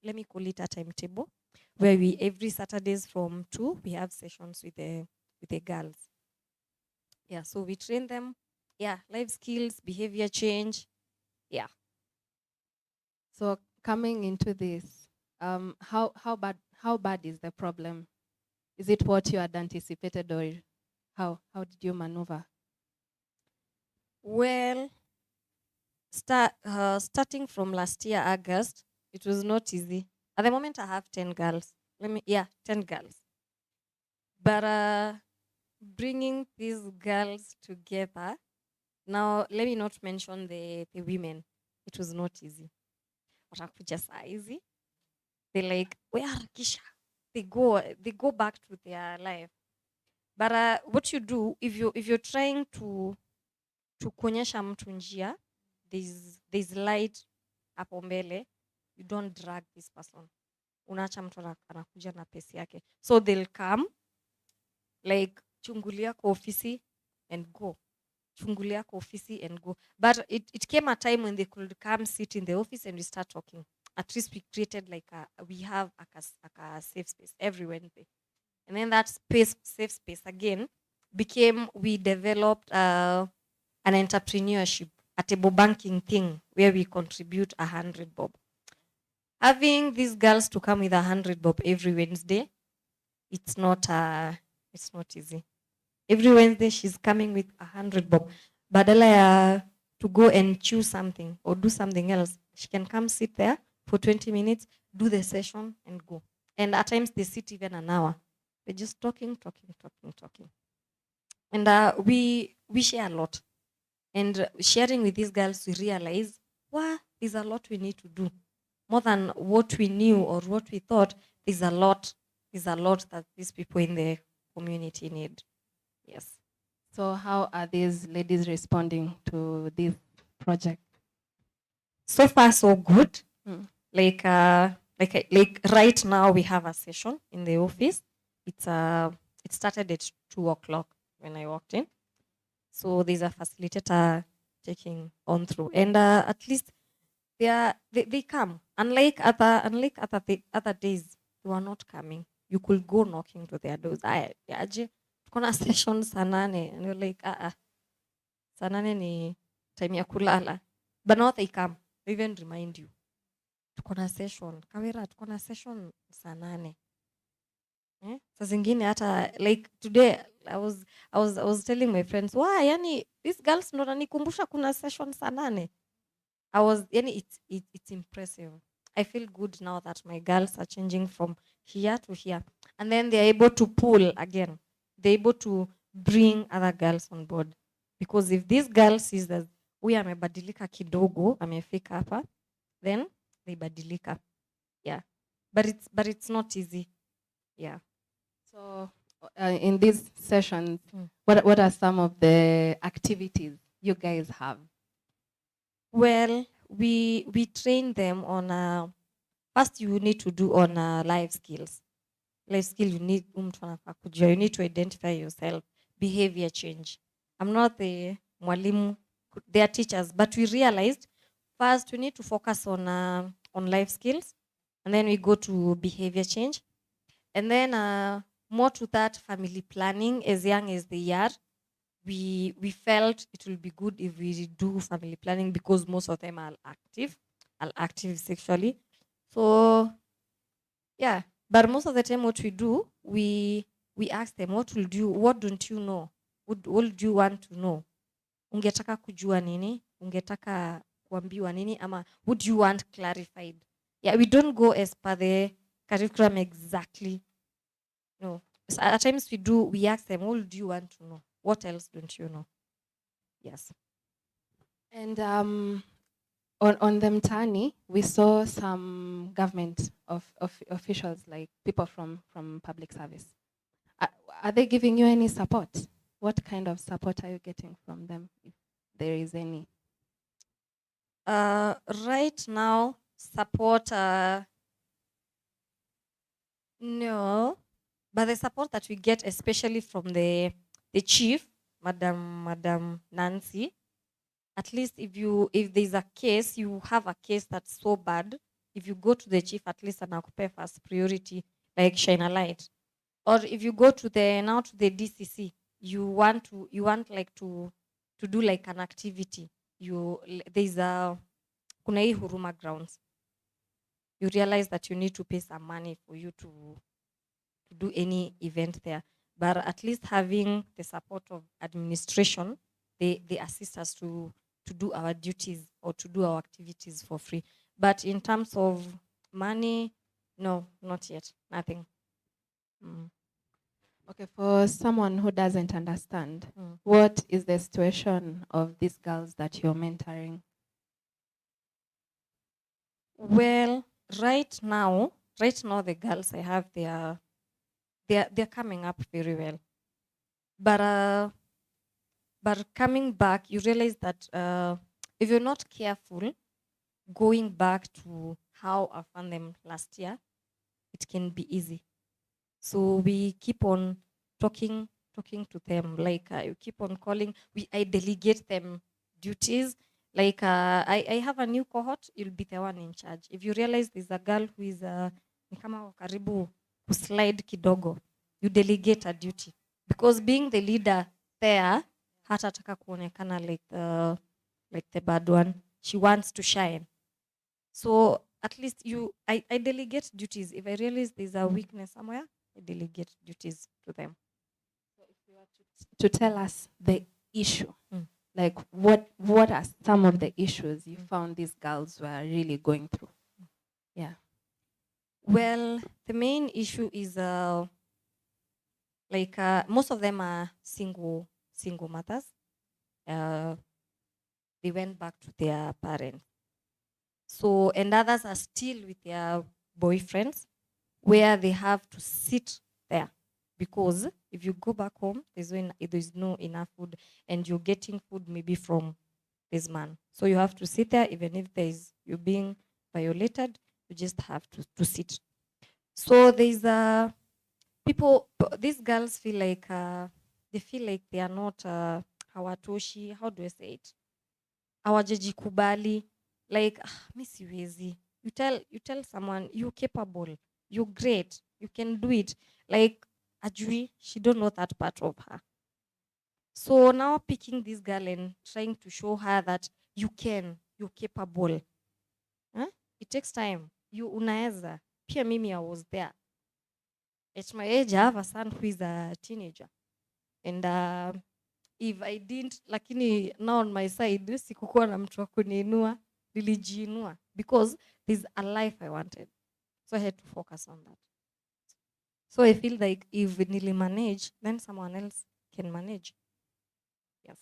let me call it a timetable, where we every Saturdays from 2 we have sessions with the girls. Yeah, so we train them. Yeah, life skills, behavior change. Yeah. So coming into this, how bad is the problem? Is it what you had anticipated, or how did you maneuver? Well, starting from last year, August, it was not easy. At the moment, I have 10 girls. 10 girls. But bringing these girls together, now let me not mention the women. It was not easy. Just easy. They like, where Kisha? They go back to their life. But what you do, if you're trying to kuonyesha mtu njia, there's light hapo mbele, you don't drag this person. Unaacha mtu anakuja na pesi yake. So they'll come, like, chungulia kwa ofisi and go. Chungulia kwa ofisi and go. But it came a time when they could come sit in the office and we start talking. At least we created we have a safe space every Wednesday. And then that safe space again became, we developed an entrepreneurship, a table banking thing where we contribute 100 bob. Having these girls to come with 100 bob every Wednesday, it's not easy. Every Wednesday she's coming with 100 bob. Badala to go and choose something or do something else, she can come sit there for 20 minutes, do the session and go. And at times they sit even an hour. We're just talking. And we share a lot. And sharing with these girls, we realize, wow, there's a lot we need to do. More than what we knew or what we thought, there's a lot that these people in the community need. Yes. So how are these ladies responding to this project? So far, so good. Like right now, we have a session in the office. It started at 2:00 when I walked in. So there's a facilitator taking on through, and at least they come. Unlike other days, they were not coming. You could go knocking to their doors. Kuna session saa 8, and you're like, saa 8 ni time ya kulala. But now they come. They even remind you. Tukona session. KAWIRA, tukona session saa 8. Saa zingine hata, like today, I was telling my friends, why, yani, these girls ndo nanikumbusha kuna session saa 8. It's impressive. I feel good now that my girls are changing from here to here. And then they're able to pull again. They're able to bring other girls on board. Because if these girls sees that we amebadilika kidogo, amefika hapa, then they badilika. Yeah. But it's not easy. Yeah. So in these sessions, what are some of the activities you guys have? Well, we train them on first you need to do on life skills. Life skill, you need you need to identify yourself, behavior change. I'm not the mwalimu, they are teachers, but we realized first we need to focus on life skills, and then we go to behavior change, and then more to that, family planning. As young as they are, we felt it will be good if we do family planning, because most of them are active sexually. So yeah, but most of the time what we do, we ask them, what don't you know? What do you want to know? Ungetaka kujua nini? Ungetaka kuambiwa nini? Ama would you want clarified? Yeah, we don't go as per the curriculum exactly. No. So at times we ask them, what do you want to know? What else don't you know? Yes. And on the mtaani, we saw some government officials, like people from public service. Are they giving you any support? what kind of support are you getting from them, if there is any? Right now, support, no, but the support that we get, especially from the chief, Madam Nancy, at least if there's a case, you have a case that's so bad, if you go to the chief, at least anakupe first priority, like shine a light. Or if you go to the DCC, you want like to do like an activity. There's a kuna hii Huruma grounds. You realize that you need to pay some money for you to do any event there. But at least having the support of administration, they assist us to do our duties or to do our activities for free. But in terms of money, no, not yet, nothing. Okay, for someone who doesn't understand, what is the situation of these girls that you're mentoring? Well, right now the girls I have, they're coming up very well. But coming back, you realize that if you're not careful, going back to how I found them last year, it can be easy. So we keep on talking to them. Like you keep on calling. I delegate them duties. Like I have a new cohort, you'll be the one in charge. If you realize there's a girl who is ni kama karibu kuslide kidogo, you delegate a duty. Because being the leader there, hatataka kuonekana like the bad one. She wants to shine. So at least I delegate duties. If I realize there's a weakness somewhere, I delegate duties to them. So if you were to tell us the issue, like what are some of the issues you found these girls were really going through? Yeah. Well, the main issue is most of them are single mothers. They went back to their parents. So, and others are still with their boyfriends, where they have to sit there. Because if you go back home, there's no enough food, and you're getting food maybe from this man. So you have to sit there, even if you're being violated, you just have to sit. So there's these girls feel like they are not hawatoshi. How do I say it? Hawajajikubali. Like, mi siwezi. You tell someone you're capable, you're great, you can do it. Like ajui, she don't know that part of her. So now picking this girl and trying to show her that you're capable. Huh? It takes time. You unaeza. Pia mimi, I was there. At my age, I have a son who is a teenager. And if I didn't, lakini now on my side, sikukuwa na mtu wa kuniinua, nilijiinua, because there's a life I wanted. So I had to focus on that. So I feel like if nili manage, then someone else can manage. Yes.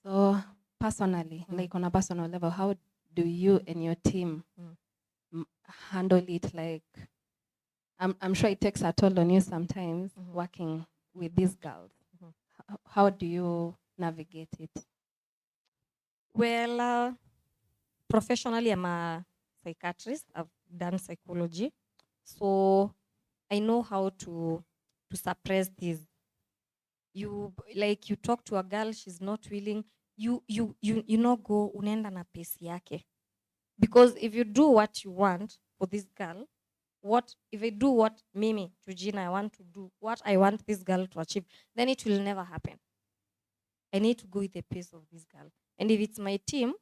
So personally, like on a personal level, how do you and your team handle it? Like, I'm sure it takes a toll on you sometimes working with these girls. How do you navigate it? Well, professionally, I'm a psychiatrist. I've done psychology. So I know how to suppress this. You talk to a girl, she's not willing. You go unaenda na pace yake. Because if you do what you want for this girl, if I do what Mimi, GEOGINA, I want to do, what I want this girl to achieve, then it will never happen. I need to go with the pace of this girl. And if it's my team,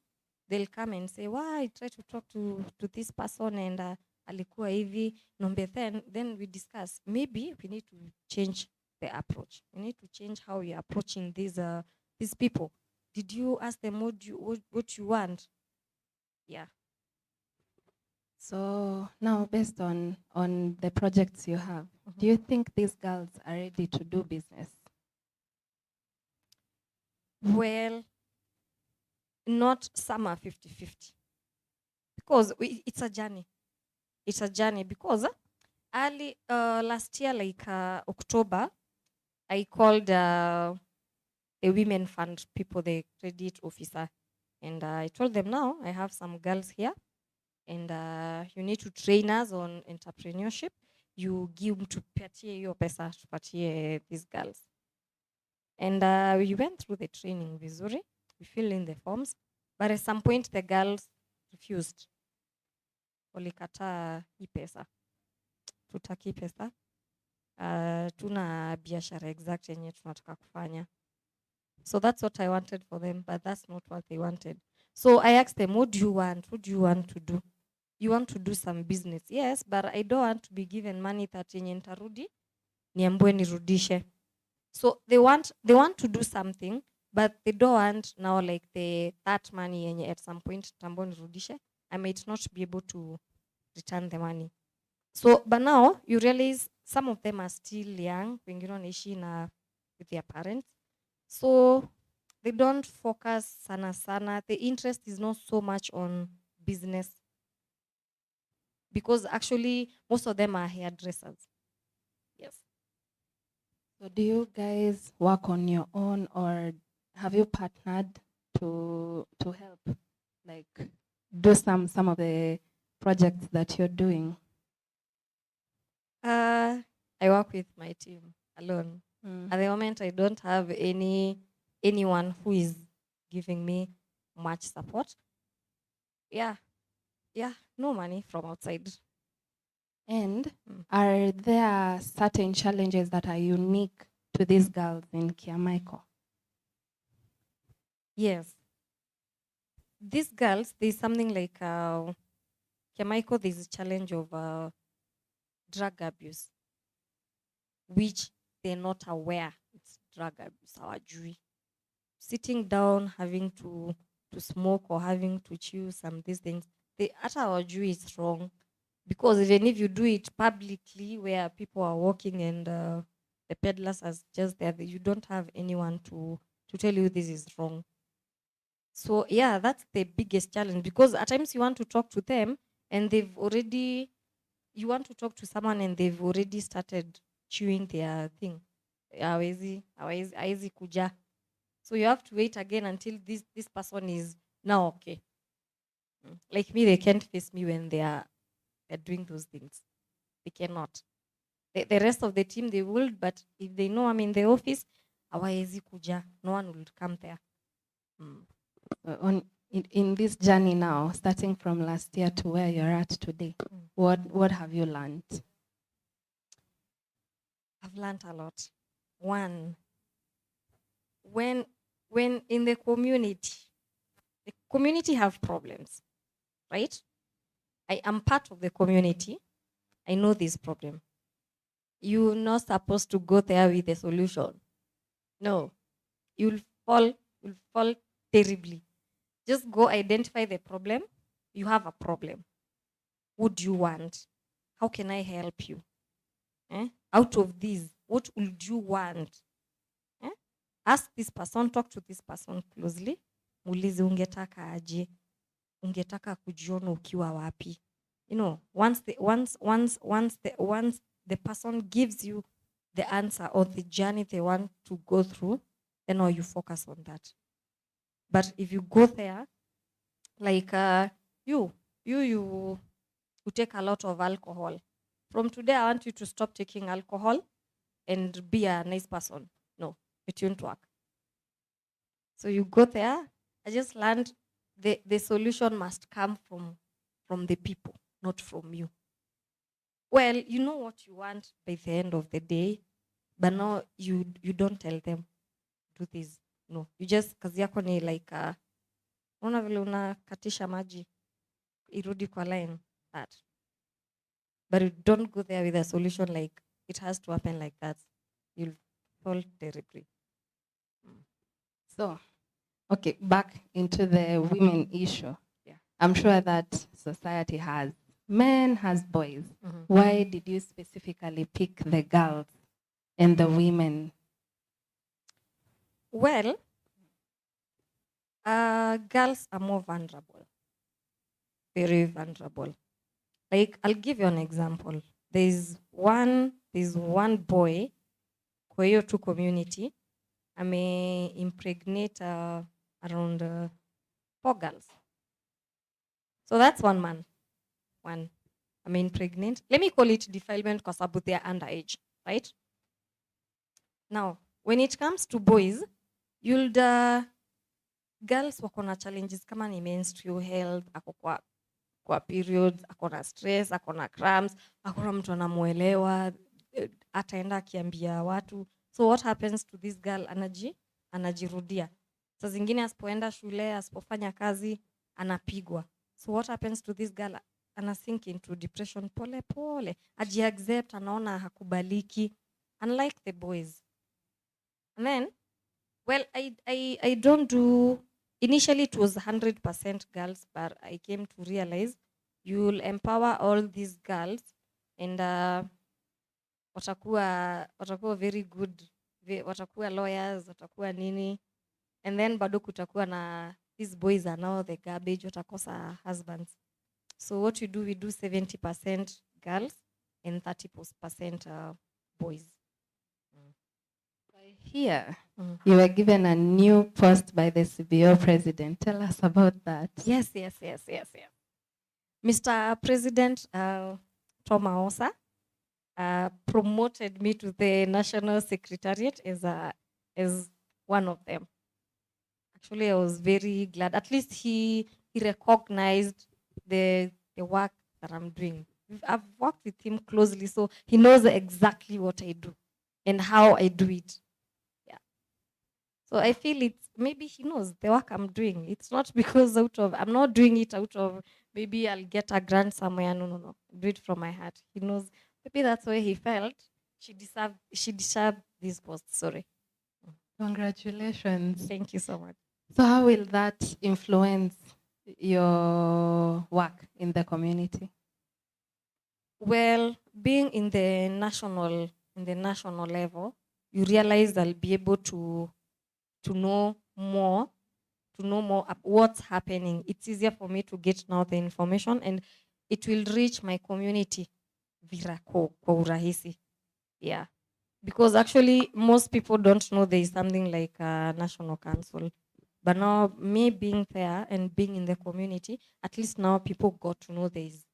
they'll come and say, why try to talk to this person and alikuwa hivi, nombe, then we discuss. Maybe we need to change the approach. We need to change how you're approaching these people. Did you ask them what you want? Yeah. So now, based on the projects you have, do you think these girls are ready to do business? Well, not some are 50-50. Because it's a journey. It's a journey because early last year, like October, I called the women fund people, the credit officer. And I told them, now I have some girls here, and you need to train us on entrepreneurship. You give to patie your pesa to patie these girls. And we went through the training vizuri. We fill in the forms, but at some point the girls refused. Walikata hii pesa. Tutaki pesa. Tuna biashara exact yenye tunataka kufanya. So that's what I wanted for them, but that's not what they wanted. So I asked them, what do you want? What do you want to do? You want to do some business? Yes, but I don't want to be given money that yenye nitarudi niambiwe nirudishe. So they want to do something, but they don't want now like that money yenye at some point tambo nirudishe. I might not be able to return the money. So, but now you realize some of them are still young, wengine wanaishi na with their parents. So they don't focus sana sana. The interest is not so much on business, because actually most of them are hairdressers. Yes. So do you guys work on your own, or have you partnered to help, like do some of the projects that you're doing? I work with my team alone. At the moment, I don't have anyone who is giving me much support. Yeah, no money from outside. And are there certain challenges that are unique to these girls in Kiamaiko? Yes. These girls, there's something like Kiamaiko, there's a challenge of drug abuse, which they're not aware it's drug abuse. Our jury sitting down, having to smoke or having to chew some these things, our jury is wrong, because even if you do it publicly where people are walking and the peddlers are just there, you don't have anyone to tell you this is wrong. So yeah, that's the biggest challenge, because at times you want to talk to them and you want to talk to someone and they've already started chewing their thing. Hawezi kuja. So you have to wait again until this person is now okay. Like me, they can't face me when they're doing those things. They cannot. The rest of the team, they will, but if they know I'm in the office, hawezi kuja. No one will come there. In this journey now, starting from last year to where you're at today, what have you learned? I've learned a lot. One, when in the community have problems, right? I am part of the community. I know this problem. You're not supposed to go there with a solution. No, you'll fall terribly. Just go identify the problem. You have a problem. What do you want? How can I help you? Out of this, what would you want? Ask this person, talk to this person closely. Muulize ungetaka aje? Ungetaka kujiona ukiwa wapi? You know, once the person gives you the answer or the journey they want to go through, then you focus on that. But if you go there, like you take a lot of alcohol. From today, I want you to stop taking alcohol and be a nice person. No, it won't work. So you go there. I just learned the solution must come from the people, not from you. Well, you know what you want by the end of the day, but now you don't tell them, do this. No, you just, kazi yako ni like, una vile unakatisha maji, irudi kwa line, that. But you don't go there with a solution like, it has to happen like that. You'll fall terribly. So, okay, back into the women issue. Yeah. I'm sure that society has men, has boys. Why did you specifically pick the girls and the women? Well, girls are more vulnerable. Very vulnerable. Like, I'll give you an example. There's one boy, kwa hiyo tu community, impregnate around 4 girls. So that's one man. One. Pregnant. Let me call it defilement because they are underage, right? Now, when it comes to boys, you'll girls wako na challenges kama ni menstrual health, ako kwa periods, ako na stress, ako na cramps, ako na mtu anamuelewa, ataenda akiambia watu. So what happens to this girl? Anajirudia. Saa zingine asipoenda shule, asipofanya kazi, anapigwa. So what happens to this girl? Sink into depression pole pole. Aji-accept, anaona hakubaliki. Unlike the boys. And then, well, I don't do, initially it was 100% girls, but I came to realize you'll empower all these girls and watakuwa very good, watakuwa lawyers, watakuwa nini, and then bado kutakuwa na these boys are now the garbage, watakosa husbands. So what we do 70% girls and 30% boys. Here, you were given a new post by the CBO president. Tell us about that. Yes. Mr. President Toma Osa promoted me to the National Secretariat as one of them. Actually, I was very glad. At least he recognized the work that I'm doing. I've worked with him closely, so he knows exactly what I do and how I do it. Yeah. So I feel maybe he knows the work I'm doing. It's not because I'm not doing it out of maybe I'll get a grant somewhere. No. I do it from my heart. He knows. Maybe that's why he felt she deserved this post. Sorry. Congratulations. Thank you so much. So how will that influence your work in the community? Well, being in the national level, you realize I'll be able to know more what's happening. It's easier for me to get now the information, and it will reach my community vira kwa urahisi. Yeah. Because actually most people don't know there is something like a national council. But now me being there and being in the community, at least now people got to know there is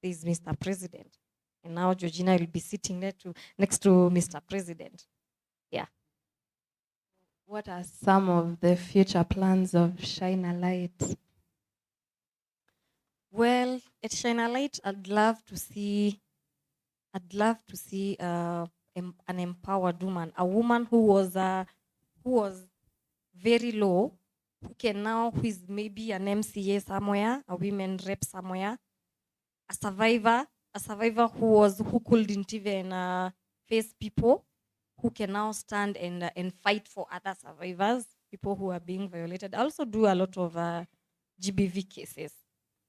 Mr. President. And now GEOGINA will be sitting next to Mr. President. Yeah. What are some of the future plans of Shine a Light? Well, at Shine a Light, I'd love to see an empowered woman, a woman who was very low, who is maybe an MCA somewhere, a women rep somewhere, a survivor who couldn't even face people, who can now stand and fight for other survivors, people who are being violated. I also do a lot of GBV cases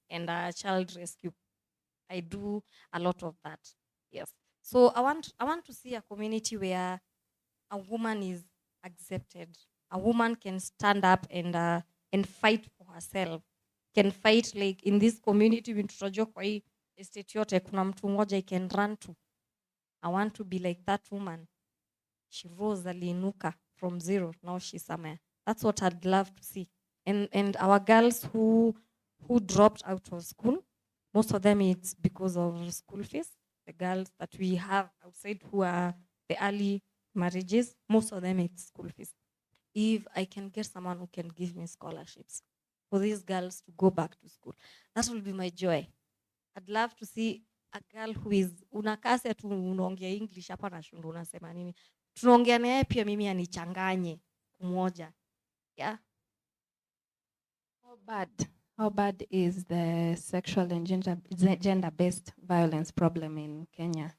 and child rescue. I do a lot of that. Yes. So I want to see a community where a woman is accepted. A woman can stand up and fight for herself. Can fight like in this community when tutajua kwa hii estate yote kuna mtu mmoja I can run to. I want to be like that woman. She rose aliinuka from zero, now she's somewhere. That's what I'd love to see. And our girls who dropped out of school, most of them it's because of school fees. The girls that we have outside who are the early marriages, most of them it's school fees. If I can get someone who can give me scholarships for these girls to go back to school, that will be my joy. I'd love to see a girl who is unakase tu unaongea English hapa na shundu unasema nini. Tunaongea naye pia mimi anichanganye kumoja. Yeah. How bad is the sexual and gender-based violence problem in Kenya,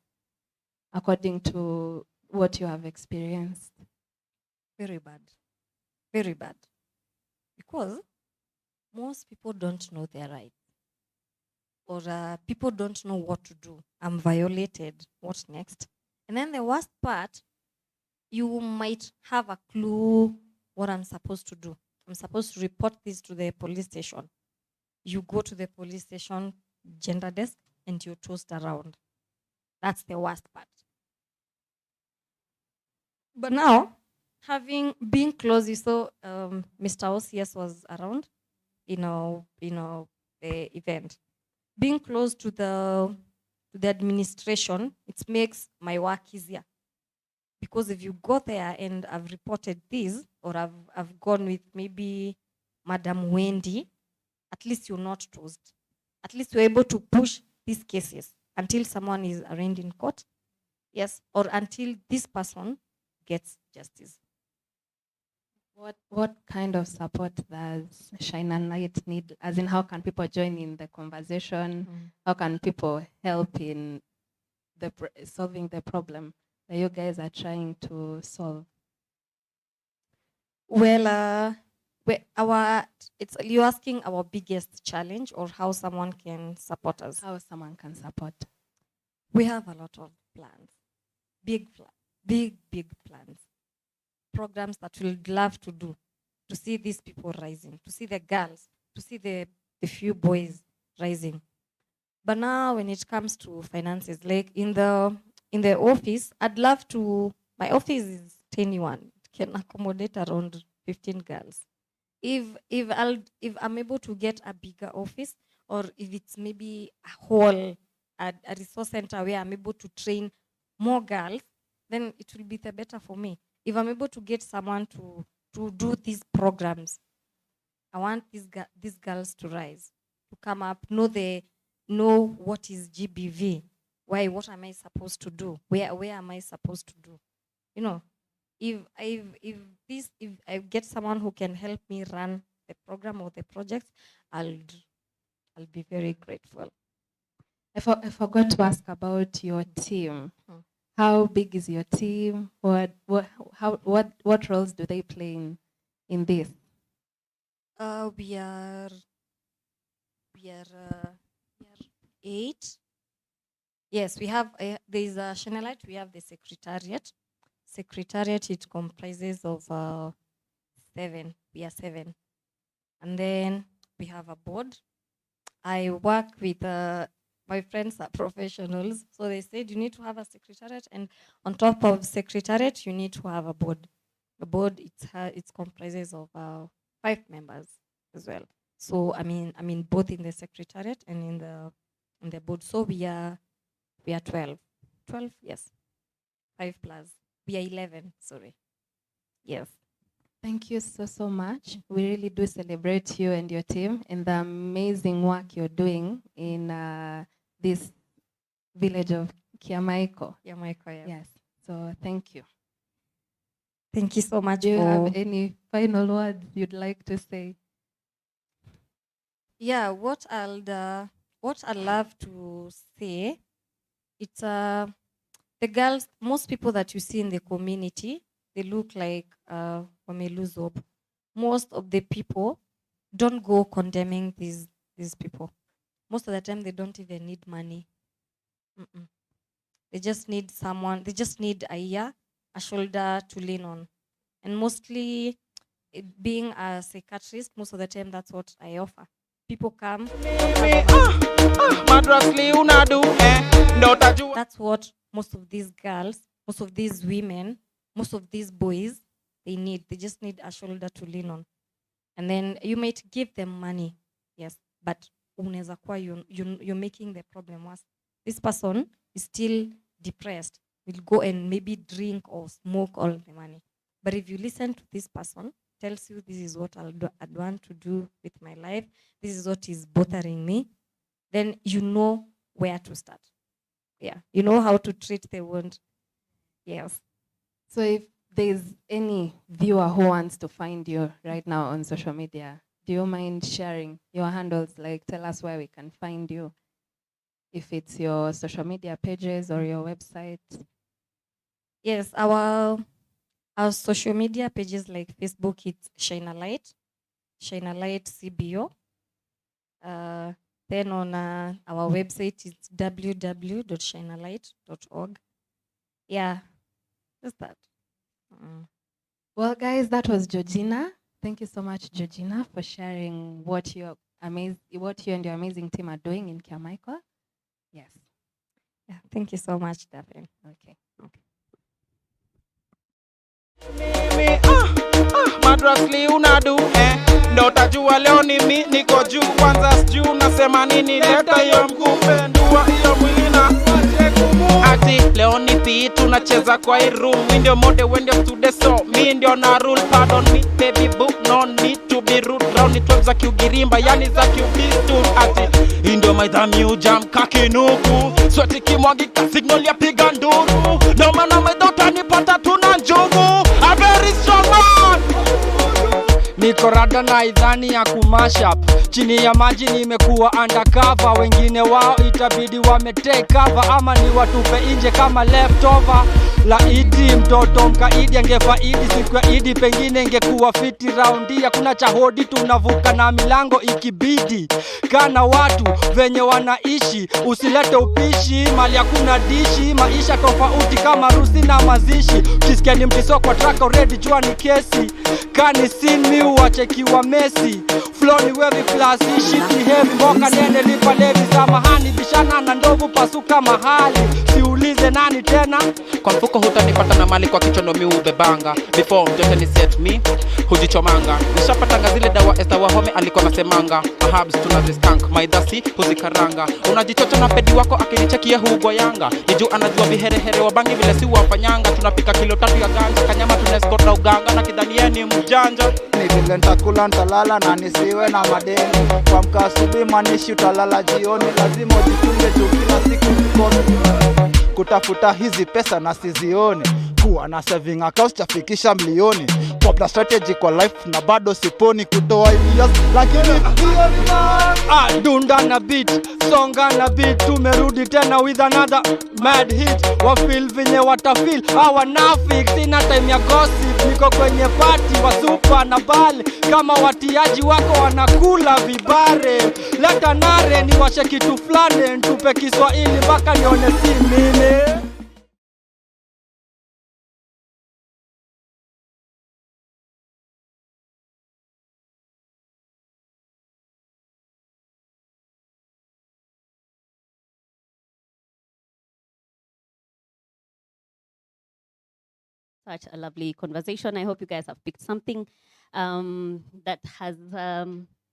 according to what you have experienced? Very bad. Very bad. Because most people don't know their rights. Or people don't know what to do. I'm violated. What's next? And then the worst part, you might have a clue what I'm supposed to do. I'm supposed to report this to the police station. You go to the police station, gender desk, and you're tossed around. That's the worst part. But now, being close, you saw Mr. OCS was around, the event. Being close to the administration, it makes my work easier. Because if you go there and I've reported this, or I've gone with maybe Madam Wendy, at least you're not toast. At least you're able to push these cases until someone is arraigned in court. Yes, or until this person gets justice. What kind of support does Shine and Light need? As in, how can people join in the conversation? How can people help in solving the problem that you guys are trying to solve? Well, you're asking our biggest challenge or how someone can support us. How someone can support. We have a lot of plans, big plans, programs that we'd love to do, to see these people rising, to see the girls, to see the few boys rising. But now when it comes to finances, like in the office, I'd love to, my office is 21, it can accommodate around 15 girls. If I'm able to get a bigger office, or if it's maybe a hall, a resource center where I'm able to train more girls, then it will be the better for me. If I'm able to get someone to do these programs, I want these girls to rise, to come up, know what is GBV, what am I supposed to do, where am I supposed to do, If I get someone who can help me run the program or the project, I'll be very grateful. I forgot to ask about your team. How big is your team? What roles do they play in this? We are 8. Yes, we have there's a Chanelite. We have the secretariat. Secretariat, it comprises of 7. We are 7, and then we have a board. I work with my friends are professionals, so they said you need to have a secretariat, and on top of secretariat, you need to have a board. The board it comprises of 5 members as well. So I mean both in the secretariat and in the board. So we are 12. 12, yes. 5 plus. We are 11. Sorry. Yes. Thank you so much. We really do celebrate you and your team and the amazing work you're doing in this village of Kiamaiko. Kiamaiko, yeah. Yes. So thank you. Thank you so much. Do you have any final words you'd like to say? Yeah, what I'd love to say, it's the girls, most people that you see in the community, they look like wameluzob. Most of the people don't go condemning these people. Most of the time, they don't even need money. They just need someone. They just need a ear, a shoulder to lean on. And mostly, being a psychiatrist, most of the time, that's what I offer. People come. That's what most of these girls, most of these women, most of these boys, they need. They just need a shoulder to lean on. And then you might give them money, yes, but you're making the problem worse. This person is still depressed, will go and maybe drink or smoke all the money. But if you listen to this person, tells you this is what I'd want to do with my life, this is what is bothering me, then you know where to start. Yeah, you know how to treat the wound. Yes. So if there's any viewer who wants to find you right now on social media, do you mind sharing your handles? Like, tell us where we can find you. If it's your social media pages or your website. Yes, our social media pages like Facebook, it's Shine a Light CBO. Then on our website, it's www.shinealight.org. Yeah, just that. Well, guys, that was GEOGINA. Thank you so much, GEOGINA, for sharing what you and your amazing team are doing in Kiamaiko. Yes. Yeah, thank you so much, Daphne. Okay. Madrasli unadu ndo utajua leo ni mi niko juu kwanza sijuu nasema nini leta hiyo mkupe ndua hiyo mwilina ati leo ni pi tunacheza kwa hii room mi ndio mode wende stude so mi ndio na rule pardon me baby boo no need to be rude round ni 12 za kiugirimba yani za kiubistu ati hii ndio maidhami ujam kakinuku sweti kimwagika signal ya piga nduru ndio maana maidhota nipata tuna njugu a very strong man. Niko rada na idhani ya kumashap chini ya maji nimekuwa undercover wengine wao itabidi wametake cover ama ni watupe nje kama leftover laiti mtoto mkaidi angefaidi siku ya idi pengine ingekuwa fiti raundi hakuna cha hodi tunavuka na milango ikibidi kana watu venye wanaishi usilete upishi mali hakuna dishi maisha tofauti kama rusi na mazishi ukisikia ni mtiso kwa track already jua ni kesi kani sini uachekiwa Messi flow ni wavy class shit ni heavy mboka nene lipa levi samahani bishana na ndovu pasuka mahali siulize nani tena kwa mfuko hutanipata na mali kwa kichono mi ubebanga before mjote ni set me hujichomanga nishapatanga zile dawa Esther Wahome alikuwa nasemanga mahabs tunazistank maidhasi huzikaranga unajichocha na pedi wako akinichekia hugo yanga niju anajua viherehere wa bangi vile si wafanyanga tunapika kilo 3 ya ganja kanyama tunescort na uganga na kidhanieni mjanja ni vile nitakula nitalala na nisiwe na madeni kwa mka asubuhi manishi utalala jioni lazima ujitunge juu kila siku zikoni kutafuta hizi pesa na sizioni kuwa na saving account chafikisha milioni popla strategy kwa life na bado siponi kutoa ideas lakini dunda na beat songa na beat tumerudi tena with another mad hit wa feel vinye watafeel hawa nafik sina time ya gossip niko kwenye party wa super na bale kama watiaji wako wanakula vibare leta nare ni washe kitu fulani ntupe Kiswahili mpaka nione si mimi. Such a lovely conversation. I hope you guys have picked something that has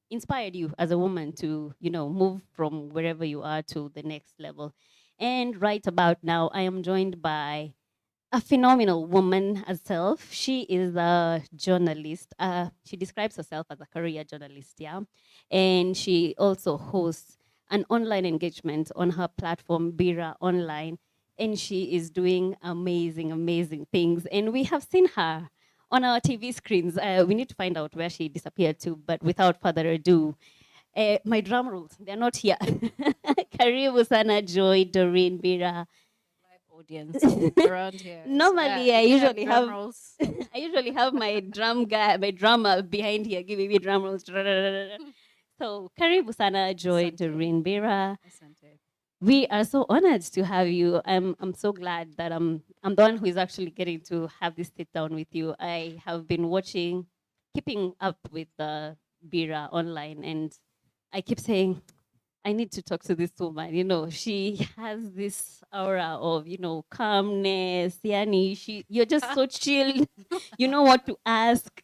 inspired you as a woman to, you know, move from wherever you are to the next level. And right about now, I am joined by a phenomenal woman herself. She is a journalist. She describes herself as a career journalist, yeah? And she also hosts an online engagement on her platform, BIIRA Online. And she is doing amazing, amazing things. And we have seen her on our TV screens. We need to find out where she disappeared to, but without further ado, my drum rolls, they're not here. Karibu sana, Joy, Doreen, BIIRA. Audience around here. Normally, yeah, I usually drum have rolls. I usually have my drummer behind here giving me drum rolls. So, karibu sana, Joy, Doreen, BIIRA. We are so honored to have you. I'm so glad that I'm the one who is actually getting to have this sit down with you. I have been keeping up with BIIRA Online, and I keep saying, I need to talk to this woman. You know, she has this aura of, you know, calmness. Yani, you're just so chill. You know what to ask.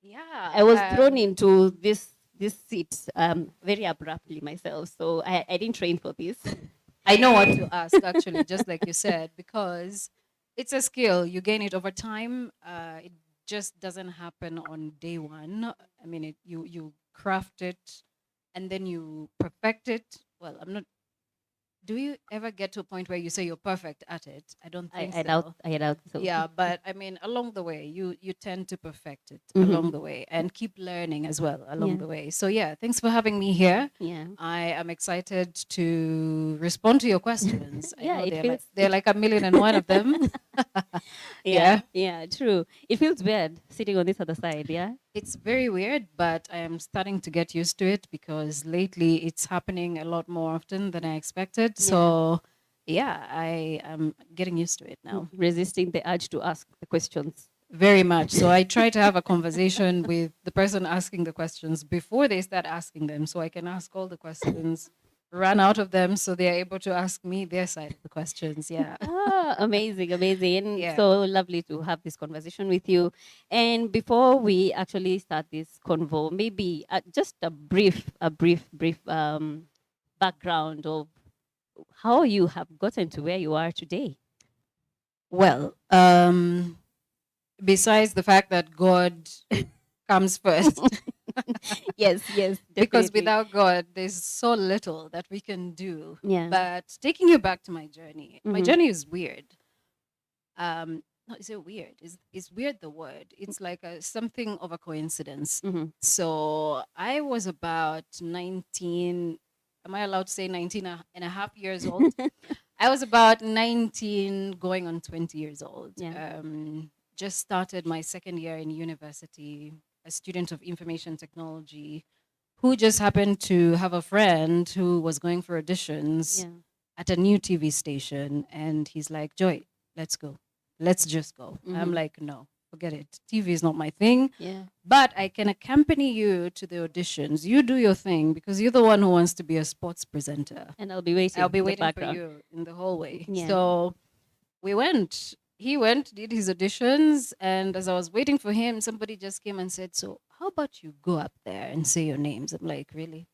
Yeah. I was thrown into this seat very abruptly myself, so I didn't train for this. I know what to ask, actually, just like you said, because it's a skill. You gain it over time. It just doesn't happen on day one. I mean, you craft it, and then you perfect it. Well, do you ever get to a point where you say you're perfect at it? I don't think so. I doubt so. Yeah, but I mean, along the way, you tend to perfect it along the way and keep learning as well along the way. So yeah, thanks for having me here. Yeah. I am excited to respond to your questions. I Yeah, know they're like 1,000,001 of them. Yeah, true. It feels weird sitting on this other side, yeah? It's very weird, but I am starting to get used to it because lately it's happening a lot more often than I expected. So yeah, I am getting used to it now. Resisting the urge to ask the questions. Very much. So I try to have a conversation with the person asking the questions before they start asking them, so I can ask all the questions run out of them, so they are able to ask me their side of the questions. Yeah. Amazing, amazing. And Yeah. so lovely to have this conversation with you. And before we actually start this convo, maybe just a brief background of how you have gotten to where you are today. Well, besides the fact that God comes first. Yes, Because definitely. without God, there's so little that we can do. Yeah. But taking you back to my journey, my Mhm. journey is weird. No, is it weird? Is weird the word? It's like something of a coincidence. So I was about 19. Am I allowed to say 19 and a half years old? I was about 19 going on 20 years old. Yeah. Just started my second year in university, a student of information technology, who just happened to have a friend who was going for auditions Yeah. at a new TV station. And he's like, Joy, let's go. Let's just go. I'm Mhm. like, no, forget it. TV is not my thing. Yeah. But I can accompany you to the auditions. You do your thing because you're the one who wants to be a sports presenter. And I'll be waiting. I'll be in the waiting for background. you in the hallway. Yeah. So we went. He went, did his auditions, and as I was waiting for him, somebody just came and said, "So how about you go up there and say your names?" I'm like, "Really?"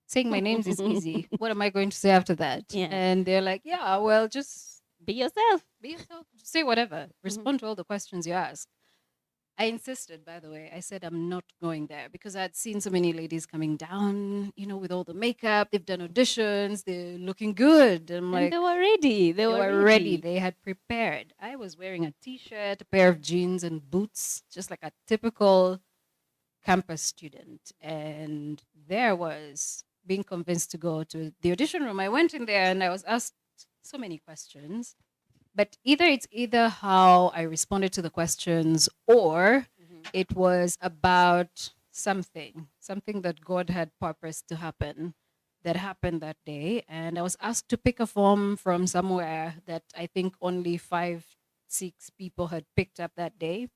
Saying my names is easy. What am I going to say after that? Yeah. And they're like, "Yeah, well, just be yourself. Be yourself. Say whatever. Respond to all the questions you ask." I insisted, by the way. I said I'm not going there because I'd seen so many ladies coming down, with all the makeup. They've done auditions. They're looking good. I'm like, And they were ready. They were ready. They had prepared. I was wearing a t-shirt, a pair of jeans, and boots, just like a typical campus student. And there I was being convinced to go to the audition room. I went in there and I was asked so many questions. But it's either how I responded to the questions or it was about something that God had purposed to happen that happened that day. And I was asked to pick a form from somewhere that I think only 5, 6 people had picked up that day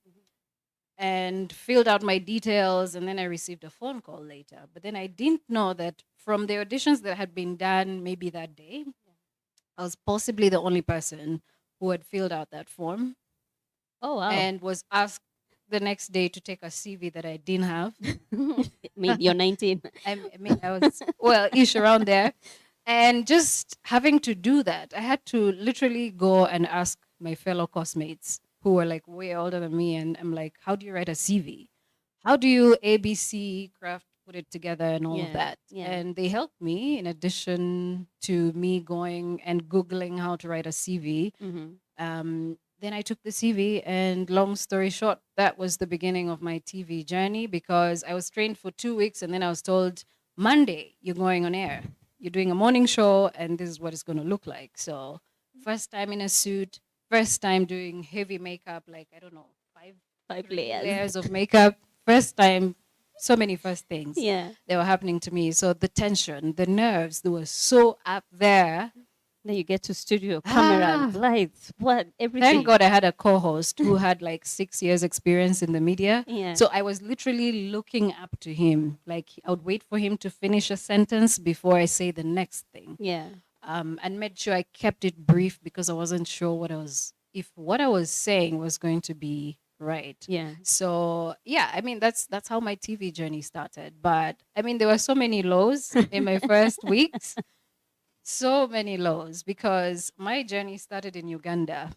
and filled out my details. And then I received a phone call later. But then I didn't know that from the auditions that had been done maybe that day, I was possibly the only person who had filled out that form. Oh, wow. And was asked the next day to take a CV that I didn't have. Maybe you're 19. I was, ish around there. And just having to do that, I had to literally go and ask my fellow classmates who were like way older than me. And I'm like, how do you write a CV? How do you ABC craft, put it together and all of that? Yeah. And they helped me in addition to me going and Googling how to write a CV. Then I took the CV and long story short, that was the beginning of my TV journey because I was trained for 2 weeks and then I was told, Monday, you're going on air. You're doing a morning show and this is what it's going to look like. So first time in a suit, first time doing heavy makeup, like, I don't know, 5 layers. layers of makeup. First time, so many first things Yeah. that were happening to me. So the tension, the nerves, they were so up there. Then you get to studio, camera, lights, everything. Thank God I had a co-host who had like 6 years experience in the media. Yeah. So I was literally looking up to him. Like I would wait for him to finish a sentence before I say the next thing. Yeah. And made sure I kept it brief because I wasn't sure if what I was saying was going to be right. Yeah. So yeah, I mean that's how my TV journey started. But I mean there were so many lows in my first weeks. So many lows because my journey started in Uganda.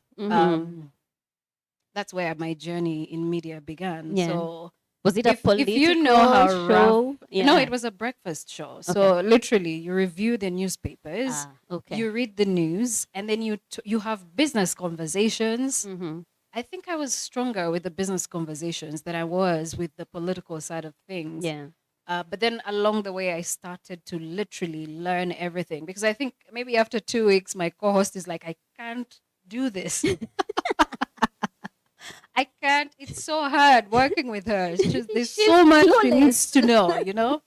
That's where my journey in media began. Yeah. So was it a political if you know how show? rough, Yeah. no, it was a breakfast show. So literally, you review the newspapers, okay. you read the news, and then you have business conversations. I think I was stronger with the business conversations than I was with the political side of things. Yeah. But then along the way, I started to literally learn everything because I think maybe after 2 weeks, my co-host is like, I can't do this. I can't. It's so hard working with her. It's just, there's so much she needs to know.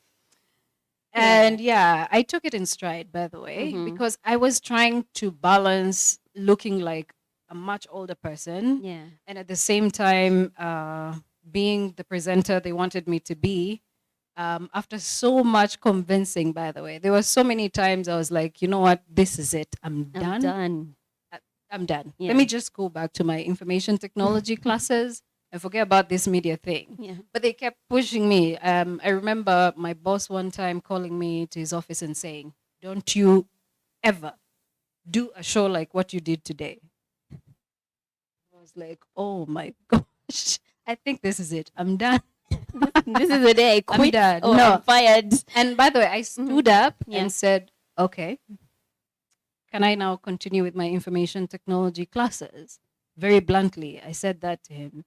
And yeah, I took it in stride, by the way, because I was trying to balance looking like a much older person and at the same time being the presenter they wanted me to be After so much convincing, by the way, there were so many times I was like, you know what, this is it. I'm done. I'm done. Yeah. Let me just go back to my information technology classes and forget about this media thing. Yeah. But they kept pushing me. I remember my boss one time calling me to his office and saying, don't you ever do a show like what you did today. I was like, oh my gosh, I think this is it. I'm done. This is the day I quit. I'm done. Oh, No. I'm fired. And by the way, I stood up Yeah. and said, okay, can I now continue with my information technology classes? Very bluntly, I said that to him.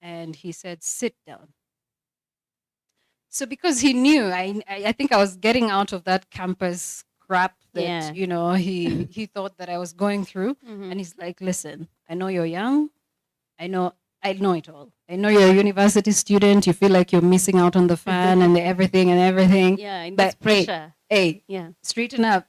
And he said, sit down. So because he knew, I think I was getting out of that campus crap that, Yeah. you know, he thought that I was going through. And he's like, listen, I know you're young. I know it all. I know you're a university student. You feel like you're missing out on the fun and everything. Yeah, and But this pressure. Hey, Yeah. straighten up.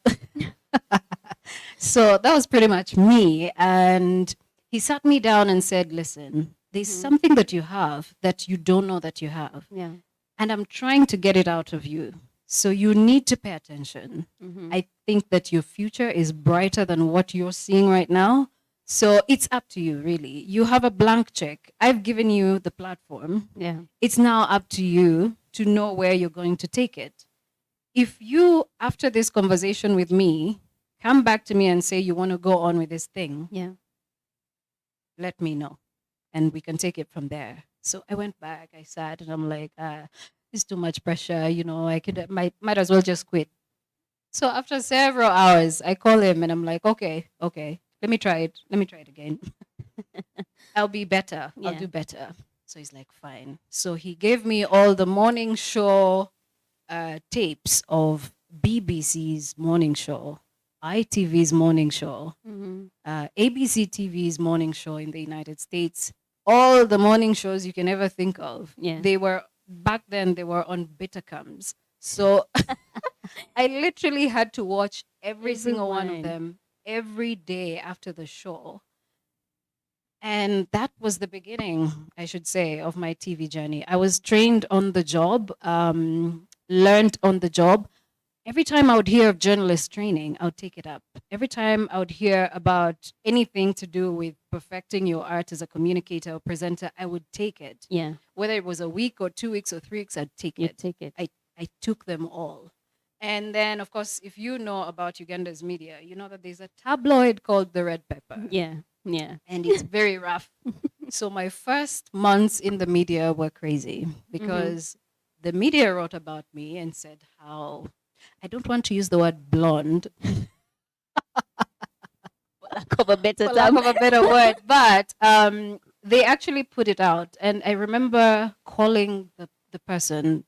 So that was pretty much me. And he sat me down and said, listen, there's something that you have that you don't know that you have. Yeah. And I'm trying to get it out of you. So you need to pay attention. I think that your future is brighter than what you're seeing right now. So it's up to you, really. You have a blank check. I've given you the platform. Yeah. It's now up to you to know where you're going to take it. If you, after this conversation with me, come back to me and say you want to go on with this thing, Yeah. let me know. And we can take it from there. So I went back, I sat, and I'm like, it's too much pressure, you know, might as well just quit. So after several hours, I call him and I'm like, okay, let me try it again. I'll be better. I'll Yeah. do better. So he's like, fine. So he gave me all the morning show tapes of BBC's morning show, ITV's morning show, ABC TV's morning show in the United States, all the morning shows you can ever think of. Yeah. They were, back then, they were on Betacams. So I literally had to watch every single one of them every day after the show. And that was the beginning, I should say, of my TV journey. I was trained on the job, learned on the job. Every time I would hear of journalist training, I would take it up. Every time I would hear about anything to do with perfecting your art as a communicator or presenter, I would take it. Yeah. Whether it was a week or 2 weeks or 3 weeks, I'd take it. Take it. I took them all. And then, of course, if you know about Uganda's media, you know that there's a tabloid called The Red Pepper. Yeah. Yeah. And it's very rough. So my first months in the media were crazy because the media wrote about me and said how, I don't want to use the word blonde, For lack of a better for lack term. of a better word, but they actually put it out. And I remember calling the person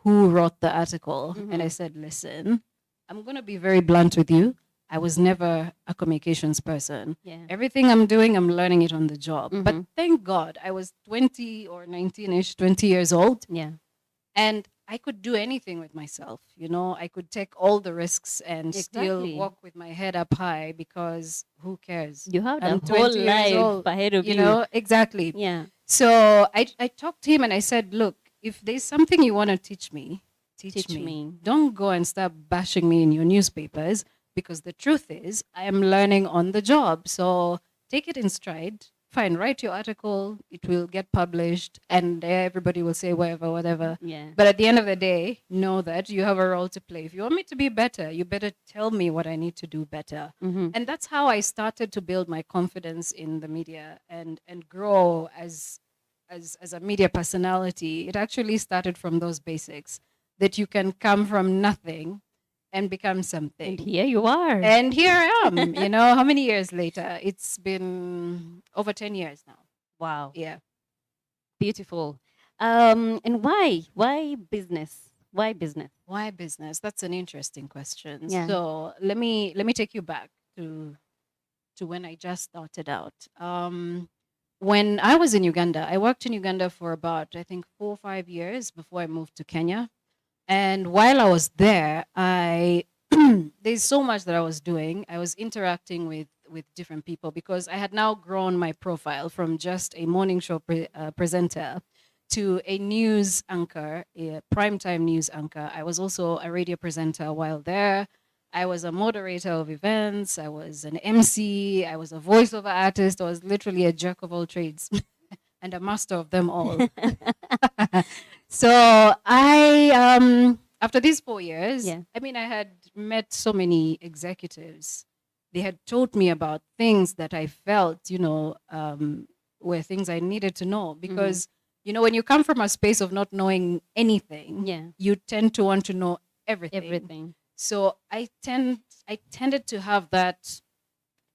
who wrote the article and I said, listen, I'm going to be very blunt with you. I was never a communications person. Yeah. Everything I'm doing, I'm learning it on the job. But thank God I was 20 or 19-ish, 20 years old. Yeah. And I could do anything with myself. You know, I could take all the risks and still Exactly. walk with my head up high because who cares? You have I'm the whole 20 years life old, ahead of you. You know, exactly. Yeah. So I talked to him and I said, look, if there's something you want to teach me, teach Teach me. me. Don't go and start bashing me in your newspapers because the truth is I am learning on the job. So take it in stride. Fine, write your article. It will get published and everybody will say whatever. Yeah. But at the end of the day, know that you have a role to play. If you want me to be better, you better tell me what I need to do better. And that's how I started to build my confidence in the media and grow as a media personality. It actually started from those basics, that you can come from nothing and become something. And here you are. And here I am. You know, how many years later? It's been over 10 years now. Wow. Yeah. Beautiful. And why? Why business? Why business? Why business? That's an interesting question. Yeah. So let me take you back to when I just started out. When I was in Uganda, I worked in Uganda for about, I think, 4 or 5 years before I moved to Kenya. And while I was there, there's so much that I was doing. I was interacting with different people because I had now grown my profile from just a morning show presenter to a news anchor, a primetime news anchor. I was also a radio presenter while there. I was a moderator of events. I was an MC. I was a voiceover artist. I was literally a jack of all trades and a master of them all. So after these 4 years, I mean, I had met so many executives. They had told me about things that I felt, were things I needed to know. Because, when you come from a space of not knowing anything, you tend to want to know everything. So I tended to have that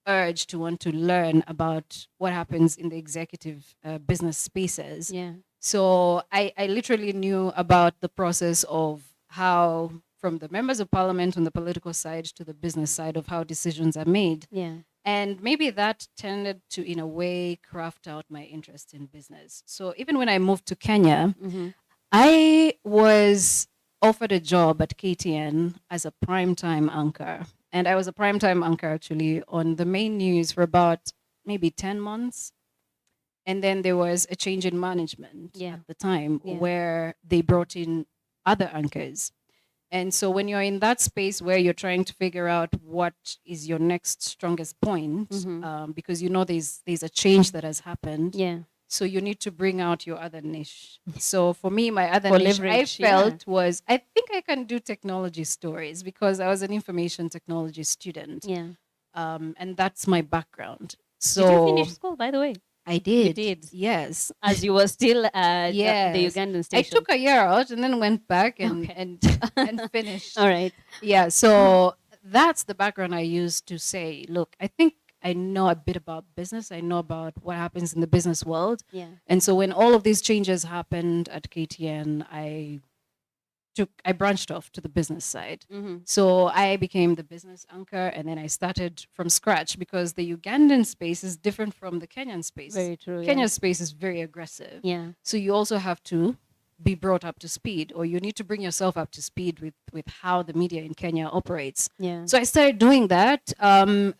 urge to want to learn about what happens in the executive business spaces. So I literally knew about the process of how, from the members of parliament on the political side to the business side, of how decisions are made. And maybe that tended to, in a way, craft out my interest in business. So even when I moved to Kenya, I was offered a job at KTN as a primetime anchor. And I was a primetime anchor actually on the main news for about maybe 10 months. And then there was a change in management at the time where they brought in other anchors. And so when you're in that space where you're trying to figure out what is your next strongest point, because there's a change that has happened. So you need to bring out your other niche. So for me, my other niche I felt was, I think I can do technology stories because I was an information technology student. And that's my background. So did you finish school, by the way? I did. You did? Yes. As you were still at the Ugandan station? I took a year out and then went back and finished. All right. Yeah, so that's the background I used to say, look, I think I know a bit about business. I know about what happens in the business world. And so when all of these changes happened at KTN, I branched off to the business side. So I became the business anchor, and then I started from scratch because the Ugandan space is different from the Kenyan space. Very true. Kenya's space is very aggressive. So you also have to be brought up to speed, or you need to bring yourself up to speed with how the media in Kenya operates. So I started doing that,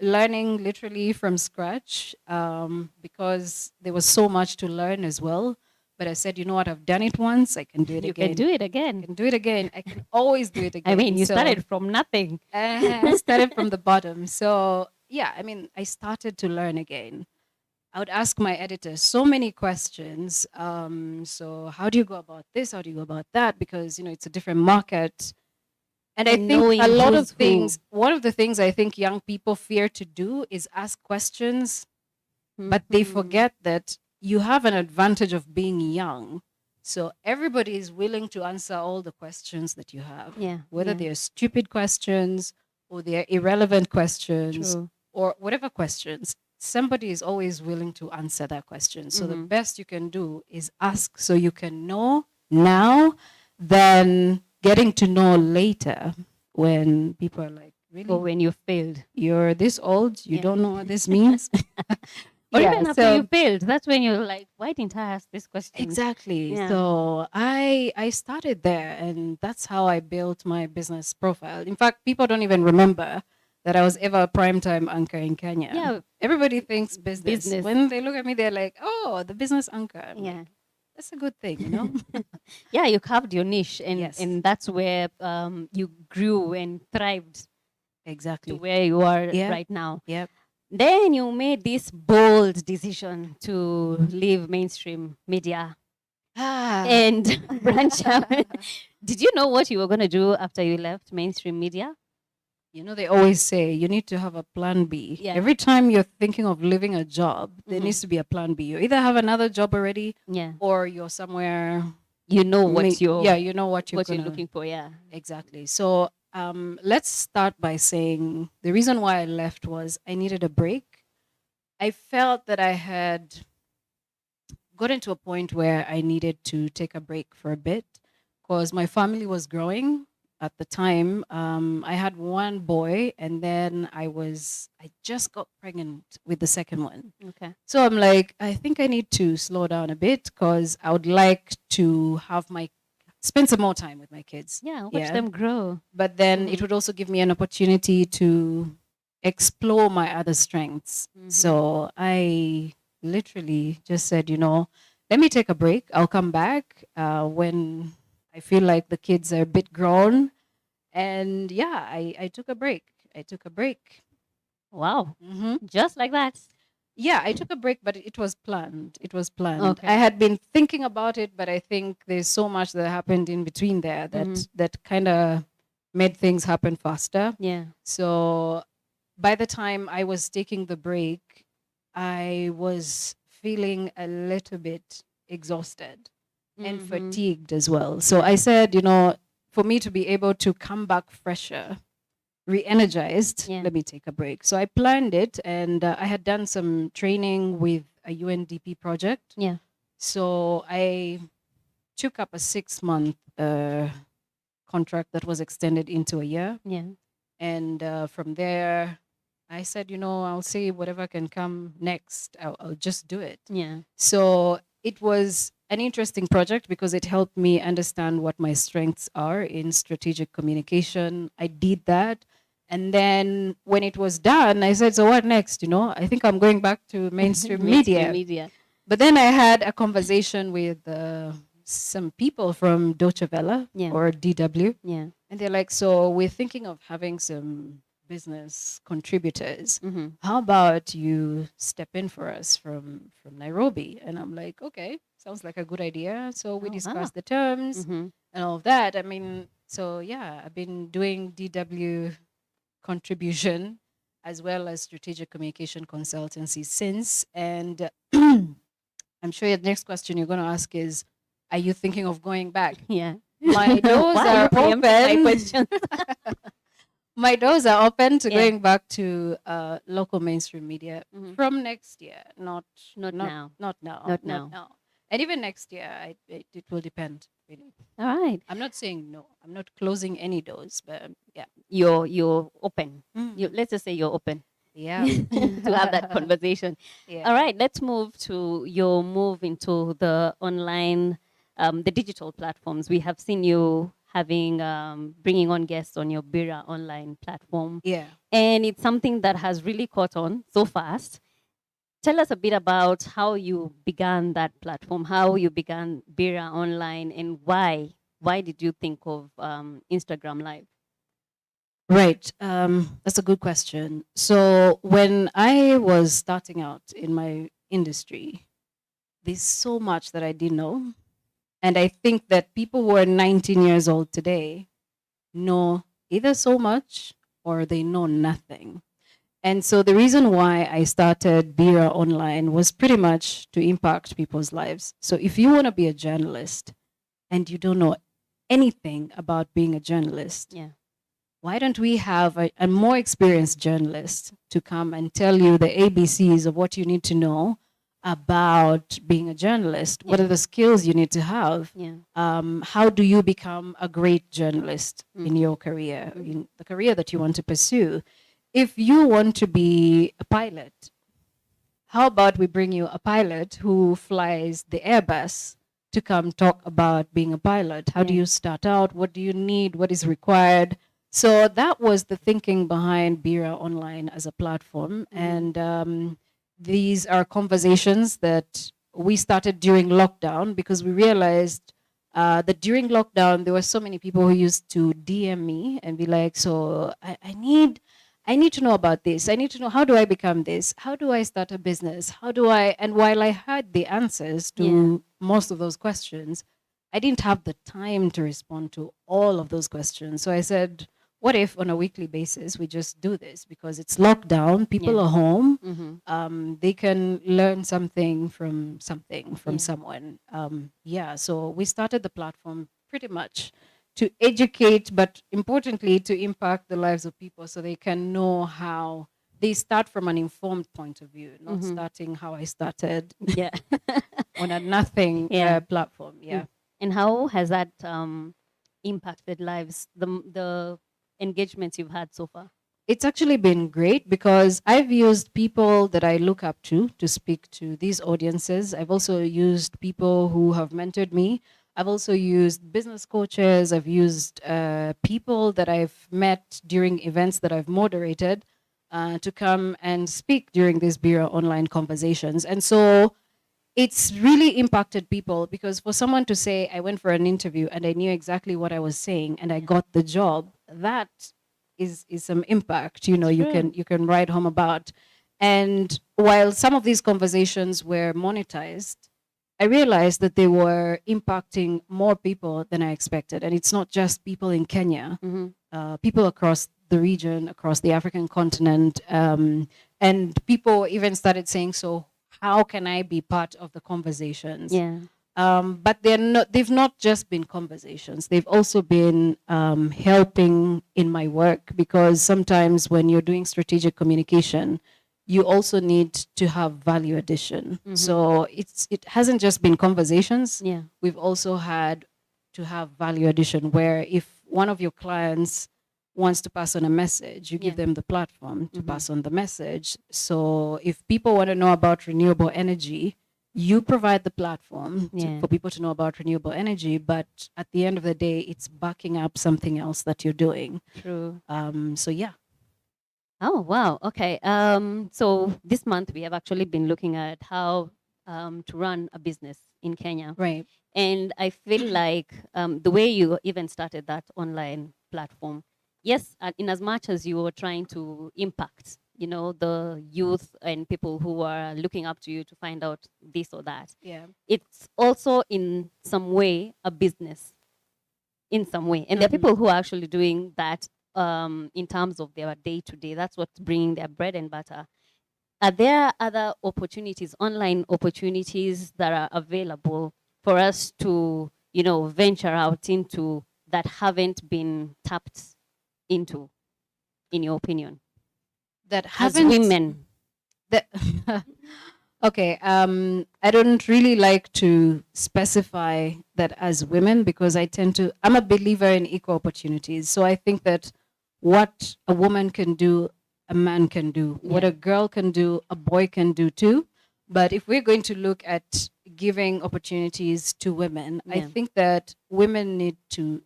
learning literally from scratch, because there was so much to learn as well. But I said, you know what, I've done it once, I can do it again. You can do it again. I can do it again. I can always do it again. I mean, you started from nothing. I started from the bottom. So yeah, I mean, I started to learn again. I would ask my editor so many questions. So how do you go about this? How do you go about that? Because, it's a different market. And I think a lot of things, one of the things I think young people fear to do is ask questions, but they forget that you have an advantage of being young. So everybody is willing to answer all the questions that you have. Whether they're stupid questions or they're irrelevant questions or whatever questions, somebody is always willing to answer that question. So the best you can do is ask so you can know now than getting to know later when people are like, really? Or when you failed. You're this old, you don't know what this means. Or even after you failed, that's when you're like, why didn't I ask this question? Exactly. So I started there, and that's how I built my business profile. In fact, people don't even remember that I was ever a primetime anchor in Kenya. Everybody thinks business. When they look at me, they're like, oh, the business anchor. I'm like, that's a good thing, You carved your niche, and that's where you grew and thrived. Exactly. To where you are right now. Then you made this bold decision to leave mainstream media and branch out. Did you know what you were going to do after you left mainstream media? They always say you need to have a plan B. Every time you're thinking of leaving a job, there needs to be a plan B. You either have another job already, or you're somewhere. You know what you're. You know what you're looking for. Exactly. So let's start by saying the reason why I left was I needed a break. I felt that I had gotten to a point where I needed to take a break for a bit because my family was growing. At the time, I had one boy, and then I just got pregnant with the second one. Okay. So I'm like, I think I need to slow down a bit because I would like to spend some more time with my kids. Watch them grow. But then it would also give me an opportunity to explore my other strengths. So I literally just said, let me take a break. I'll come back when I feel like the kids are a bit grown. And yeah, I took a break. I took a break. Wow. Just like that. Yeah, I took a break, but it was planned. It was planned. Okay. I had been thinking about it, but I think there's so much that happened in between there that that kind of made things happen faster. Yeah. So by the time I was taking the break, I was feeling a little bit exhausted and fatigued as well. So I said, you know, for me to be able to come back fresher, re-energized, let me take a break. So I planned it, and I had done some training with a UNDP project. Yeah. So I took up a 6-month contract that was extended into a year. Yeah. And from there, I said, you know, I'll see whatever can come next. I'll just do it. Yeah. So it was an interesting project because it helped me understand what my strengths are in strategic communication. I did that. And then when it was done, I said, so what next? You know, I think I'm going back to mainstream media. But then I had a conversation with some people from Deutsche Welle or DW. Yeah. And they're like, so we're thinking of having some business contributors. How about you step in for us from Nairobi? And I'm like, okay, sounds like a good idea. So we discussed the terms and all of that. I mean, so yeah, I've been doing DW contribution as well as strategic communication consultancy since. And I'm sure the next question you're going to ask is, are you thinking of going back? Yeah. My doors are open. My question. My doors are open to going back to local mainstream media from next year. Not now. Not now. And even next year, it will depend. Really. All right. I'm not saying no. I'm not closing any doors, but yeah. You're open. Let's just say you're open. Yeah. To have that conversation. Yeah. All right. Let's move to your move into the online, the digital platforms. We have seen you having bringing on guests on your BIIRA online platform. Yeah. And it's something that has really caught on so fast. Tell us a bit about how you began that platform, how you began BIIRA online, and why. Why did you think of Instagram Live? Right. That's a good question. So when I was starting out in my industry, there's so much that I didn't know. And I think that people who are 19 years old today know either so much or they know nothing. And so the reason why I started BIIRA online was pretty much to impact people's lives. So if you want to be a journalist and you don't know anything about being a journalist, why don't we have a more experienced journalist to come and tell you the ABCs of what you need to know about being a journalist? What are the skills you need to have? How do you become a great journalist in your career, in the career that you want to pursue? If you want to be a pilot, how about we bring you a pilot who flies the Airbus to come talk about being a pilot? How do you start out? What do you need? What is required? So that was the thinking behind BIIRA Online as a platform. And these are conversations that we started during lockdown because we realized that during lockdown, there were so many people who used to DM me and be like, so I need to know about this. I need to know, how do I become this? How do I start a business? How do I, and while I had the answers to most of those questions, I didn't have the time to respond to all of those questions. So I said, what if on a weekly basis we just do this? Because it's lockdown, people are home, they can learn something from someone. So we started the platform pretty much to educate, but importantly to impact the lives of people so they can know how they start from an informed point of view, not starting how I started on a nothing platform. And how has that impacted lives, the engagements you've had so far? It's actually been great because I've used people that I look up to speak to these audiences. I've also used people who have mentored me. I've also used business coaches. I've used people that I've met during events that I've moderated to come and speak during these BIIRA online conversations. And so it's really impacted people, because for someone to say, I went for an interview and I knew exactly what I was saying and I got the job, that is some impact, you True. can write home about. And while some of these conversations were monetized, I realized that they were impacting more people than I expected. And it's not just people in Kenya, people across the region, across the African continent. And people even started saying, so how can I be part of the conversations? Yeah. But they've not just been conversations. They've also been helping in my work, because sometimes when you're doing strategic communication, you also need to have value addition. So it hasn't just been conversations. Yeah. We've also had to have value addition, where if one of your clients wants to pass on a message, you give them the platform to pass on the message. So if people want to know about renewable energy, you provide the platform for people to know about renewable energy, but at the end of the day, it's backing up something else that you're doing. True. So yeah. Oh, wow. Okay. So this month we have actually been looking at how to run a business in Kenya. Right. And I feel like the way you even started that online platform, yes, in as much as you were trying to impact, the youth and people who are looking up to you to find out this or that. Yeah. It's also in some way a business, in some way. And there are people who are actually doing that in terms of their day-to-day. That's what's bringing their bread and butter. Are there other opportunities, online opportunities that are available for us to, venture out into that haven't been tapped into, in your opinion? That as haven't women? Okay, I don't really like to specify that as women, because I'm a believer in equal opportunities. So I think that what a woman can do, a man can do. What a girl can do, a boy can do too. But if we're going to look at giving opportunities to women, I think that women need to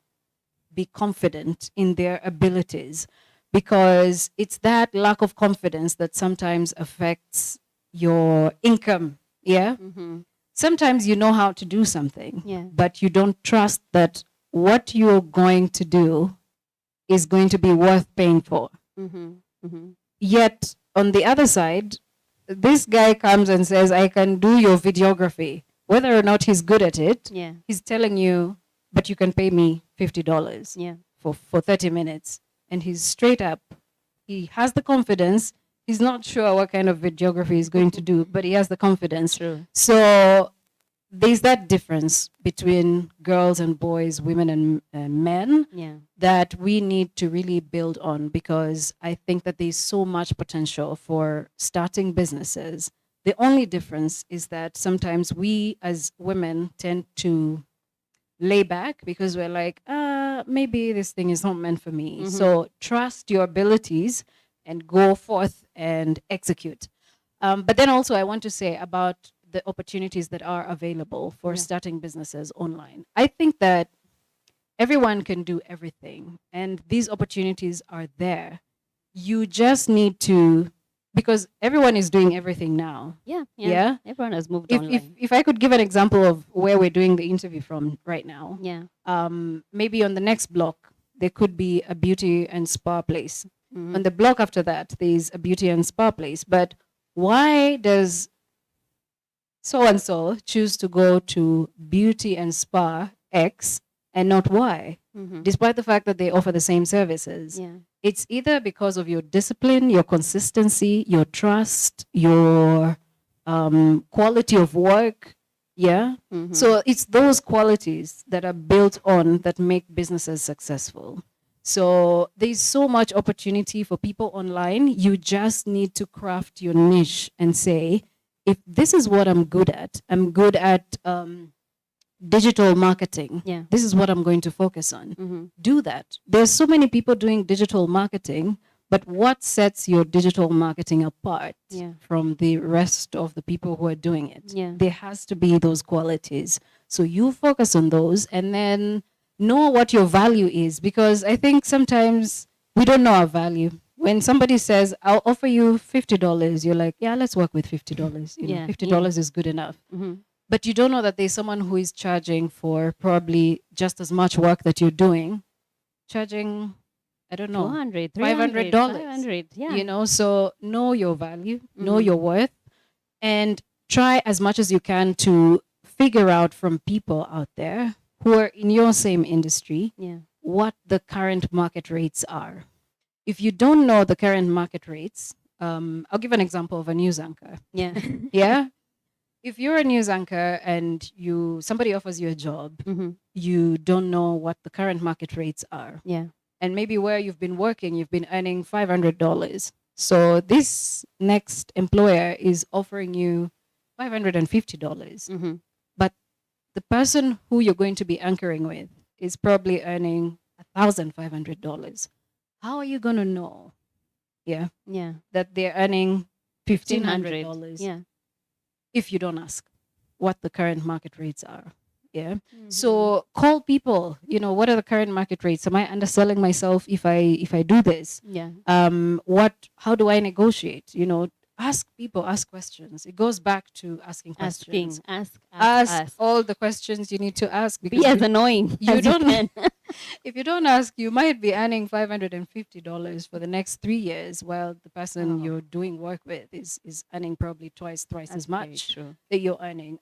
be confident in their abilities, because it's that lack of confidence that sometimes affects your income. Yeah. Sometimes you know how to do something, but you don't trust that what you're going to do is going to be worth paying for. Yet on the other side, this guy comes and says, I can do your videography. Whether or not he's good at it, he's telling you, but you can pay me $50 for 30 minutes. And he's straight up. He has the confidence. He's not sure what kind of videography he's going to do, but he has the confidence. True. So there's that difference between girls and boys, women and men, that we need to really build on, because I think that there's so much potential for starting businesses. The only difference is that sometimes we as women tend to lay back, because we're like, maybe this thing is not meant for me. So trust your abilities and go forth and execute. But then also I want to say about the opportunities that are available for starting businesses online. I think that everyone can do everything, and these opportunities are there. You just need to, because everyone is doing everything now. Yeah. Everyone has moved online. If I could give an example of where we're doing the interview from right now, maybe on the next block there could be a beauty and spa place. On the block after that, there's a beauty and spa place. But why does so and so choose to go to beauty and spa X and not Y, despite the fact that they offer the same services? It's either because of your discipline, your consistency, your trust, your quality of work. So it's those qualities that are built on that make businesses successful. So there's so much opportunity for people online. You just need to craft your niche and say, if this is what I'm good at digital marketing. This is what I'm going to focus on. Do that. There's so many people doing digital marketing, but what sets your digital marketing apart from the rest of the people who are doing it? There has to be those qualities. So you focus on those and then know what your value is, because I think sometimes we don't know our value. when somebody says, I'll offer you $50, you're like, yeah, let's work with $50. You know, Yeah, $50 is good enough. Mm-hmm. But you don't know that there's someone who is charging for probably just as much work that you're doing, charging, I don't know, $200, $500. $500, yeah. You know, so know your value, know Mhm. your worth, and try as much as you can to figure out from people out there who are in your same industry Yeah. what the current market rates are. If you don't know the current market rates, I'll give an example of a news anchor. Yeah. Yeah. If you're a news anchor and somebody offers you a job, you don't know what the current market rates are. Yeah. And maybe where you've been working, you've been earning $500. So this next employer is offering you $550. But the person who you're going to be anchoring with is probably earning $1,500. How are you going to know? Yeah. Yeah. That they're earning $1,500. Yeah. If you don't ask what the current market rates are. Yeah. So call people, what are the current market rates? Am I underselling myself if I do this? Yeah. How do I negotiate? Ask people, ask questions. It goes back to asking questions. Ask all the questions you need to ask. Be as annoying You as don't. you can. If you don't ask, you might be earning $550 for the next 3 years, while the person you're doing work with is earning probably thrice as much that you're earning.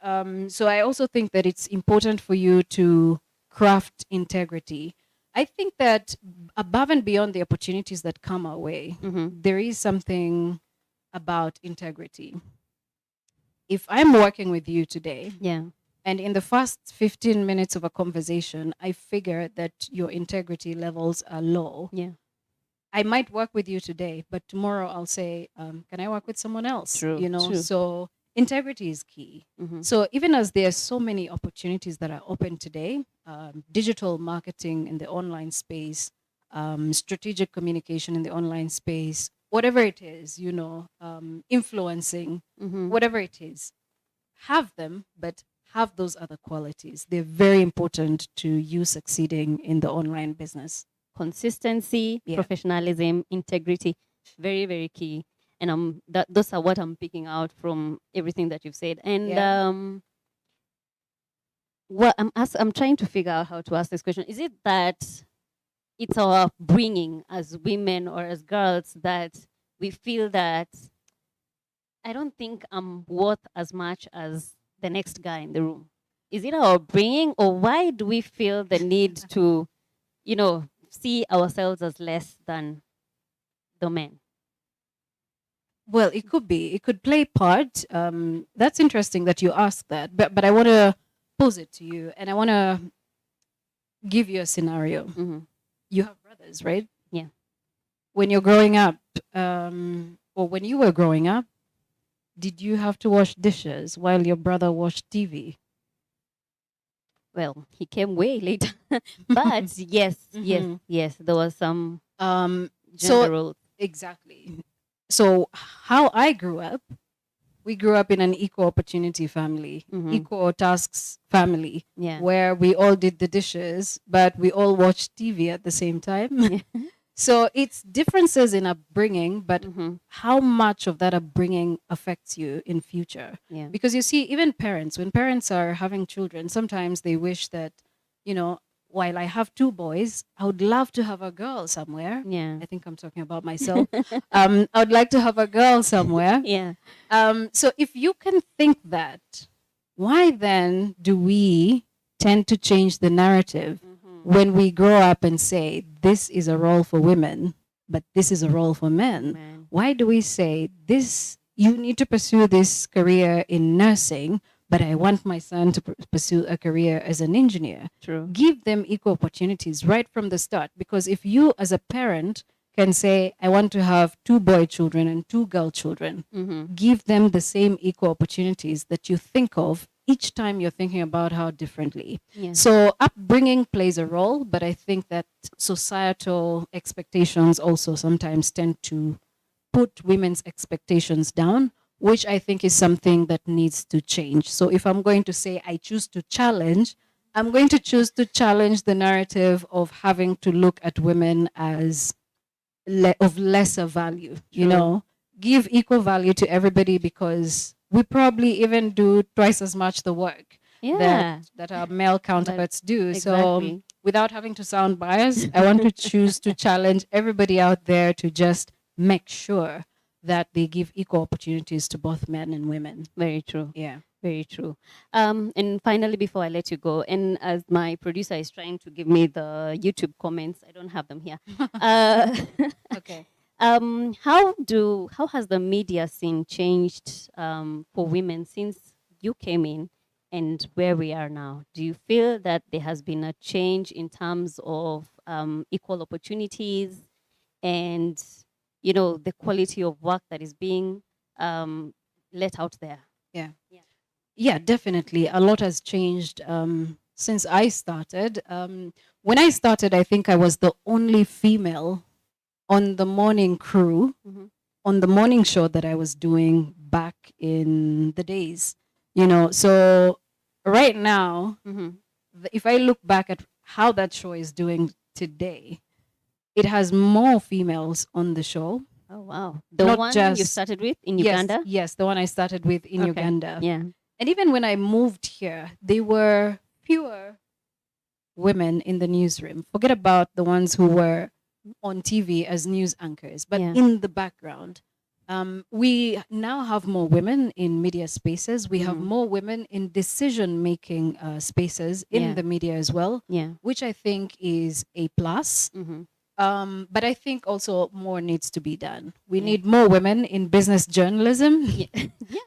So I also think that it's important for you to craft integrity. I think that above and beyond the opportunities that come our way, there is something about integrity. If I'm working with you today, and in the first 15 minutes of a conversation, I figure that your integrity levels are low, I might work with you today, but tomorrow I'll say, can I work with someone else? True. So integrity is key. So even as there are so many opportunities that are open today, digital marketing in the online space, strategic communication in the online space, whatever it is, influencing, whatever it is, have them, but have those other qualities. They're very important to you succeeding in the online business. Consistency, professionalism, integrity, very, very key. And those are what I'm picking out from everything that you've said. And what I'm trying to figure out how to ask this question. Is it that it's our bringing as women or as girls that we feel that I don't think I'm worth as much as the next guy in the room? Is it our bringing, or why do we feel the need to, see ourselves as less than the men? Well, it could be. It could play part. That's interesting that you asked that. But I want to pose it to you, and I want to give you a scenario. You have brothers, right? Yeah. When you're growing up, or when you were growing up, did you have to wash dishes while your brother watched TV? Well, he came way later. But yes, there was some gender roles. Exactly. So how I grew up, we grew up in an equal opportunity family, equal tasks family, where we all did the dishes, but we all watched TV at the same time. So it's differences in upbringing, but how much of that upbringing affects you in future? Because you see, even parents, when parents are having children, sometimes they wish that, while I have 2 boys, I would love to have a girl somewhere. I think I'm talking about myself. I would like to have a girl somewhere. So if you can think that, why then do we tend to change the narrative when we grow up and say, this is a role for women, but this is a role for men? Why do we say this, you need to pursue this career in nursing, but I want my son to pursue a career as an engineer? True. Give them equal opportunities right from the start. Because if you as a parent can say, I want to have 2 boy children and 2 girl children, give them the same equal opportunities that you think of each time you're thinking about how differently. So upbringing plays a role, but I think that societal expectations also sometimes tend to put women's expectations down, which I think is something that needs to change. So if I'm going to say I choose to challenge, I'm going to choose to challenge the narrative of having to look at women as of lesser value, you True. know. Give equal value to everybody, because we probably even do twice as much the work Yeah. that our male counterparts do. So exactly. without having to sound biased, I want to choose to challenge everybody out there to just make sure that they give equal opportunities to both men and women. Very true. Yeah. Very true. And finally, before I let you go, and as my producer is trying to give me the YouTube comments, I don't have them here. Okay. How has the media scene changed for women since you came in and where we are now? Do you feel that there has been a change in terms of equal opportunities and, you know, the quality of work that is being let out there? Yeah. Yeah, definitely. A lot has changed since I started. When I started, I think I was the only female on the morning crew, on the morning show that I was doing back in the days. You know, so right now, if I look back at how that show is doing today, it has more females on the show. Oh, wow. The one you started with in Uganda? Yes, the one I started with in Okay. Uganda. Yeah. And even when I moved here, there were fewer women in the newsroom. Forget about the ones who were on TV as news anchors, but in the background. We now have more women in media spaces. We have more women in decision-making spaces in the media as well, which I think is a plus. But I think also more needs to be done. We need more women in business journalism.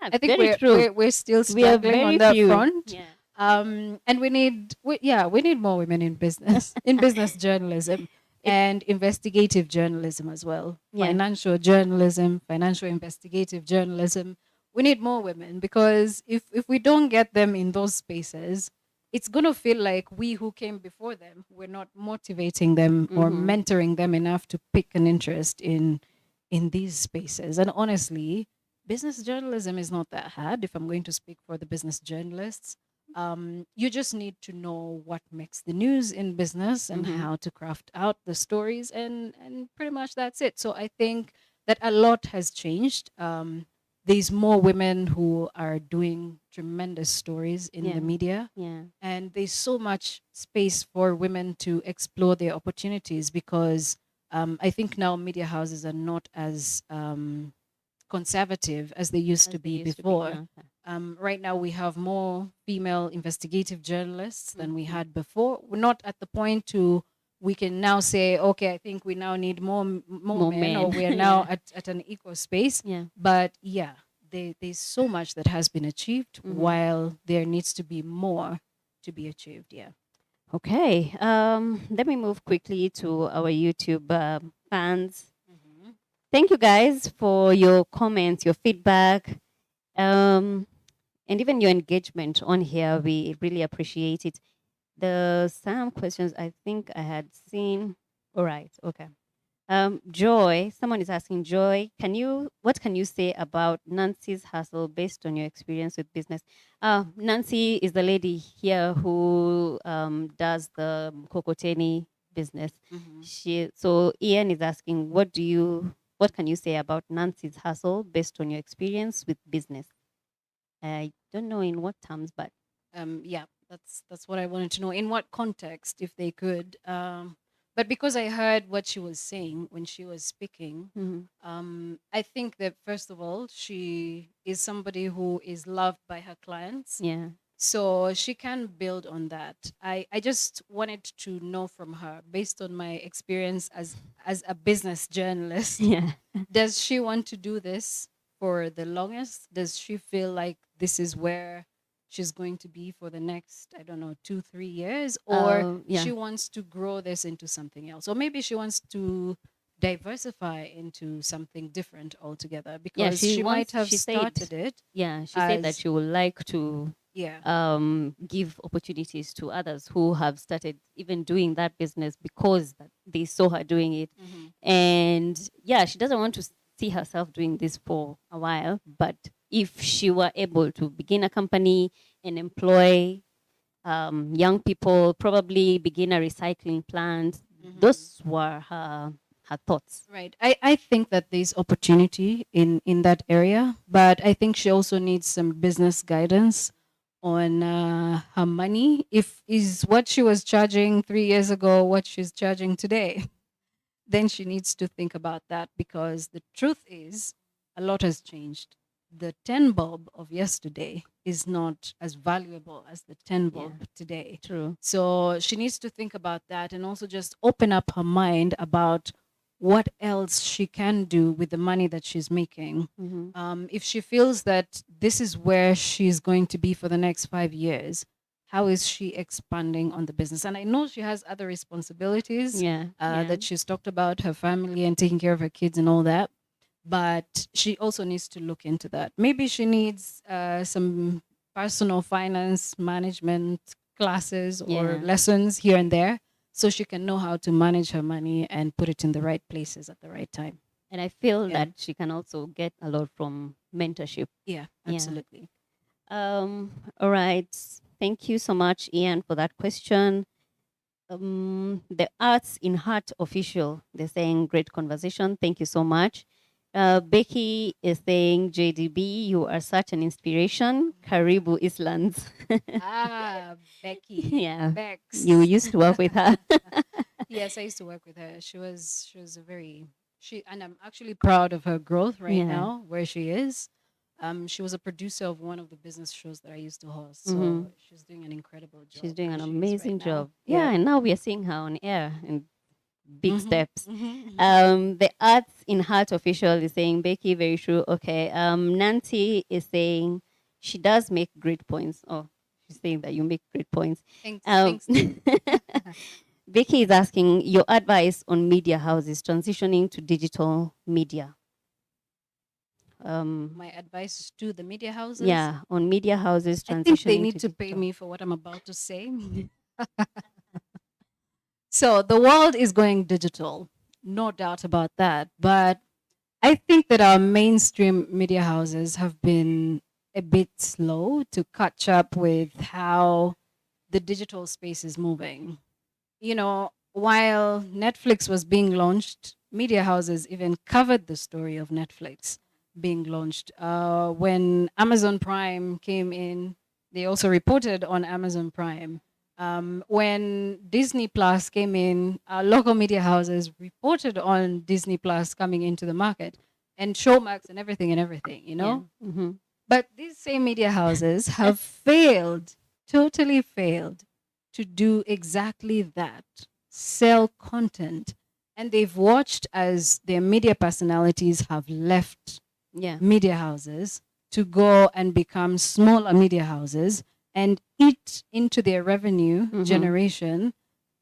I think very true. we're still We are struggling very on that few. front. Yeah. And we need more women in business, in business journalism and investigative journalism as well. Yeah. Financial journalism, financial investigative journalism. We need more women, because if we don't get them in those spaces, it's going to feel like we who came before them, we're not motivating them or mentoring them enough to pick an interest in these spaces. And honestly, business journalism is not that hard. If I'm going to speak for the business journalists, you just need to know what makes the news in business and how to craft out the stories, and pretty much that's it. So I think that a lot has changed. There's more women who are doing tremendous stories in the media. Yeah. And there's so much space for women to explore their opportunities, because I think now media houses are not as conservative as they used to be before. Right now we have more female investigative journalists than we had before. We're not at the point to we can now say, okay, I think we now need more men, or we are now at an equal space. Yeah. But yeah, there's so much that has been achieved, while there needs to be more to be achieved. Yeah. Okay. Let me move quickly to our YouTube fans. Thank you guys for your comments, your feedback, and even your engagement on here. We really appreciate it. Some questions I think I had seen. All right. Okay. Joy, someone is asking, Joy, what can you say about Nancy's hustle based on your experience with business? Nancy is the lady here who does the Kokoteni business. So Ian is asking, what can you say about Nancy's hustle based on your experience with business? I don't know in what terms, but yeah, that's what I wanted to know. In what context, if they could. But because I heard what she was saying when she was speaking, I think that first of all, she is somebody who is loved by her clients. Yeah. So she can build on that. I just wanted to know from her, based on my experience as a business journalist, does she want to do this for the longest? Does she feel like this is where she's going to be for the next, 2-3 years? Or she wants to grow this into something else? Or maybe she wants to diversify into something different altogether, because she might have started it. Yeah, she said that she would like to give opportunities to others who have started even doing that business because they saw her doing it. And yeah, she doesn't want to see herself doing this for a while, but if she were able to begin a company and employ young people, probably begin a recycling plant, those were her her thoughts. Right. I think that there's opportunity in that area, but I think she also needs some business guidance on her money. If is what she was charging 3 years ago what she's charging today, then she needs to think about that, because the truth is a lot has changed. The 10 bulb of yesterday is not as valuable as the 10 bulb today. True. So she needs to think about that, and also just open up her mind about what else she can do with the money that she's making. If she feels that this is where she's going to be for the next 5 years, how is she expanding on the business? And I know she has other responsibilities that she's talked about, her family and taking care of her kids and all that. But she also needs to look into that. Maybe she needs some personal finance management classes or lessons here and there, so she can know how to manage her money and put it in the right places at the right time. And I feel that she can also get a lot from mentorship. Yeah, absolutely. All right. Thank you so much, Ian, for that question. The Arts in Heart official, they're saying great conversation. Thank you so much. Becky is saying, JDB, you are such an inspiration. Karibu Islands. Becky. Yeah. Bex. You used to work with her. Yes, I used to work with her. She was a very, and I'm actually proud of her growth right now, where she is. She was a producer of one of the business shows that I used to host. So she's doing an incredible job. She's doing an amazing job. Yeah, and now we are seeing her on air in big steps. The Arts in Heart official is saying, Becky, very true. Okay. Nancy is saying she does make great points. Oh, she's saying that you make great points. Thanks. Becky is asking your advice on media houses transitioning to digital media. My advice to the media houses? Yeah, on media houses transitioning. I think they need to pay me for what I'm about to say. So the world is going digital, no doubt about that. But I think that our mainstream media houses have been a bit slow to catch up with how the digital space is moving. You know, while Netflix was being launched, media houses even covered the story of Netflix being launched. When Amazon Prime came in, they also reported on Amazon Prime. When Disney Plus came in, local media houses reported on Disney Plus coming into the market, and Showmax and everything, you know? Yeah. But these same media houses have failed, totally failed, to do exactly that, sell content. And they've watched as their media personalities have left media houses to go and become smaller media houses and eat into their revenue generation.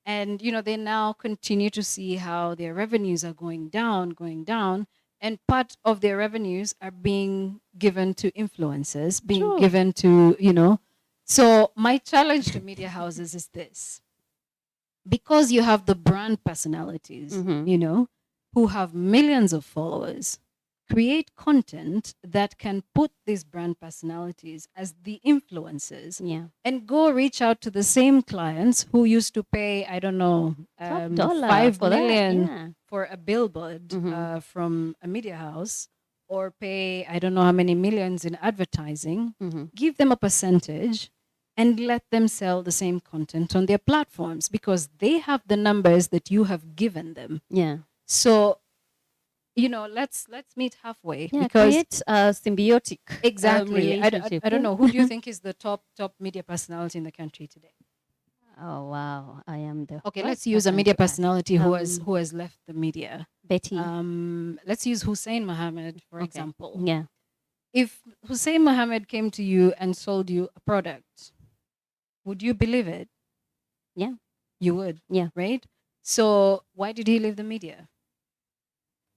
And, you know, they now continue to see how their revenues are going down, and part of their revenues are being given to influencers, being given to, you know. So my challenge to media houses is this. Because you have the brand personalities, you know, who have millions of followers, create content that can put these brand personalities as the influencers and go reach out to the same clients who used to pay, I don't know, $5 million for a billboard from a media house, or pay, I don't know how many millions in advertising, give them a percentage and let them sell the same content on their platforms, because they have the numbers that you have given them. So, you know, let's meet halfway. Because create a symbiotic exactly. I don't know. Who do you think is the top media personality in the country today? Oh wow, I am the. Okay, let's use a media personality who has left the media. Betty. Let's use Hussein Mohammed, for example. Yeah. If Hussein Mohammed came to you and sold you a product, would you believe it? Yeah. You would. Yeah. Right? So why did he leave the media?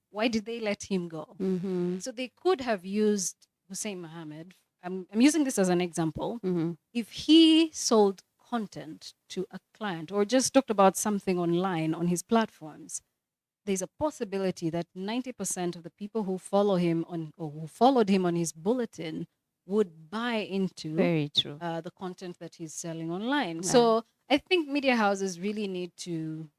Why did they let him go? So they could have used Hussein Mohammed. I'm using this as an example. If he sold content to a client or just talked about something online on his platforms, there's a possibility that 90% of the people who follow him on, or who followed him on his bulletin, would buy into Very true. The content that he's selling online. So I think media houses really need to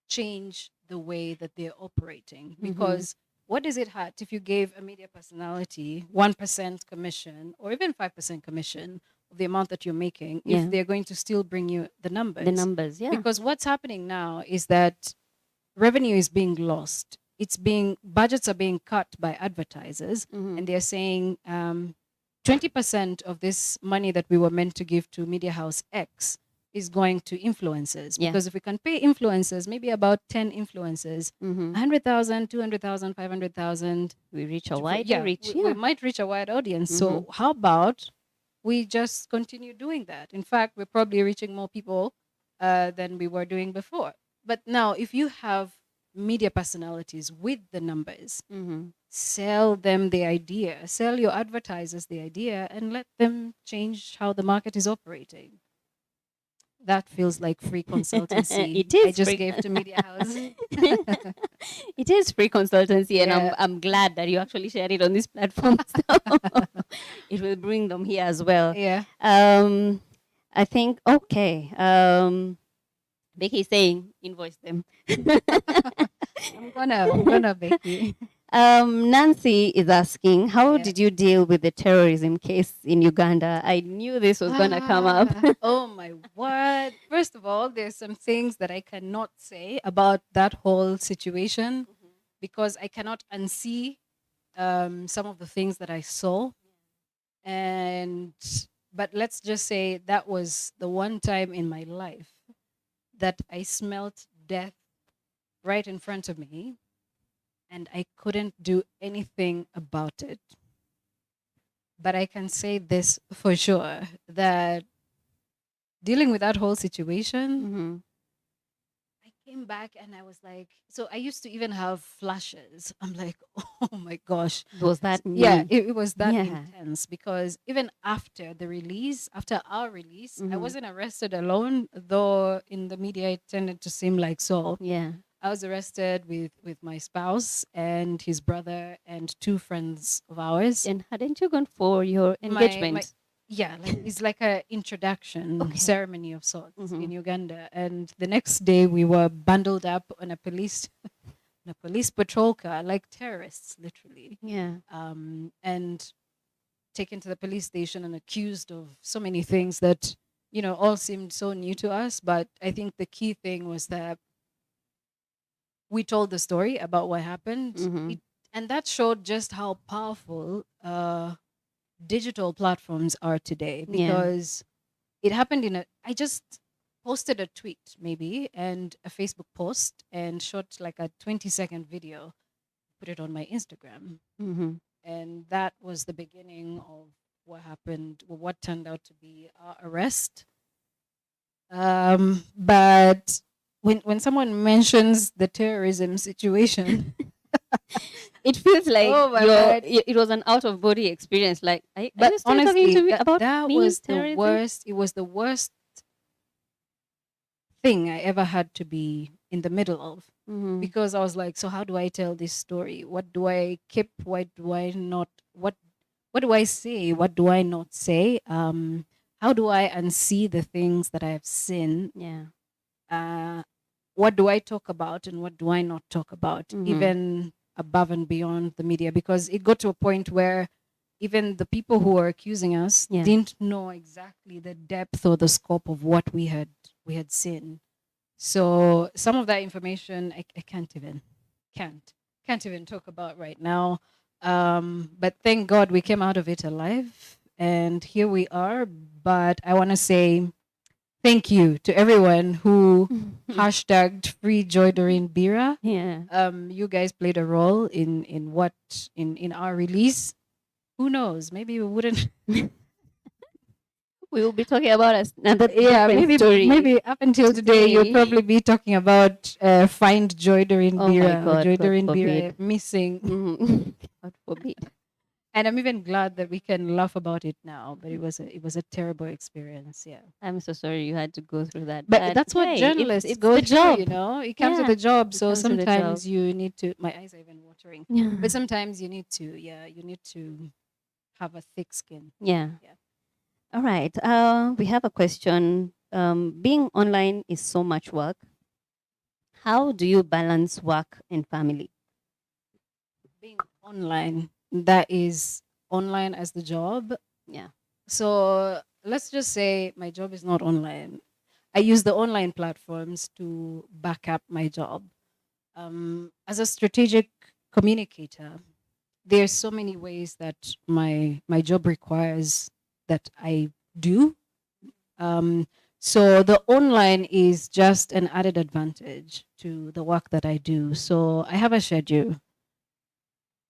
change the way that they're operating. Because what does it hurt if you gave a media personality 1% commission or even 5% commission of the amount that you're making if they're going to still bring you the numbers? The numbers, yeah. Because what's happening now is that revenue is being lost. Budgets are being cut by advertisers, and they're saying 20% of this money that we were meant to give to Media House X is going to influencers. Yeah. Because if we can pay influencers, maybe about 10 influencers, 100,000, 200,000, 500,000, we reach a wider reach. We might reach a wide audience. So how about we just continue doing that? In fact, we're probably reaching more people than we were doing before. But now, if you have media personalities with the numbers, sell them the idea, sell your advertisers the idea, and let them change how the market is operating. That feels like free consultancy. It is. I just gave to Media House. It is free consultancy, and I'm glad that you actually shared it on this platform. So it will bring them here as well. Yeah. I think Becky is saying invoice them. I'm gonna Becky. Nancy is asking, how did you deal with the terrorism case in Uganda? I knew this was gonna come up. Oh my word. First of all, there's some things that I cannot say about that whole situation because I cannot unsee some of the things that I saw. But let's just say that was the one time in my life that I smelt death right in front of me, and I couldn't do anything about it. But I can say this for sure, that dealing with that whole situation, I came back and I was like, so I used to even have flashes. I'm like, oh my gosh. Was that Yeah, it was that intense, because even after the release, after our release, I wasn't arrested alone, though in the media it tended to seem like so. Yeah. I was arrested with my spouse and his brother and 2 friends of ours. And hadn't you gone for your engagement? It's like an introduction ceremony of sorts in Uganda. And the next day we were bundled up on a police patrol car, like terrorists, literally. Yeah. And taken to the police station and accused of so many things that, all seemed so new to us. But I think the key thing was that we told the story about what happened. And that showed just how powerful digital platforms are today, because it happened I just posted a tweet maybe and a Facebook post and shot like a 20-second video, put it on my Instagram. And that was the beginning of what happened, what turned out to be our arrest. But when someone mentions the terrorism situation, it feels like it was an out-of-body experience. Like, but honestly, about that was the worst. It was the worst thing I ever had to be in the middle of, because I was like, so how do I tell this story? What do I keep? What do I not? What do I say? What do I not say? How do I unsee the things that I have seen? Yeah. What do I talk about and what do I not talk about, even above and beyond the media? Because it got to a point where even the people who were accusing us didn't know exactly the depth or the scope of what we had seen. So some of that information I can't even talk about right now. But thank God we came out of it alive, and here we are. But I want to say thank you to everyone who hashtagged free Doreen BIIRA. Yeah. You guys played a role in our release. Who knows? Maybe we wouldn't. We will be talking about another story. Maybe up until today you'll probably be talking about find Doreen BIIRA or Doreen BIIRA missing. God forbid. And I'm even glad that we can laugh about it now, but it was a terrible experience. Yeah, I'm so sorry you had to go through that. But that's what journalists it's go the through, job. It comes with the job. So comes with the sometimes job. you need to. My eyes are even watering. Yeah. But sometimes you need to have a thick skin. Yeah. All right. We have a question. Being online is so much work. how do you balance work and family? Being online, that is online as the job. Yeah. So let's just say my job is not online. I use the online platforms to back up my job. As a strategic communicator, there's so many ways that my job requires that I do. So the online is just an added advantage to the work that I do. So I have a schedule.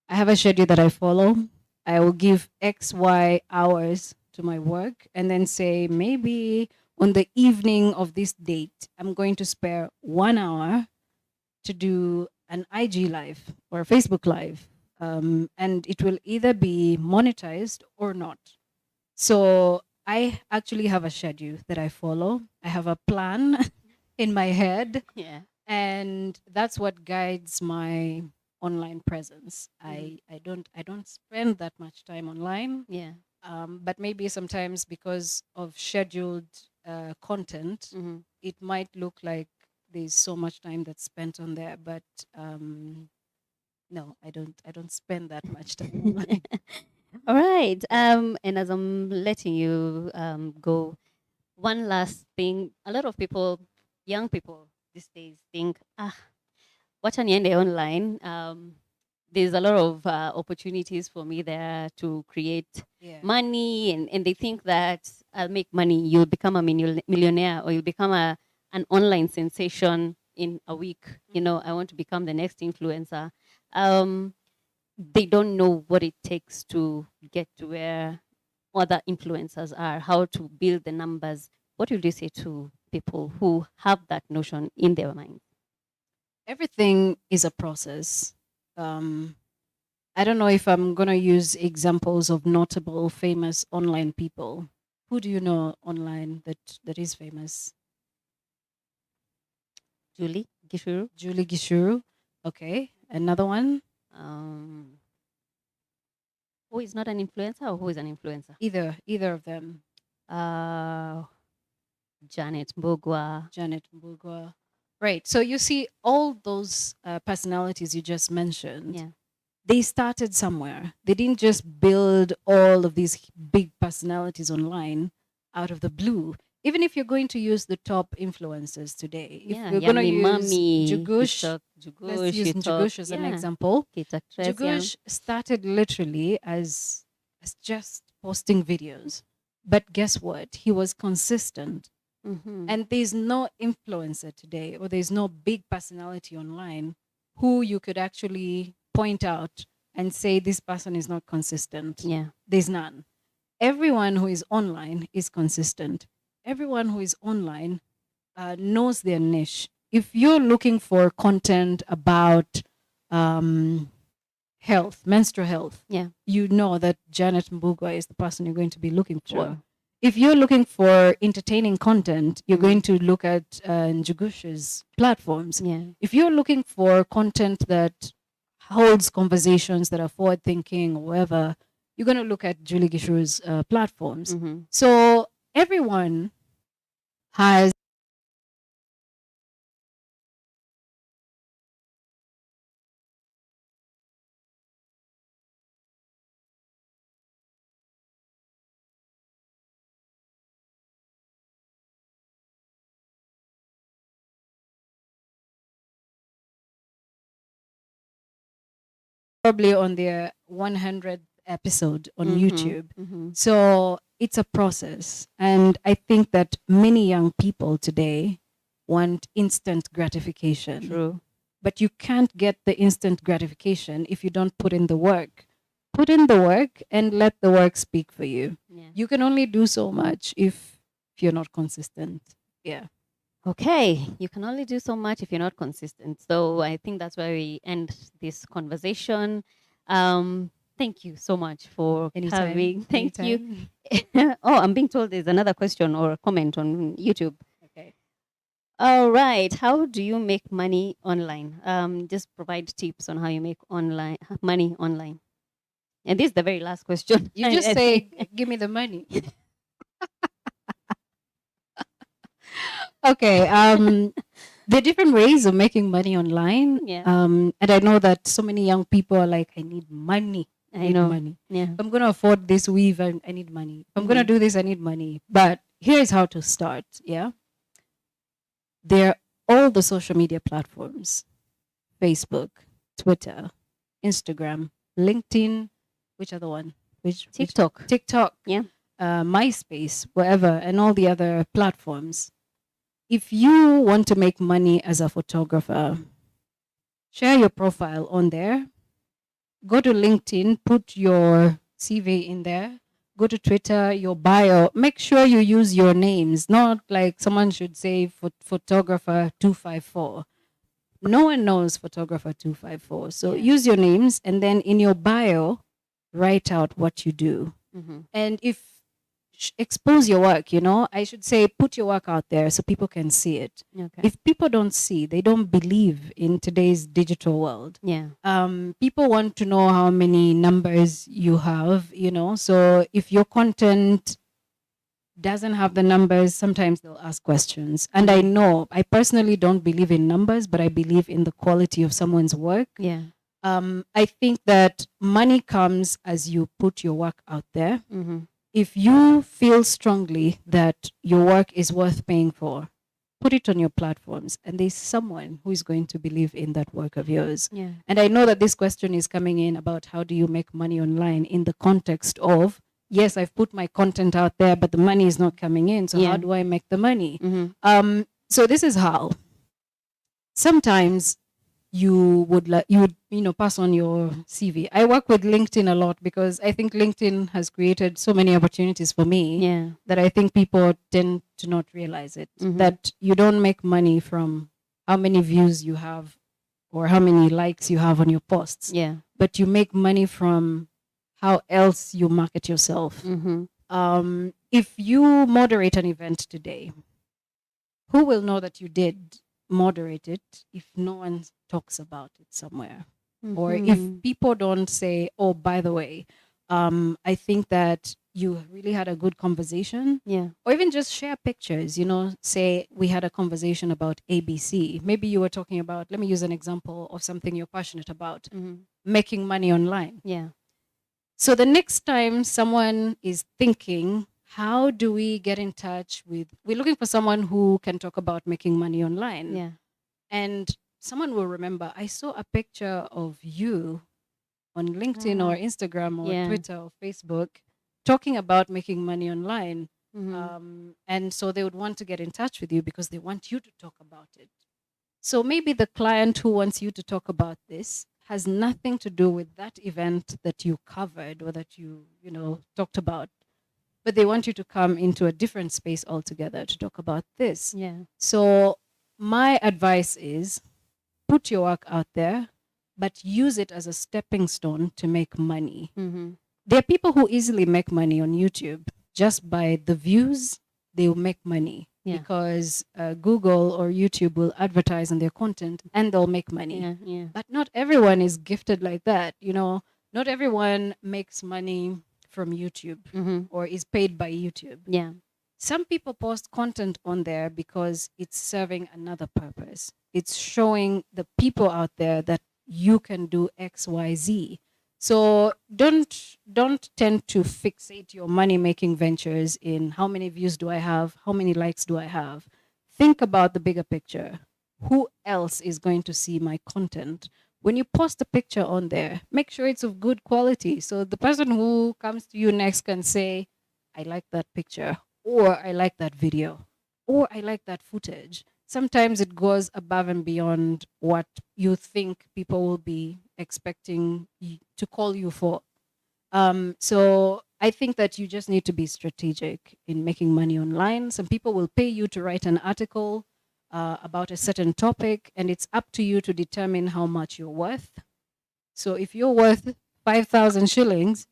I have a schedule that I follow. I will give X, Y hours to my work and then say maybe on the evening of this date, I'm going to spare 1 hour to do an IG live or a Facebook live. And it will either be monetized or not. So I actually have a schedule that I follow. I have a plan in my head. Yeah. And that's what guides my online presence. I don't spend that much time online. Yeah. But maybe sometimes because of scheduled content, it might look like there's so much time that's spent on there. But no, I don't spend that much time online. All right. And as I'm letting you go, one last thing. A lot of people, young people these days, think, wacha niende online. There's a lot of opportunities for me there to create money, and they think that I'll make money. You'll become a millionaire, or you'll become an online sensation in a week. You know, I want to become the next influencer. They don't know what it takes to get to where other influencers are, how to build the numbers. What would you say to people who have that notion in their mind? Everything is a process. I don't know if I'm going to use examples of notable, famous online people. Who do you know online that is famous? Julie Gishuru. Julie Gishuru. Okay. Another one? Who is not an influencer or who is an influencer? Either of them. Janet Mbugua. Janet Mbugua. Right. So you see all those personalities you just mentioned, they started somewhere. They didn't just build all of these big personalities online out of the blue. Even if you're going to use the top influencers today, if you're going to use Jugush, let's use Jugush as an example. Jugush started literally as just posting videos. But guess what? He was consistent. And there's no influencer today, or there's no big personality online who you could actually point out and say this person is not consistent. There's none. Everyone who is online is consistent. Everyone who is online knows their niche. If you're looking for content about health, menstrual health, you know that Janet Mbugua is the person you're going to be looking for. Sure. If you're looking for entertaining content, you're going to look at Njugush's platforms. If you're looking for content that holds conversations that are forward-thinking or whatever, you're going to look at Julie Gishuru's platforms. So everyone has probably on their 100th episode on YouTube. So it's a process. And I think that many young people today want instant gratification. True. But you can't get the instant gratification if you don't put in the work. Put in the work and let the work speak for you. You can only do so much if you're not consistent. Okay, you can only do so much if you're not consistent. So I think that's where we end this conversation. Thank you so much for having. Thank you. Oh, I'm being told there's another question or a comment on YouTube. Okay. All right. How do you make money online? Just provide tips on how you make money online. And this is the very last question. You just say, give me the money. Okay. there are different ways of making money online. Yeah. And I know that so many young people are like, I need money. I need know. money. Yeah. If I'm going to afford this weave, I need money. If I'm going to Mhm. do this, I need money. But here's how to start. Yeah. There are all the social media platforms: Facebook, Twitter, Instagram, LinkedIn, which other one? TikTok. TikTok. Yeah. MySpace, wherever, and all the other platforms. If you want to make money as a photographer, share your profile on there. Go to LinkedIn, put your CV in there. Go to Twitter, your bio. Make sure you use your names, not like someone should say photographer 254. No one knows photographer 254. So use your names, and then in your bio, write out what you do. Mhm. And if expose your work, I should say put your work out there so people can see it. Okay. If people don't see, they don't believe in today's digital world. Yeah. People want to know how many numbers you have, so if your content doesn't have the numbers, sometimes they'll ask questions. And I know, I personally don't believe in numbers, but I believe in the quality of someone's work. Yeah. I think that money comes as you put your work out there. Mm-hmm. If you feel strongly that your work is worth paying for, put it on your platforms, and there's someone who is going to believe in that work of yours. Yeah. And I know that this question is coming in about how do you make money online in the context of, yes, I've put my content out there, but the money is not coming in. So Yeah. how do I make the money? Mm-hmm. So this is how. Sometimes you would pass on your CV. I work with LinkedIn a lot because I think LinkedIn has created so many opportunities for me that I think people tend to not realize it. Mhm. That you don't make money from how many views you have or how many likes you have on your posts. Yeah. But you make money from how else you market yourself. Mm-hmm. If you moderate an event today, who will know that you did moderate it if no one talks about it somewhere? Or if Mhm. people don't say, oh, by the way, I think that you really had a good conversation. Yeah. Or even just share pictures, say we had a conversation about ABC. Maybe you were talking about, let me use an example of something you're passionate about, Mhm. making money online. Yeah. So the next time someone is thinking, how do we get in touch with, we're looking for someone who can talk about making money online. Yeah. And someone will remember, I saw a picture of you on LinkedIn or Instagram or Yeah. Twitter or Facebook talking about making money online. Mhm. And so they would want to get in touch with you because they want you to talk about it. So maybe the client who wants you to talk about this has nothing to do with that event that you covered or that you talked about, but they want you to come into a different space altogether to talk about this. Yeah. So my advice is put your work out there, but use it as a stepping stone to make money. Mm-hmm. There are people who easily make money on YouTube just by the views. They will make money because Google or YouTube will advertise on their content and they'll make money. Yeah. Yeah. But not everyone is gifted like that. Not everyone makes money from YouTube or is paid by YouTube. Yeah. Some people post content on there because it's serving another purpose. It's showing the people out there that you can do X, Y, Z. So don't tend to fixate your money making ventures in how many views do I have, how many likes do I have. Think about the bigger picture. Who else is going to see my content? When you post a picture on there, make sure it's of good quality. So the person who comes to you next can say, I like that picture, or I like that video, or I like that footage. Sometimes it goes above and beyond what you think people will be expecting to call you for. So I think that you just need to be strategic in making money online. Some people will pay you to write an article about a certain topic, and it's up to you to determine how much you're worth. So if you're worth 5,000 shillings,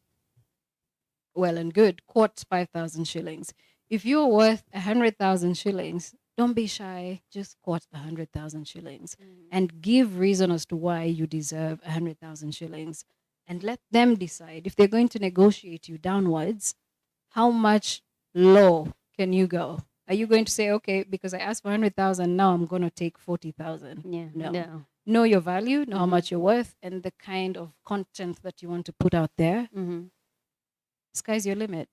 well and good, quote 5,000 shillings. If you're worth 100,000 shillings, don't be shy, just quote 100,000 shillings and give reason as to why you deserve 100,000 shillings, and let them decide if they're going to negotiate you downwards, how much low can you go? Are you going to say, okay, because I asked for 100,000, now I'm going to take 40,000? Yeah. No. Know your value, know how much you're worth, and the kind of content that you want to put out there. Sky's your limit.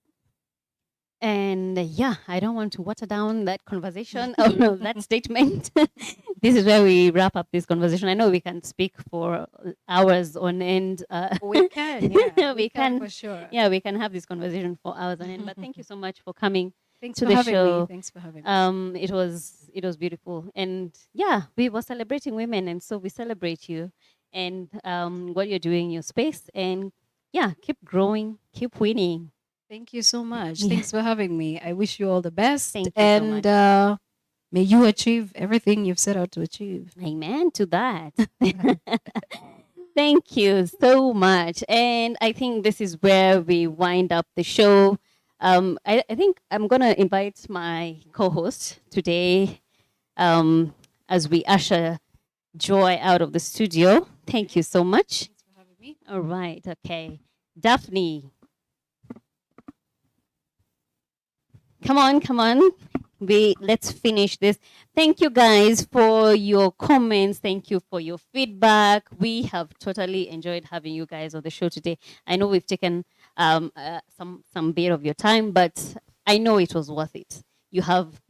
And yeah, I don't want to water down that conversation or that statement. This is where we wrap up this conversation. I know we can speak for hours on end. We can, yeah. we can for sure. Yeah, we can have this conversation for hours on end. But thank you so much for coming Thanks to for the having show. me. Thanks for having me. It was beautiful, and yeah, we were celebrating women, and so we celebrate you and what you're doing in your space, and yeah, keep growing, keep winning. Thank you so much. Yeah. Thanks for having me. I wish you all the best. Thank you and so much. May you achieve everything you've set out to achieve. Amen to that. Thank you so much. And I think this is where we wind up the show. I think I'm going to invite my co-host today as we usher Joy out of the studio. Thank you so much. Thanks for having me. All right. Okay. Daphne. Come on. Let's finish this. Thank you guys for your comments. Thank you for your feedback. We have totally enjoyed having you guys on the show today. I know we've taken some bit of your time, but I know it was worth it. You have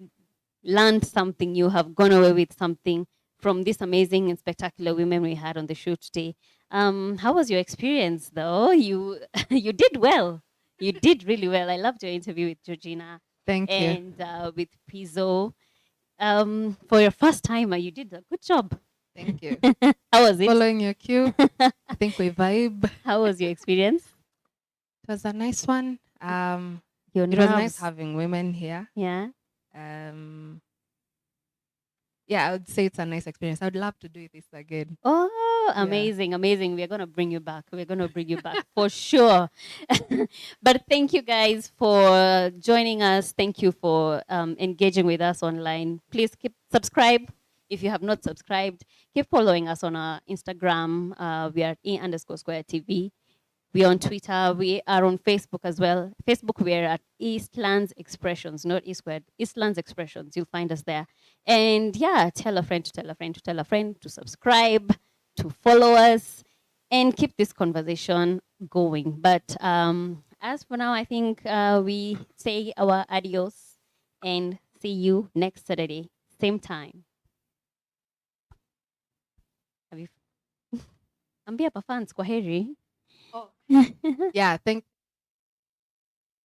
learned something. You have gone away with something from these amazing and spectacular women we had on the show today. How was your experience, though? You did well. You did really well. I loved your interview with GEOGINA. Thank you. And with PIZO. For your first timer, you did a good job. Thank you. How was it? Following your cue. I think we vibe. How was your experience? It was a nice one. Your it was nerves. nice having women here. Yeah. Yeah, I would say it's a nice experience. I would love to do this again. Oh, amazing, amazing. We're going to bring you back. We're going to bring you back for sure. But thank you guys for joining us. Thank you for engaging with us online. Please keep subscribe. If you have not subscribed, keep following us on our Instagram. We are E_square TV. We are on Twitter. We are on Facebook as well. Facebook, we're at Eastlands Expressions, not Eastward. Eastlands Expressions. You'll find us there. And yeah, tell a friend to tell a friend to tell a friend to subscribe, to follow us, and keep this conversation going. But as for now, I think we say our adios and see you next Saturday, same time. Have you? Ambia pa fans, kwaheri. Yeah, thank